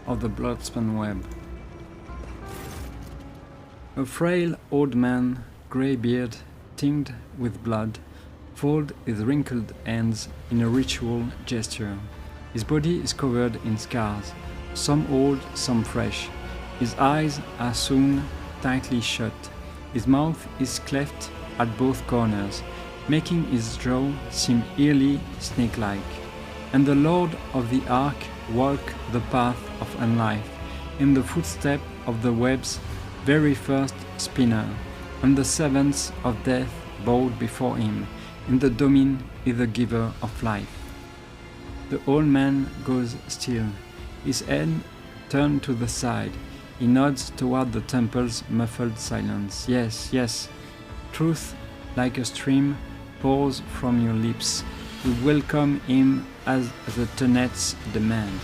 of the Bloodspan Web. A frail old man, grey beard, tinged with blood, folded his wrinkled hands in a ritual gesture. His body is covered in scars, some old, some fresh. His eyes are sewn tightly shut. His mouth is cleft at both corners, making his jaw seem eerily snake-like. And the Lord of the Ark walked the path of unlife, in the footstep of the web's very first spinner, and the servants of death bowed before him. In the domain is the giver of life. The old man goes still, his head turned to the side. He nods toward the temple's muffled silence. Yes, yes, truth like a stream pours from your lips. We welcome him as the tenets demand.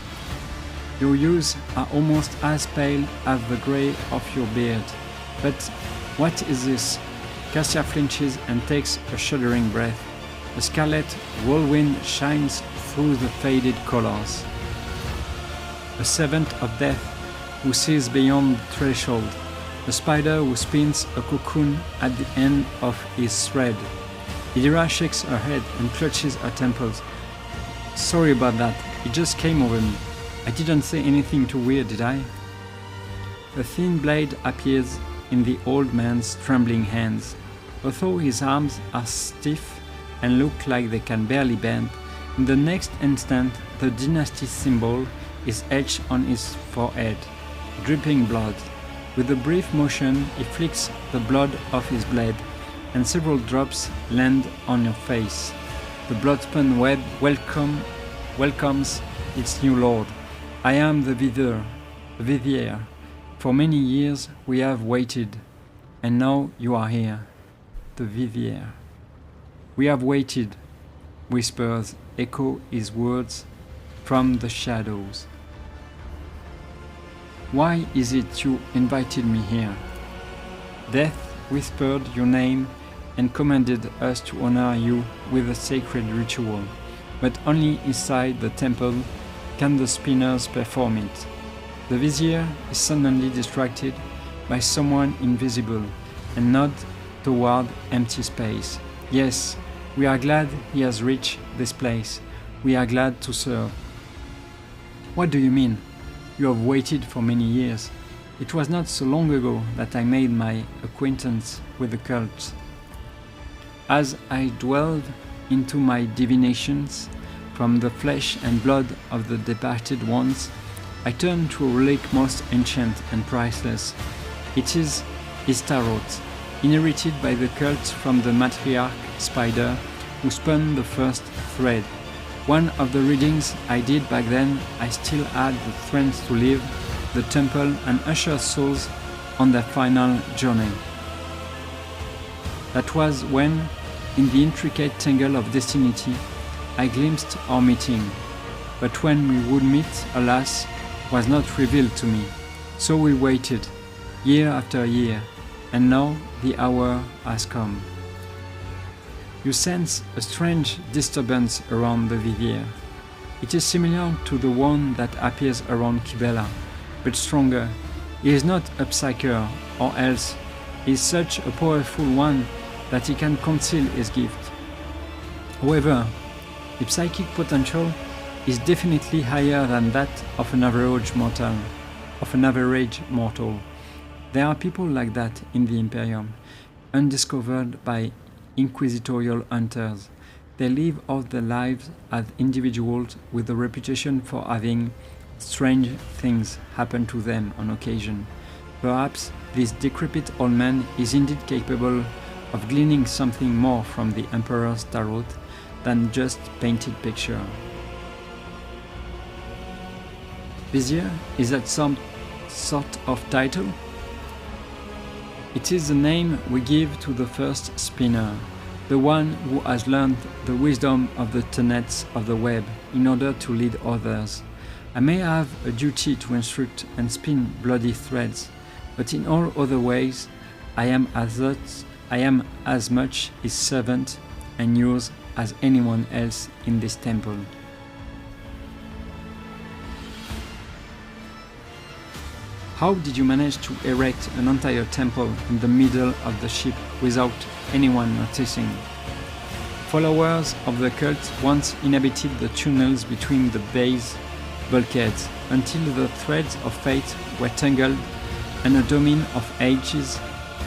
Your hues are almost as pale as the grey of your beard. But what is this? Cassia flinches and takes a shuddering breath. A scarlet whirlwind shines through the faded colors. A servant of death who sees beyond the threshold. A spider who spins a cocoon at the end of his thread. Idira shakes her head and clutches her temples. Sorry about that, it just came over me. I didn't say anything too weird, did I? A thin blade appears in the old man's trembling hands. Although his arms are stiff and look like they can barely bend, in the next instant the dynasty symbol is etched on his forehead, dripping blood. With a brief motion he flicks the blood off his blade, and several drops land on your face. The Bloodspan Web welcomes its new lord. I am the Vizier. For many years we have waited, and now you are here. The Vizier. We have waited, whispers echo his words from the shadows. Why is it you invited me here? Death whispered your name and commanded us to honor you with a sacred ritual, but only inside the temple can the spinners perform it. The Vizier is suddenly distracted by someone invisible and nods toward empty space. Yes, we are glad he has reached this place. We are glad to serve. What do you mean? You have waited for many years. It was not so long ago that I made my acquaintance with the cult. As I dwelled into my divinations from the flesh and blood of the departed ones, I turned to a relic most ancient and priceless. It is his tarot, inherited by the cult from the matriarch Spider, who spun the first thread. One of the readings I did back then, I still had the strength to leave the temple and usher souls on their final journey. That was when, in the intricate tangle of destiny, I glimpsed our meeting. But when we would meet, alas, was not revealed to me. So we waited, year after year, and now the hour has come. You sense a strange disturbance around the Vizier. It is similar to the one that appears around Kibela, but stronger. He is not a psyker, or else he is such a powerful one that he can conceal his gift. However, the psychic potential is definitely higher than that of an average mortal. There are people like that in the Imperium, undiscovered by inquisitorial hunters. They live out their lives as individuals with a reputation for having strange things happen to them on occasion. Perhaps this decrepit old man is indeed capable of gleaning something more from the Emperor's tarot than just painted picture. Vizier, is that some sort of title? It is the name we give to the first spinner, the one who has learned the wisdom of the tenets of the web in order to lead others. I may have a duty to instruct and spin bloody threads, but in all other ways I am as much his servant and yours as anyone else in this temple. How did you manage to erect an entire temple in the middle of the ship without anyone noticing? Followers of the cult once inhabited the tunnels between the base bulkheads until the threads of fate were tangled and a domain of ages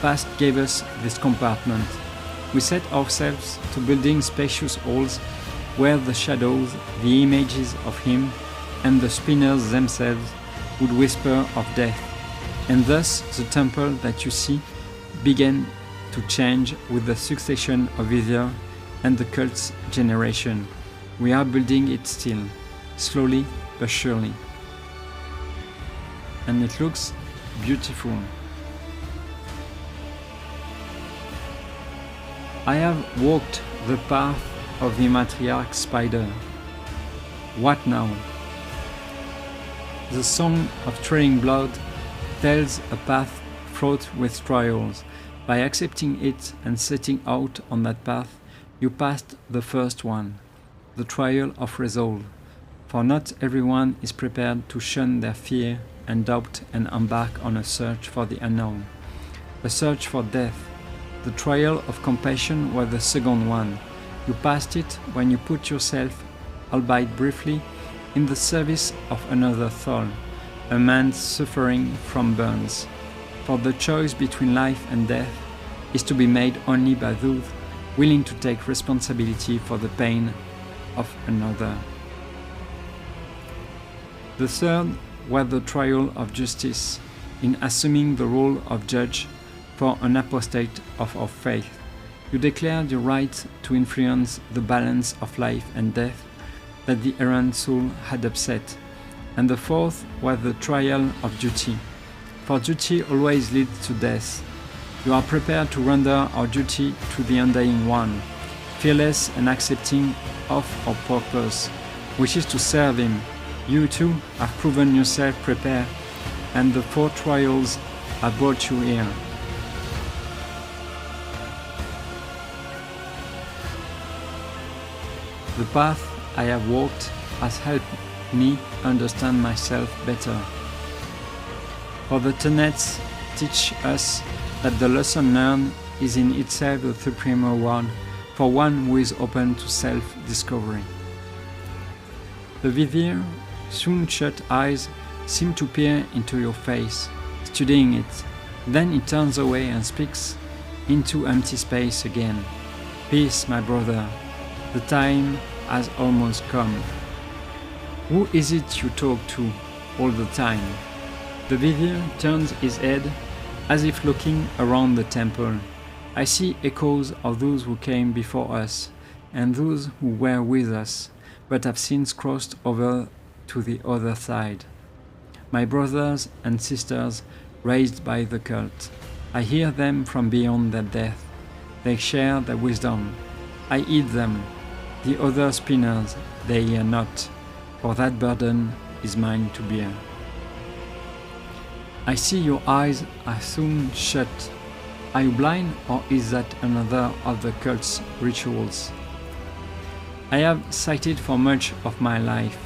past gave us this compartment. We set ourselves to building spacious halls where the shadows, the images of him, and the spinners themselves would whisper of death, and thus the temple that you see began to change with the succession of Vizier and the cult's generation. We are building it still, slowly but surely. And it looks beautiful. I have walked the path of the matriarch spider. What now? The song of treading blood tells a path fraught with trials. By accepting it and setting out on that path, you passed the first one, the trial of resolve. For not everyone is prepared to shun their fear and doubt and embark on a search for the unknown, a search for death. The trial of compassion was the second one. You passed it when you put yourself, albeit briefly, in the service of another soul, a man suffering from burns. For the choice between life and death is to be made only by those willing to take responsibility for the pain of another. The third was the trial of justice, in assuming the role of judge for an apostate of our faith. You declared your right to influence the balance of life and death that the errant soul had upset. And the fourth was the trial of duty. For duty always leads to death. You are prepared to render our duty to the undying one, fearless and accepting of our purpose, which is to serve him. You too have proven yourself prepared, and the four trials have brought you here. The path I have walked has helped me understand myself better. For the tenets teach us that the lesson learned is in itself the supreme reward for one who is open to self-discovery. The Vizier soon shut eyes seem to peer into your face, studying it. Then he turns away and speaks into empty space again. Peace, my brother. The time has almost come. Who is it you talk to all the time? The Vizier turns his head as if looking around the temple. I see echoes of those who came before us and those who were with us, but have since crossed over to the other side. My brothers and sisters raised by the cult. I hear them from beyond their death. They share their wisdom. I heed them. The other spinners, they hear not, for that burden is mine to bear. I see your eyes are soon shut. Are you blind, or is that another of the cult's rituals? I have sighted for much of my life,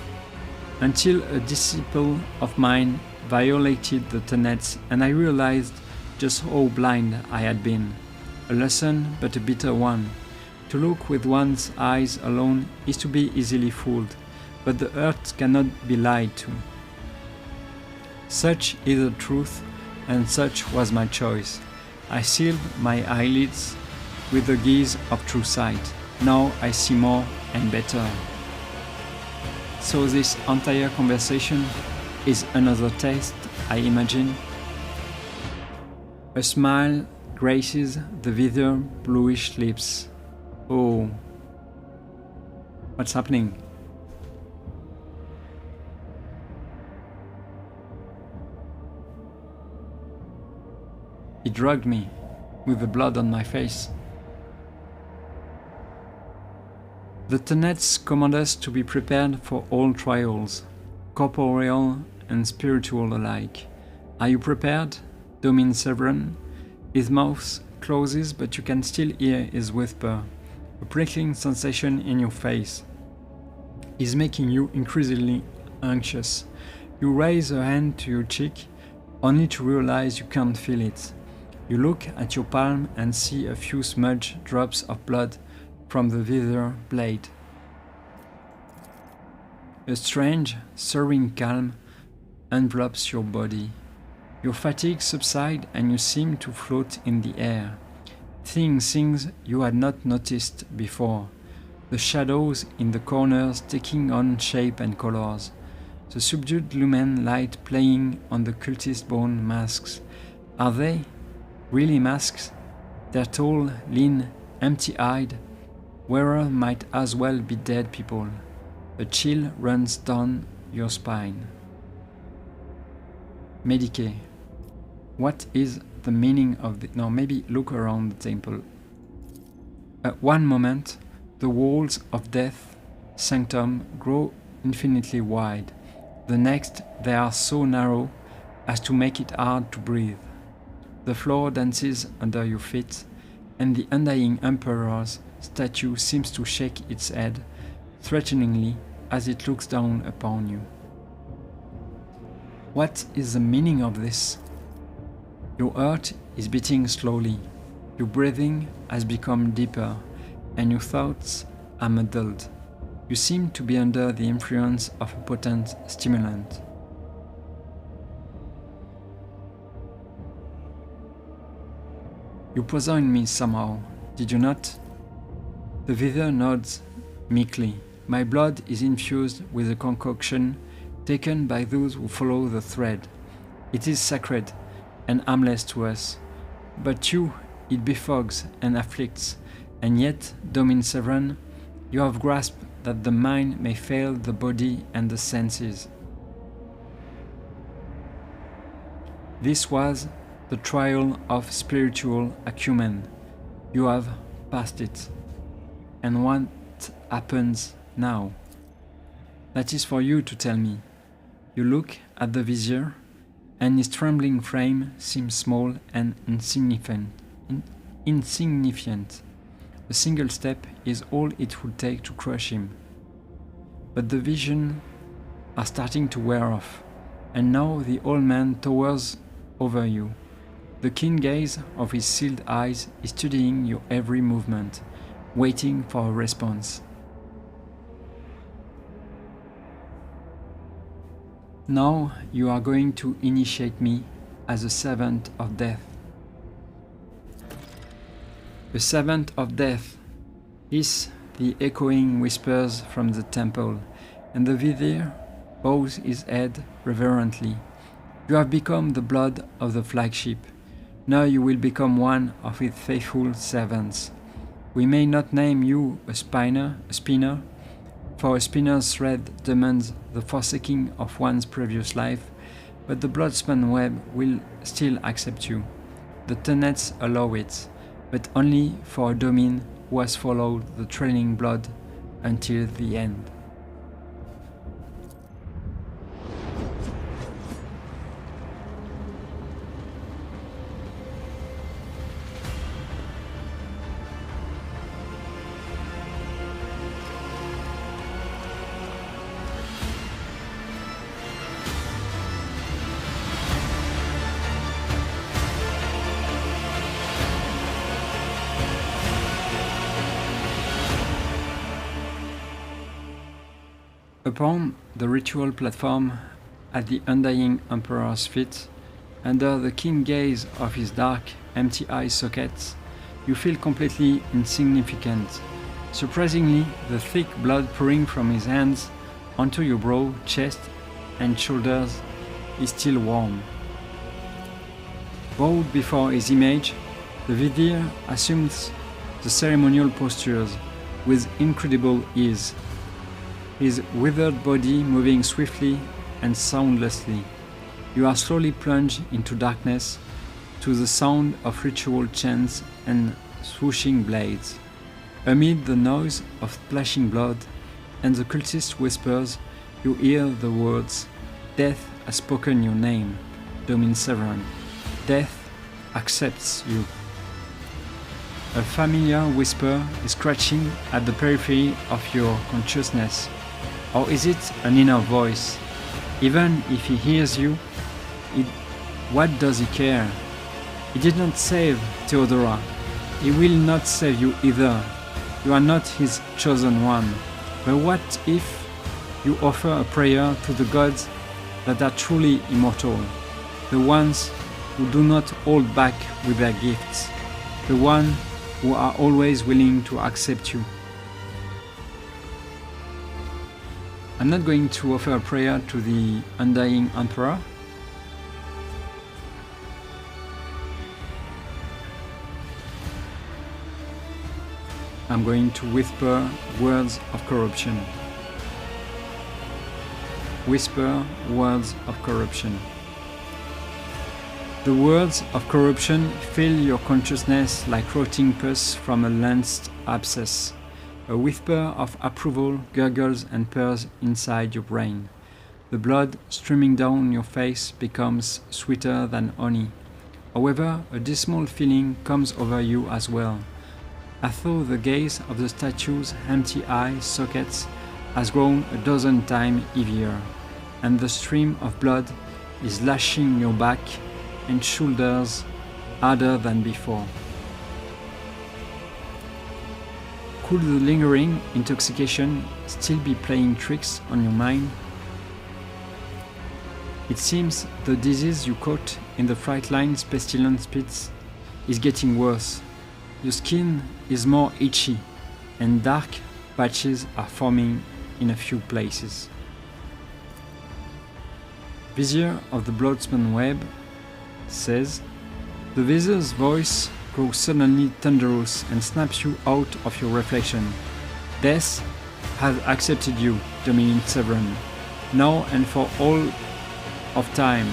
until a disciple of mine violated the tenets and I realized just how blind I had been. A lesson, but a bitter one. To look with one's eyes alone is to be easily fooled, but the earth cannot be lied to. Such is the truth, and such was my choice. I sealed my eyelids with the gaze of true sight. Now I see more and better. So this entire conversation is another test, I imagine. A smile graces the Vizier bluish lips. Oh, what's happening? It drugged me, with the blood on my face. The tenets command us to be prepared for all trials, corporeal and spiritual alike. Are you prepared? Domin Severin. His mouth closes, but you can still hear his whisper, a prickling sensation in your face. Is making you increasingly anxious. You raise a hand to your cheek, only to realize you can't feel it. You look at your palm and see a few smudged drops of blood from the wither blade. A strange, serene calm envelops your body. Your fatigue subsides and you seem to float in the air, seeing things you had not noticed before. The shadows in the corners taking on shape and colors. The subdued lumen light playing on the cultist bone masks. Are they really masks? They're tall, lean, empty-eyed. Wearer might as well be dead people. A chill runs down your spine. Medicae. What is the meaning of the... No, maybe look around the temple. At one moment, the walls of Death Sanctum grow infinitely wide. The next, they are so narrow as to make it hard to breathe. The floor dances under your feet, and the undying Emperor's statue seems to shake its head threateningly as it looks down upon you. What is the meaning of this? Your heart is beating slowly, your breathing has become deeper, and your thoughts are muddled. You seem to be under the influence of a potent stimulant. You poisoned me somehow, did you not? The wither nods meekly. My blood is infused with a concoction taken by those who follow the thread. It is sacred and harmless to us, but you it befogs and afflicts, and yet, Domin Severin, you have grasped that the mind may fail the body and the senses. This was the trial of spiritual acumen. You have passed it. And what happens now? That is for you to tell me. You look at the vizier, and his trembling frame seems small and insignificant. A single step is all it would take to crush him. But the visions are starting to wear off, and now the old man towers over you. The keen gaze of his sealed eyes is studying your every movement, waiting for a response. Now you are going to initiate me as a servant of death. The servant of death is the echoing whispers from the temple, and the vizier bows his head reverently. You have become the blood of the flagship. Now you will become one of its faithful servants. We may not name you a spinner, for a spinner's thread demands the forsaking of one's previous life, but the blood-spun web will still accept you. The tenets allow it, but only for a domin who has followed the trailing blood until the end. Upon the ritual platform at the undying Emperor's feet, under the keen gaze of his dark, empty eye sockets, you feel completely insignificant. Surprisingly, the thick blood pouring from his hands onto your brow, chest, and shoulders is still warm. Bowed before his image, the vizier assumes the ceremonial postures with incredible ease, his withered body moving swiftly and soundlessly. You are slowly plunged into darkness to the sound of ritual chants and swooshing blades. Amid the noise of splashing blood and the cultist whispers, you hear the words, "Death has spoken your name, Domin Severan. Death accepts you." A familiar whisper is scratching at the periphery of your consciousness. Or is it an inner voice? Even if he hears you, what does he care? He did not save Theodora. He will not save you either. You are not his chosen one. But what if you offer a prayer to the gods that are truly immortal, the ones who do not hold back with their gifts, the ones who are always willing to accept you? I'm not going to offer a prayer to the undying emperor. I'm going to whisper words of corruption. Whisper words of corruption. The words of corruption fill your consciousness like rotting pus from a lanced abscess. A whisper of approval gurgles and purrs inside your brain. The blood streaming down your face becomes sweeter than honey. However, a dismal feeling comes over you as well. As though the gaze of the statue's empty eye sockets has grown a dozen times heavier, and the stream of blood is lashing your back and shoulders harder than before. Could the lingering intoxication still be playing tricks on your mind? It seems the disease you caught in the Frightline's pestilence pits is getting worse. Your skin is more itchy, and dark patches are forming in a few places. Vizier of the Bloodspan Web says, the Vizier's voice grows suddenly thunderous and snaps you out of your reflection. Death has accepted you, Dominion Severan, now and for all of time.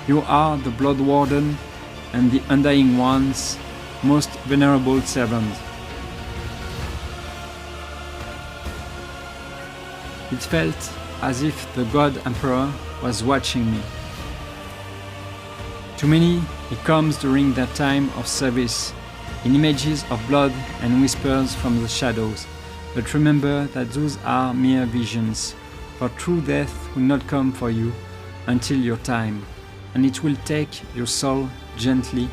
You are the Blood Warden and the Undying One's most venerable servant. It felt as if the God Emperor was watching me. To many, it comes during their time of service, in images of blood and whispers from the shadows. But remember that those are mere visions, for true death will not come for you until your time, and it will take your soul gently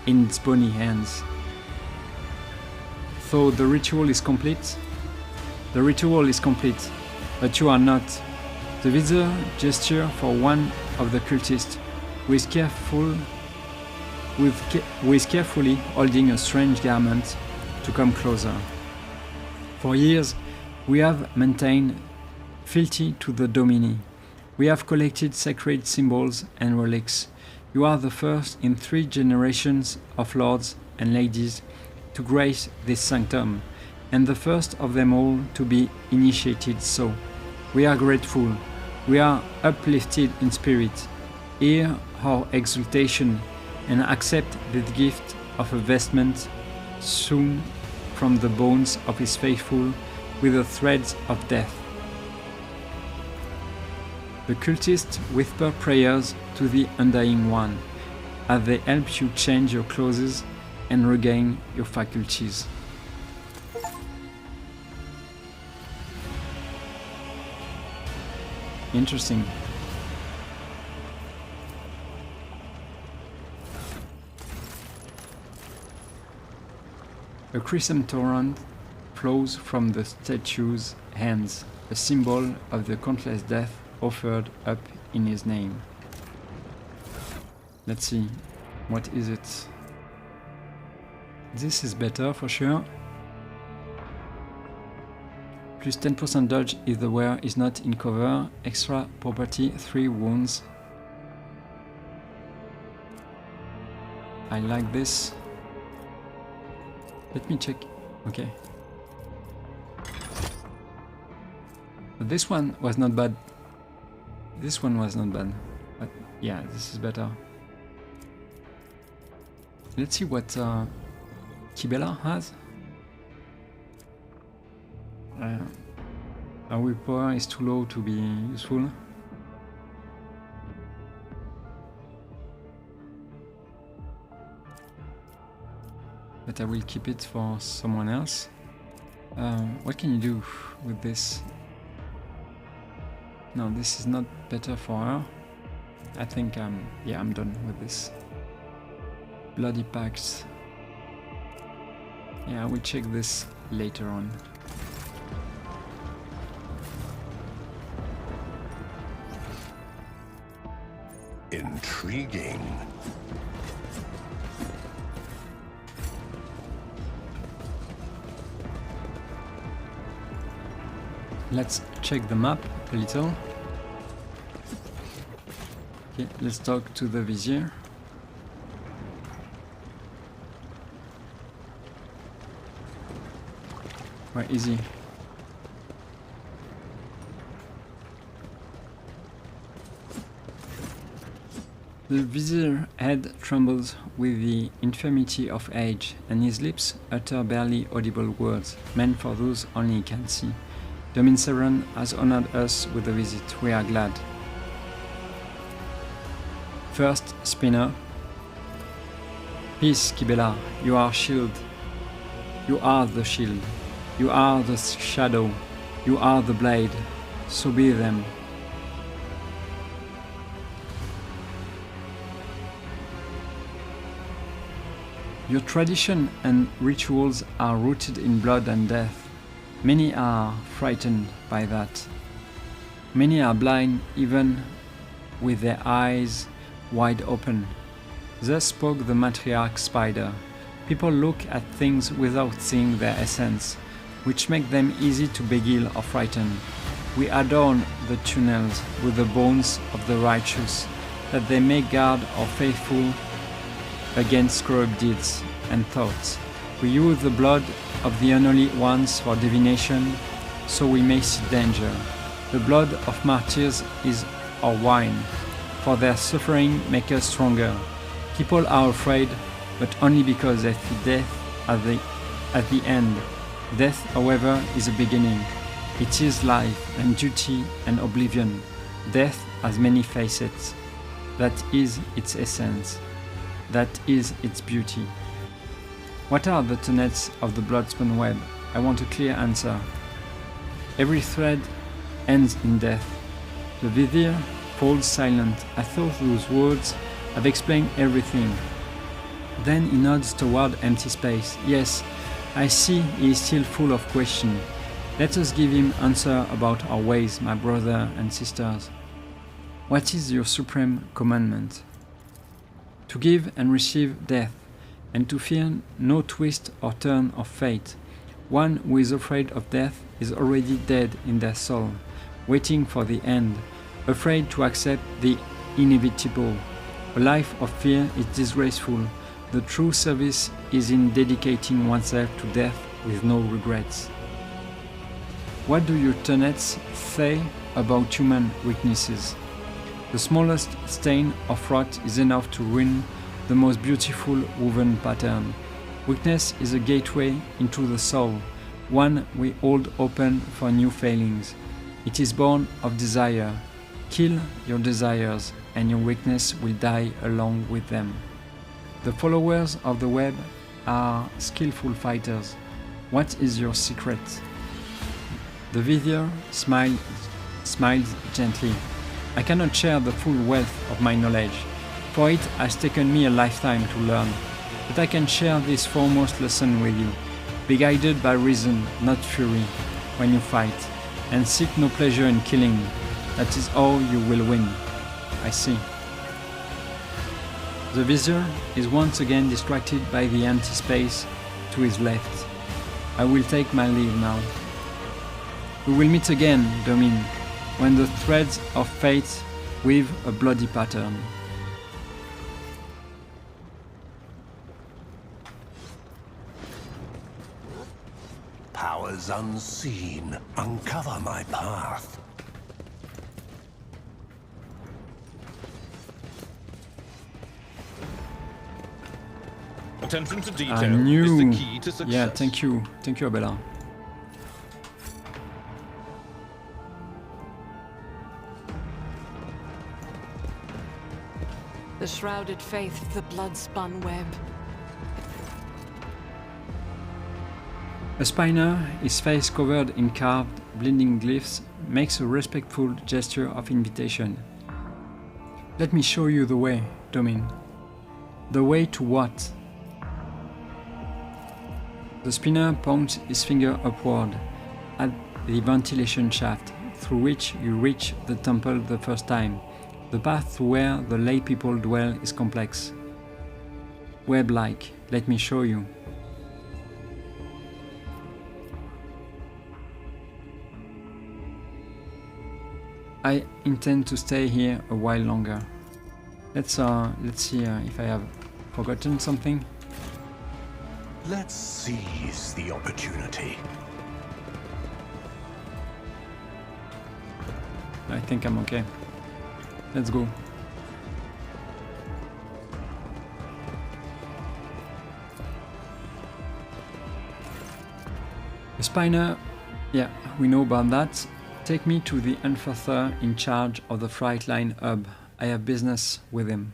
in its bony hands. So the ritual is complete? The ritual is complete, but you are not. The Vizier gestured for one of the cultists, who is carefully holding a strange garment, to come closer. For years, we have maintained fealty to the Domini. We have collected sacred symbols and relics. You are the first in 3 generations of lords and ladies to grace this sanctum, and the first of them all to be initiated so. We are grateful. We are uplifted in spirit. Hear our exultation and accept the gift of a vestment sewn from the bones of his faithful with the threads of death. The cultists whisper prayers to the Undying One as they help you change your clothes and regain your faculties. Interesting. A crimson torrent flows from the statue's hands, a symbol of the countless death offered up in his name. Let's see, what is it? This is better for sure. Plus 10% dodge if the wearer is not in cover. Extra property, 3 wounds. I like this. Let me check. Okay. But this one was not bad. This one was not bad. But yeah, this is better. Let's see what Kibela has. Our willpower is too low to be useful. But I will keep it for someone else. What can you do with this? No, this is not better for her. I think yeah, I'm done with this. Bloody pacts. Yeah, I will check this later on. Intriguing. Let's check the map a little. Okay, let's talk to the vizier. Where is he? The vizier's head trembles with the infirmity of age, and his lips utter barely audible words, meant for those only he can see. Domin Seren has honored us with a visit. We are glad. First spinner. Peace, Kibela. You are shield. You are the shield. You are the shadow. You are the blade. So be them. Your tradition and rituals are rooted in blood and death. Many are frightened by that. Many are blind even with their eyes wide open. Thus spoke the matriarch spider. People look at things without seeing their essence, which make them easy to beguile or frighten. We adorn the tunnels with the bones of the righteous, that they may guard our faithful against corrupt deeds and thoughts. We use the blood of the unholy ones for divination, so we may see danger. The blood of martyrs is our wine, for their suffering makes us stronger. People are afraid, but only because they see death at the end. Death, however, is a beginning. It is life and duty and oblivion. Death has many facets. That is its essence. That is its beauty. What are the tenets of the Bloodspun web? I want a clear answer. Every thread ends in death. The vizier falls silent. I thought those words have explained everything. Then he nods toward empty space. Yes, I see he is still full of questions. Let us give him answer about our ways, my brother and sisters. What is your supreme commandment? To give and receive death, and to fear no twist or turn of fate. One who is afraid of death is already dead in their soul, waiting for the end, afraid to accept the inevitable. A life of fear is disgraceful. The true service is in dedicating oneself to death with no regrets. What do your tenets say about human weaknesses? The smallest stain of rot is enough to ruin the most beautiful woven pattern. Weakness is a gateway into the soul, one we hold open for new failings. It is born of desire. Kill your desires, and your weakness will die along with them. The followers of the web are skillful fighters. What is your secret? The vizier smiled gently. I cannot share the full wealth of my knowledge, for it has taken me a lifetime to learn. But I can share this foremost lesson with you. Be guided by reason, not fury, when you fight, and seek no pleasure in killing. That is all you will win. I see. The vizier is once again distracted by the empty space to his left. I will take my leave now. We will meet again, Domin, when the threads of fate weave a bloody pattern. Powers unseen, uncover my path. Attention to detail I is knew. the key to success. Yeah, thank you, Abella. The shrouded faith, the blood-spun web. A spiner, his face covered in carved, blinding glyphs, makes a respectful gesture of invitation. Let me show you the way, Domin. The way to what? The spinner points his finger upward at the ventilation shaft through which you reach the temple the first time. The path to where the lay people dwell is complex. Web-like, let me show you. I intend to stay here a while longer. Let's see if I have forgotten something. Let's seize the opportunity. I think I'm okay. Let's go. The spiner, yeah, we know about that. Take me to the enforcer in charge of the Frightline hub. I have business with him.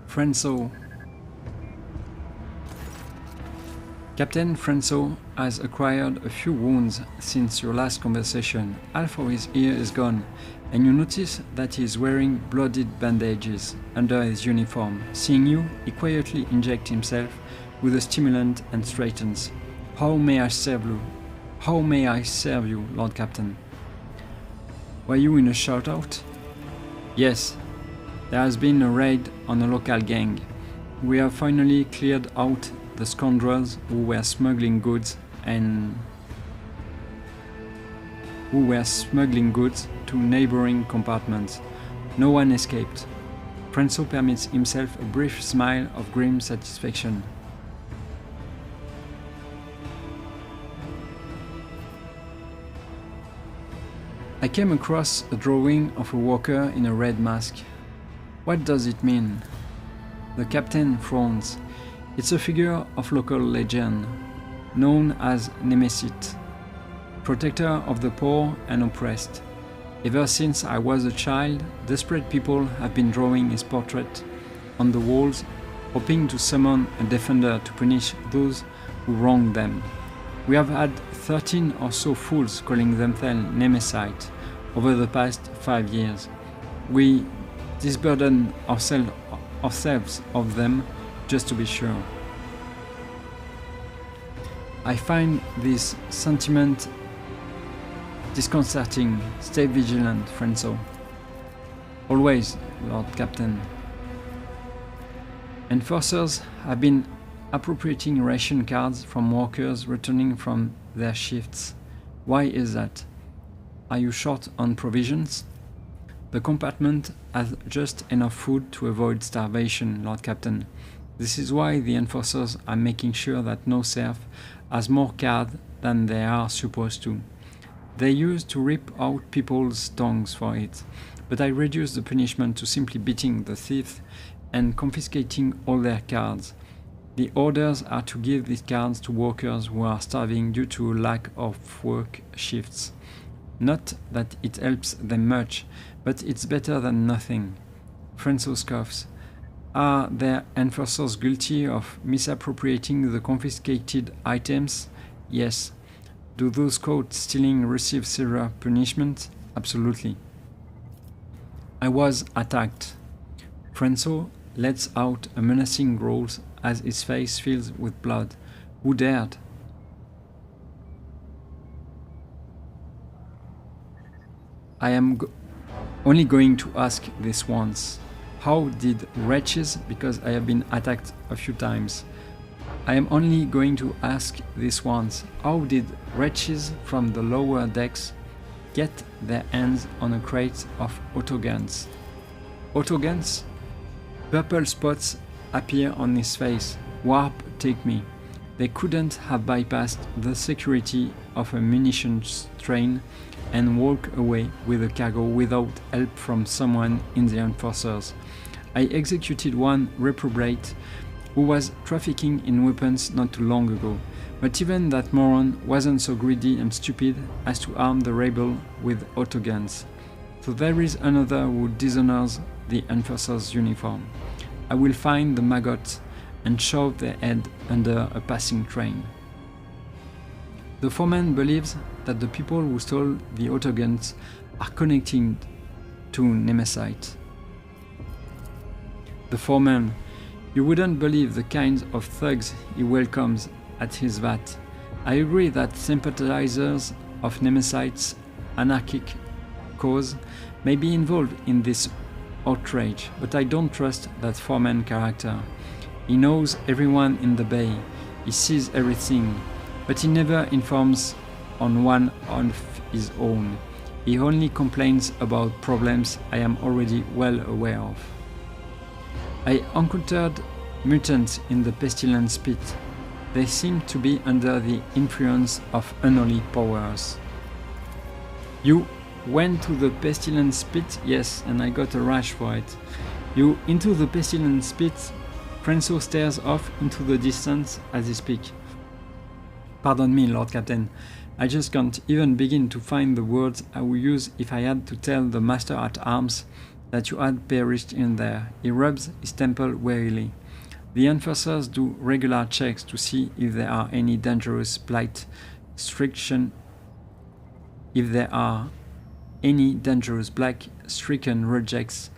Frenzo. Captain Frenzo has acquired a few wounds since your last conversation. Half of his ear is gone, and you notice that he is wearing blooded bandages under his uniform. Seeing you, he quietly injects himself with a stimulant and straightens. How may I serve you? How may I serve you, Lord Captain? Were you in a shootout? Yes. There has been a raid on a local gang. We have finally cleared out the scoundrels who were smuggling goods to neighboring compartments. No one escaped. Frenzo permits himself a brief smile of grim satisfaction. I came across a drawing of a walker in a red mask. What does it mean? The captain frowns. It's a figure of local legend, known as Nemesis, protector of the poor and oppressed. Ever since I was a child, desperate people have been drawing his portrait on the walls, hoping to summon a defender to punish those who wronged them. We have had 13 or so fools calling themselves Nemesites over the past 5 years. We disburden ourselves of them just to be sure. I find this sentiment disconcerting. Stay vigilant, Frenzo. Always, Lord Captain. Enforcers have been appropriating ration cards from workers returning from their shifts. Why is that? Are you short on provisions? The compartment has just enough food to avoid starvation, Lord Captain. This is why the enforcers are making sure that no serf has more cards than they are supposed to. They used to rip out people's tongues for it, but I reduced the punishment to simply beating the thief and confiscating all their cards. The orders are to give these cards to workers who are starving due to lack of work shifts. Not that it helps them much, but it's better than nothing. Frenzo scoffs. Are their enforcers guilty of misappropriating the confiscated items? Yes. Do those caught stealing receive severe punishment? Absolutely. I was attacked. Frenzo lets out a menacing growl as his face fills with blood. Who dared? I am only going to ask this once. How did wretches, because I have been attacked a few times. I am only going to ask this once. How did wretches from the lower decks get their hands on a crate of autoguns? Autoguns? Purple spots appear on his face. Warp, take me. They couldn't have bypassed the security of a munitions train and walk away with the cargo without help from someone in the enforcers. I executed one reprobate who was trafficking in weapons not too long ago, but even that moron wasn't so greedy and stupid as to arm the rebel with autoguns. So there is another who dishonors the enforcer's uniform. I will find the maggots and shove their head under a passing train. The foreman believes that the people who stole the autoguns are connected to Nemesite. The foreman, you wouldn't believe the kinds of thugs he welcomes at his vat. I agree that sympathizers of Nemesite's anarchic cause may be involved in this outrage, but I don't trust that foreman character. He knows everyone in the bay, he sees everything, but he never informs on one of his own. He only complains about problems I am already well aware of. I encountered mutants in the Pestilence Pit. They seem to be under the influence of unholy powers. You went to the Pestilence Pit? Yes, and I got a rash for it. You into the Pestilence Pit? Franco stares off into the distance as he speaks. Pardon me, Lord Captain. I just can't even begin to find the words I would use if I had to tell the Master-at-Arms that you had perished in there. He rubs his temple wearily. The enforcers do regular checks to see if there are any dangerous blight stricken. If there are any dangerous black-stricken rejects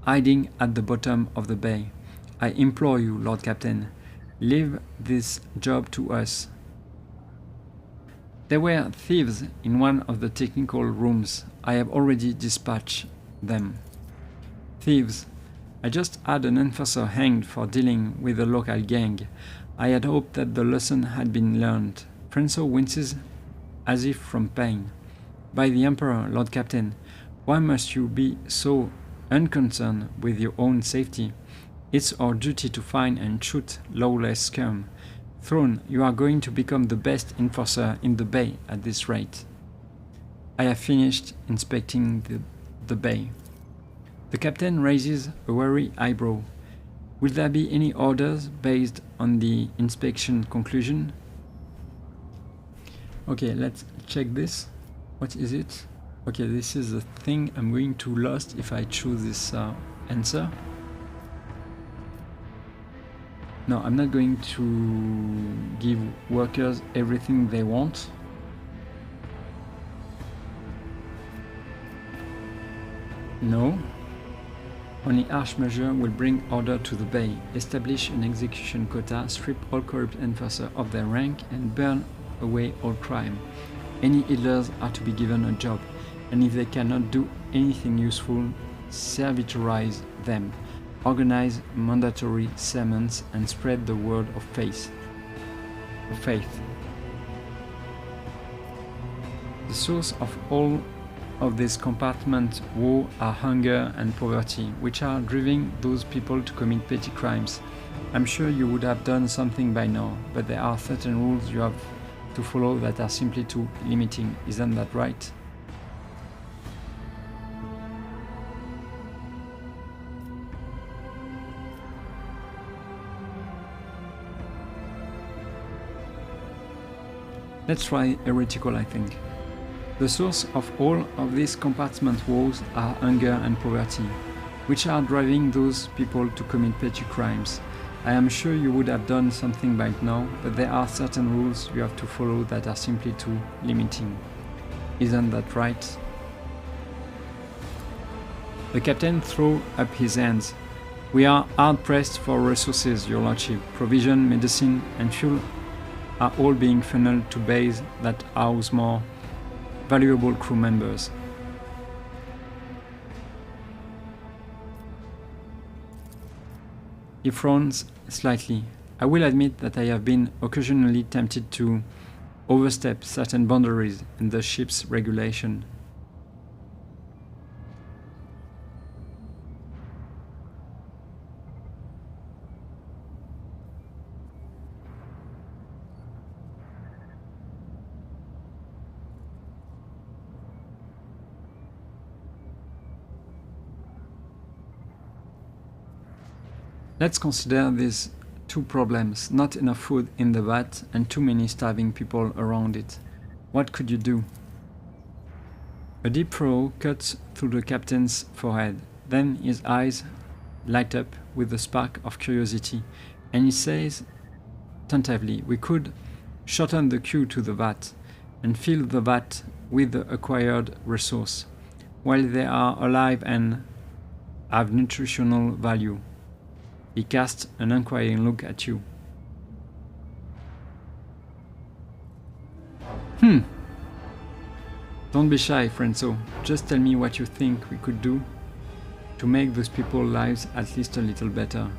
hiding at the bottom of the bay. I implore you, Lord Captain, leave this job to us. There were thieves in one of the technical rooms. I have already dispatched them. Thieves. I just had an enforcer hanged for dealing with a local gang. I had hoped that the lesson had been learned. Franco winces as if from pain. By the Emperor, Lord Captain, why must you be so unconcerned with your own safety? It's our duty to find and shoot lawless scum. Throne, you are going to become the best enforcer in the bay at this rate. I have finished inspecting the bay. The captain raises a wary eyebrow. Will there be any orders based on the inspection conclusion? Okay, let's check this. What is it? Okay, this is the thing I'm going to lose if I choose this answer. No, I'm not going to give workers everything they want. No. Only harsh measure will bring order to the bay. Establish an execution quota, strip all corrupt enforcers of their rank, and burn away all crime. Any idlers are to be given a job, and if they cannot do anything useful, servitorize them. Organize mandatory sermons and spread the word of faith. The source of all of this compartment woe are hunger and poverty, which are driving those people to commit petty crimes. I'm sure you would have done something by now, but there are certain rules you have to follow that are simply too limiting. Isn't that right? Let's try heretical, I think. The source of all of these compartment woes are hunger and poverty, which are driving those people to commit petty crimes. I am sure you would have done something by now, but there are certain rules you have to follow that are simply too limiting. Isn't that right? The captain threw up his hands. We are hard-pressed for resources, your lordship. Provision, medicine, and fuel are all being funneled to bays that house more valuable crew members. He frowns slightly. I will admit that I have been occasionally tempted to overstep certain boundaries in the ship's regulation. Let's consider these two problems: not enough food in the vat and too many starving people around it. What could you do? A deep furrow cuts through the captain's forehead. Then his eyes light up with a spark of curiosity, and he says tentatively, "We could shorten the queue to the vat and fill the vat with the acquired resource, while they are alive and have nutritional value." He casts an inquiring look at you. Don't be shy, Frenzo. Just tell me what you think we could do to make those people's lives at least a little better.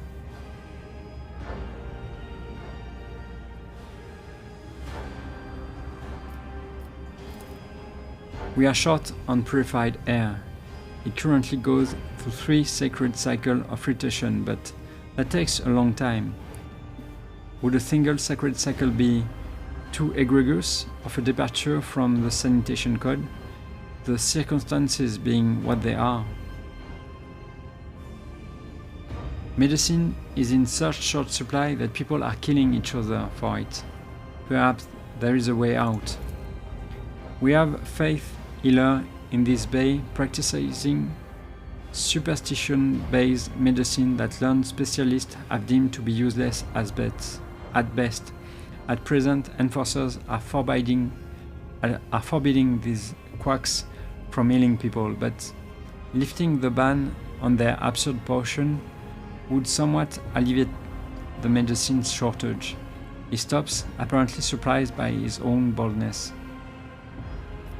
We are short on purified air. It currently goes through 3 sacred cycles of filtration, but that takes a long time. Would a single sacred cycle be too egregious of a departure from the sanitation code, the circumstances being what they are? Medicine is in such short supply that people are killing each other for it. Perhaps there is a way out. We have faith healer in this bay practicing superstition-based medicine that learned specialists have deemed to be useless at best. At present, enforcers are forbidding these quacks from healing people, but lifting the ban on their absurd potion would somewhat alleviate the medicine shortage. He stops, apparently surprised by his own boldness.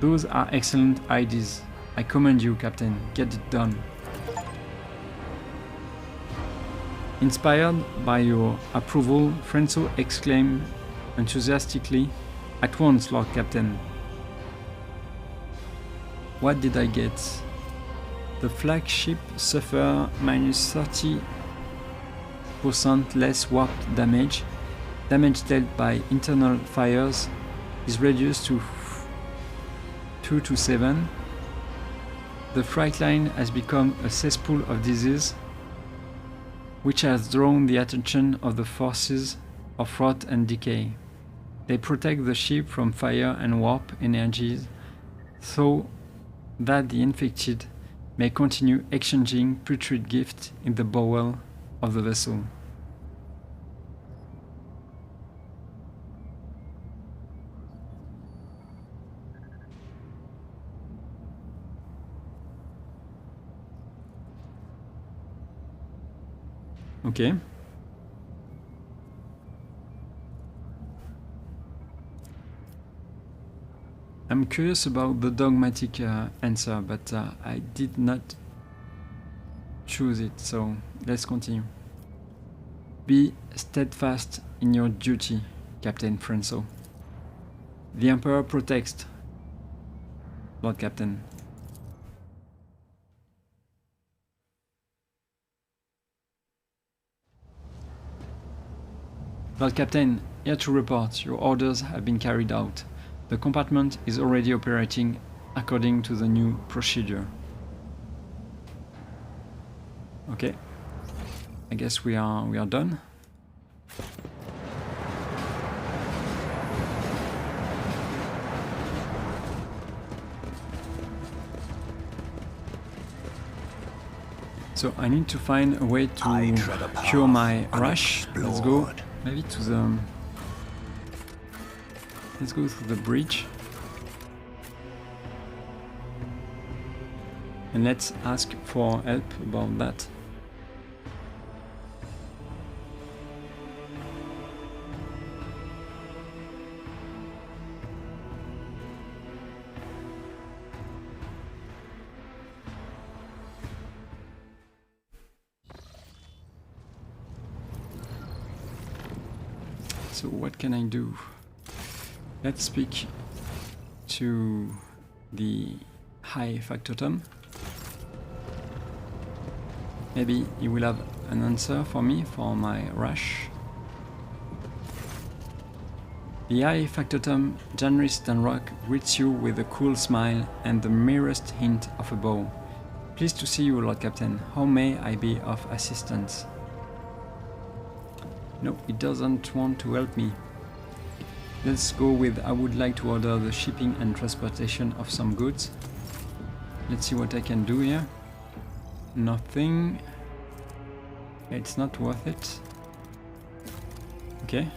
Those are excellent ideas. I commend you, Captain. Get it done. Inspired by your approval, Frenzo exclaimed enthusiastically, "At once, Lord Captain." What did I get? The flagship suffer minus 30% less warp damage. Damage dealt by internal fires is reduced to 2 to 7. The freight line has become a cesspool of disease, which has drawn the attention of the forces of rot and decay. They protect the ship from fire and warp energies, so that the infected may continue exchanging putrid gifts in the bowel of the vessel. Okay. I'm curious about the dogmatic answer, but I did not choose it, so let's continue. Be steadfast in your duty, Captain Frenzo. The Emperor protects, Lord Captain. Lord Captain, here to report, your orders have been carried out. The compartment is already operating according to the new procedure. Okay, I guess we are done. So I need to find a way to cure my rash. Let's go. Maybe to the... Let's go through the bridge. And let's ask for help about that. So what can I do? Let's speak to the High Factotum. Maybe he will have an answer for me for my rush. The High Factotum, Janris Danrock, greets you with a cool smile and the merest hint of a bow. Pleased to see you, Lord Captain. How may I be of assistance? No, he doesn't want to help me. Let's go with I would like to order the shipping and transportation of some goods. Let's see what I can do here. Nothing. It's not worth it. Okay.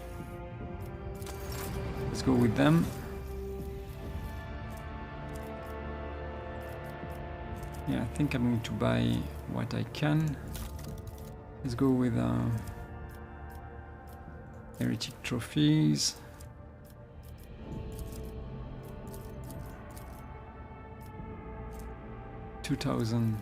Let's go with them. Yeah, I think I'm going to buy what I can. Let's go with heretic trophies. $2,000.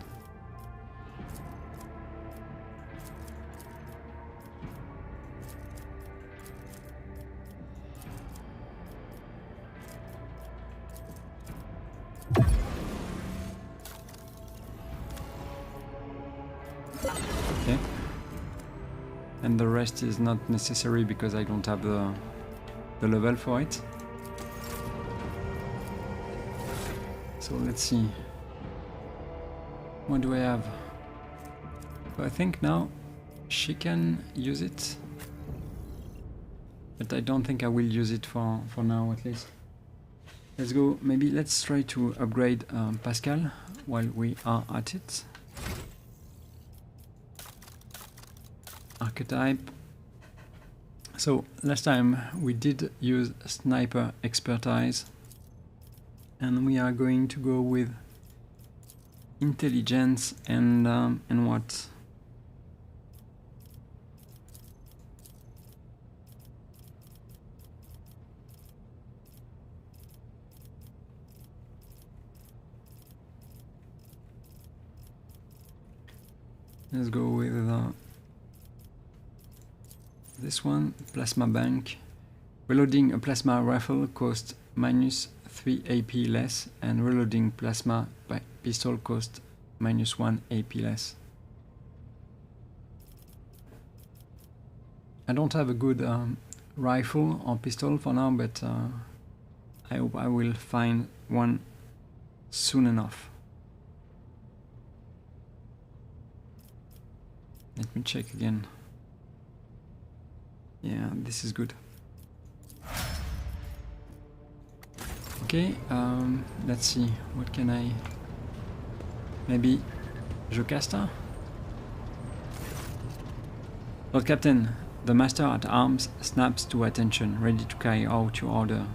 Okay. And the rest is not necessary because I don't have the level for it. So let's see. What do I have? I think now she can use it. But I don't think I will use it for now at least. Let's go, maybe let's try to upgrade Pascal while we are at it. Archetype. So last time we did use sniper expertise and we are going to go with intelligence and what? Let's go with this one, plasma bank. Reloading a plasma rifle costs minus 3 AP less, and reloading plasma pistol costs minus 1 AP less. I don't have a good rifle or pistol for now, but I hope I will find one soon enough. Let me check again. Yeah, this is good. Okay, let's see. What can I... Maybe Jocasta? Lord Captain, the Master at Arms snaps to attention, ready to carry out your order.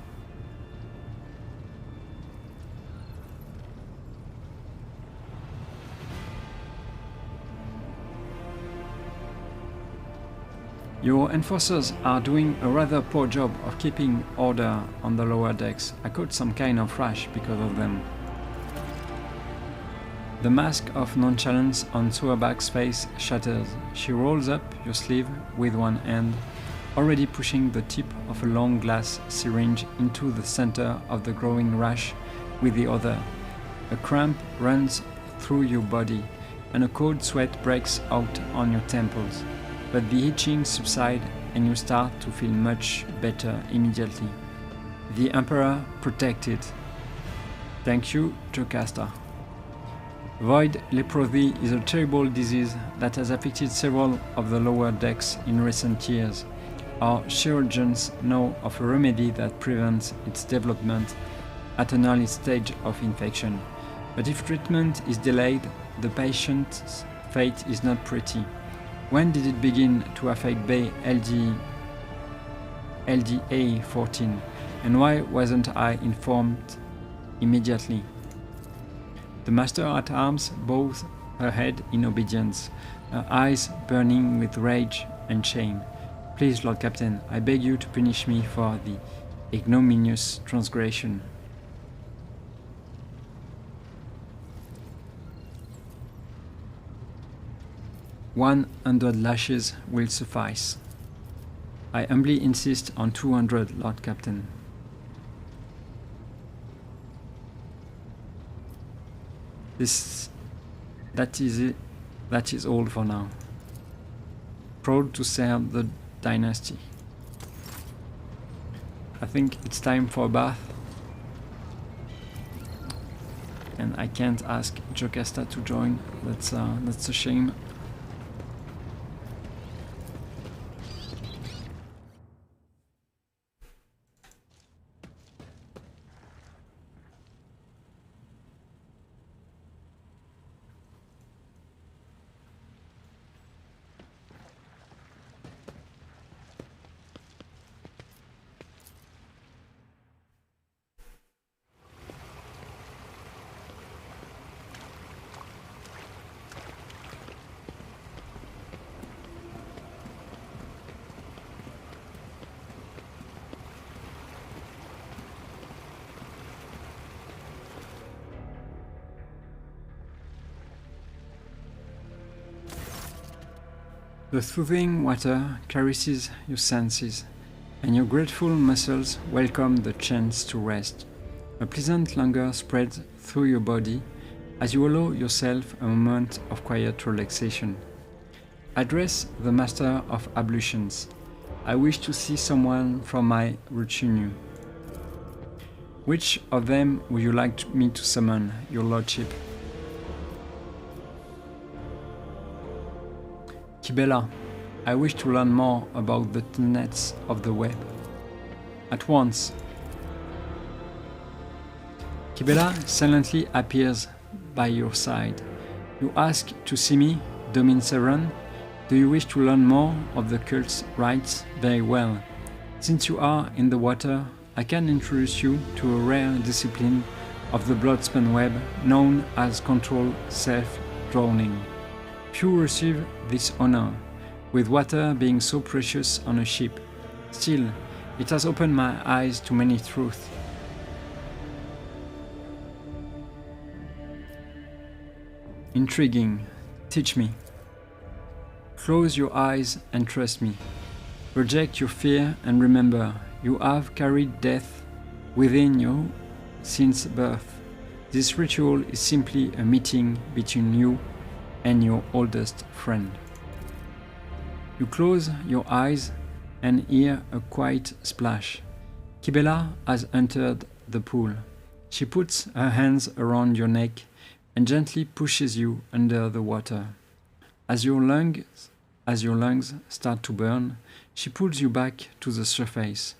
Your enforcers are doing a rather poor job of keeping order on the lower decks. I caught some kind of rash because of them. The mask of nonchalance on Sauerback's face shatters. She rolls up your sleeve with one hand, already pushing the tip of a long glass syringe into the center of the growing rash with the other. A cramp runs through your body, and a cold sweat breaks out on your temples. But the itching subsides and you start to feel much better immediately. The Emperor protected. Thank you, Jocasta. Void leprosy is a terrible disease that has affected several of the lower decks in recent years. Our chirurgeons know of a remedy that prevents its development at an early stage of infection. But if treatment is delayed, the patient's fate is not pretty. When did it begin to affect Bay LDA 14, and why wasn't I informed immediately? The Master at Arms bows her head in obedience, her eyes burning with rage and shame. Please, Lord Captain, I beg you to punish me for the ignominious transgression. 100 lashes will suffice. I humbly insist on 200, Lord Captain. That is it. That is all for now. Proud to serve the dynasty. I think it's time for a bath. And I can't ask Jocasta to join. That's a shame. The soothing water caresses your senses, and your grateful muscles welcome the chance to rest. A pleasant languor spreads through your body as you allow yourself a moment of quiet relaxation. Address the Master of Ablutions. I wish to see someone from my retinue. Which of them would you like me to summon, your lordship? Kibela, I wish to learn more about the tenets of the web. At once. Kibela silently appears by your side. You ask to see me, Domin Severan? Do you wish to learn more of the cult's rites? Very well. Since you are in the water, I can introduce you to a rare discipline of the Bloodspan web known as controlled self-drowning. Few receive this honor, with water being so precious on a ship. Still, it has opened my eyes to many truths. Intriguing. Teach me. Close your eyes and trust me. Reject your fear and remember, you have carried death within you since birth. This ritual is simply a meeting between you and your oldest friend. You close your eyes and hear a quiet splash. Kibela has entered the pool. She puts her hands around your neck and gently pushes you under the water. As your lungs start to burn, she pulls you back to the surface,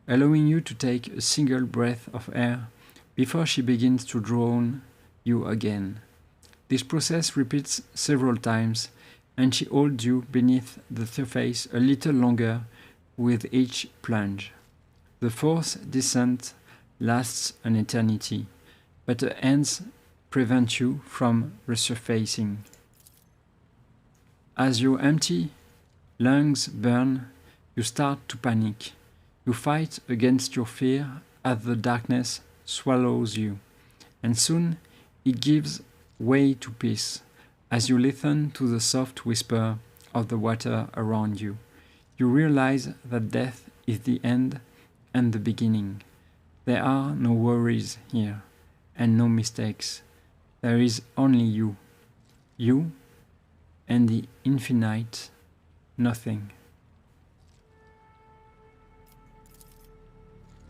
allowing you to take a single breath of air before she begins to drown you again. This process repeats several times, and she holds you beneath the surface a little longer with each plunge. The fourth descent lasts an eternity, but her hands prevent you from resurfacing. As your empty lungs burn, you start to panic. You fight against your fear as the darkness swallows you, and soon it gives way to peace as you listen to the soft whisper of the water around you. You realize that death is the end and the beginning. There are no worries here and no mistakes. There is only you. You and the infinite nothing.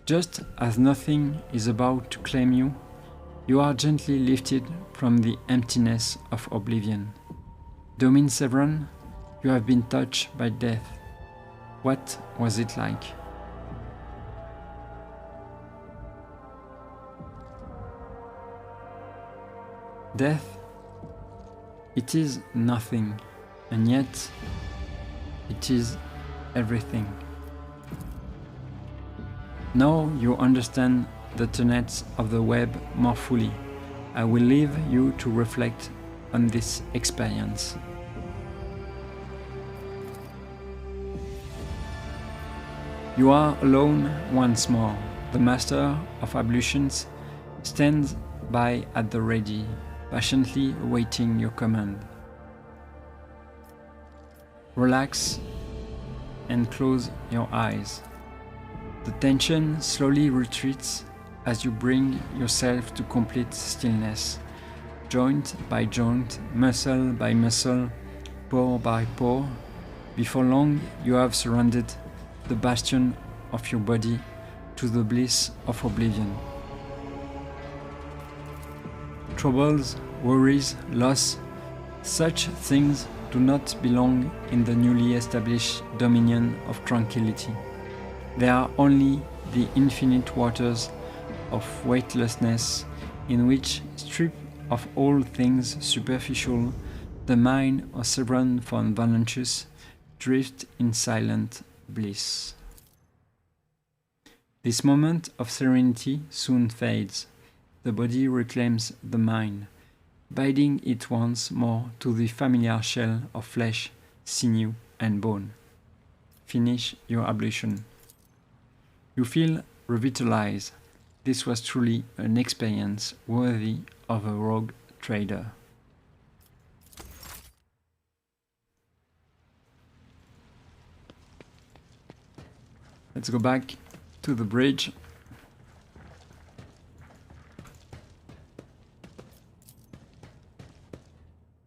Just as nothing is about to claim you, you are gently lifted from the emptiness of oblivion. Domin Severan, you have been touched by death. What was it like? Death, it is nothing, and yet it is everything. Now you understand the tenets of the web more fully. I will leave you to reflect on this experience. You are alone once more. The Master of Ablutions stands by at the ready, patiently awaiting your command. Relax and close your eyes. The tension slowly retreats as you bring yourself to complete stillness. Joint by joint, muscle by muscle, pore by pore. Before long, you have surrendered the bastion of your body to the bliss of oblivion. Troubles, worries, loss, such things do not belong in the newly established dominion of tranquility. They are only the infinite waters of weightlessness in which, stripped of all things superficial, the mind of Sovereign von Valanchus drifts in silent bliss. This moment of serenity soon fades. The body reclaims the mind, binding it once more to the familiar shell of flesh, sinew, and bone. Finish your ablution. You feel revitalized. This was truly an experience worthy of a rogue trader. Let's go back to the bridge.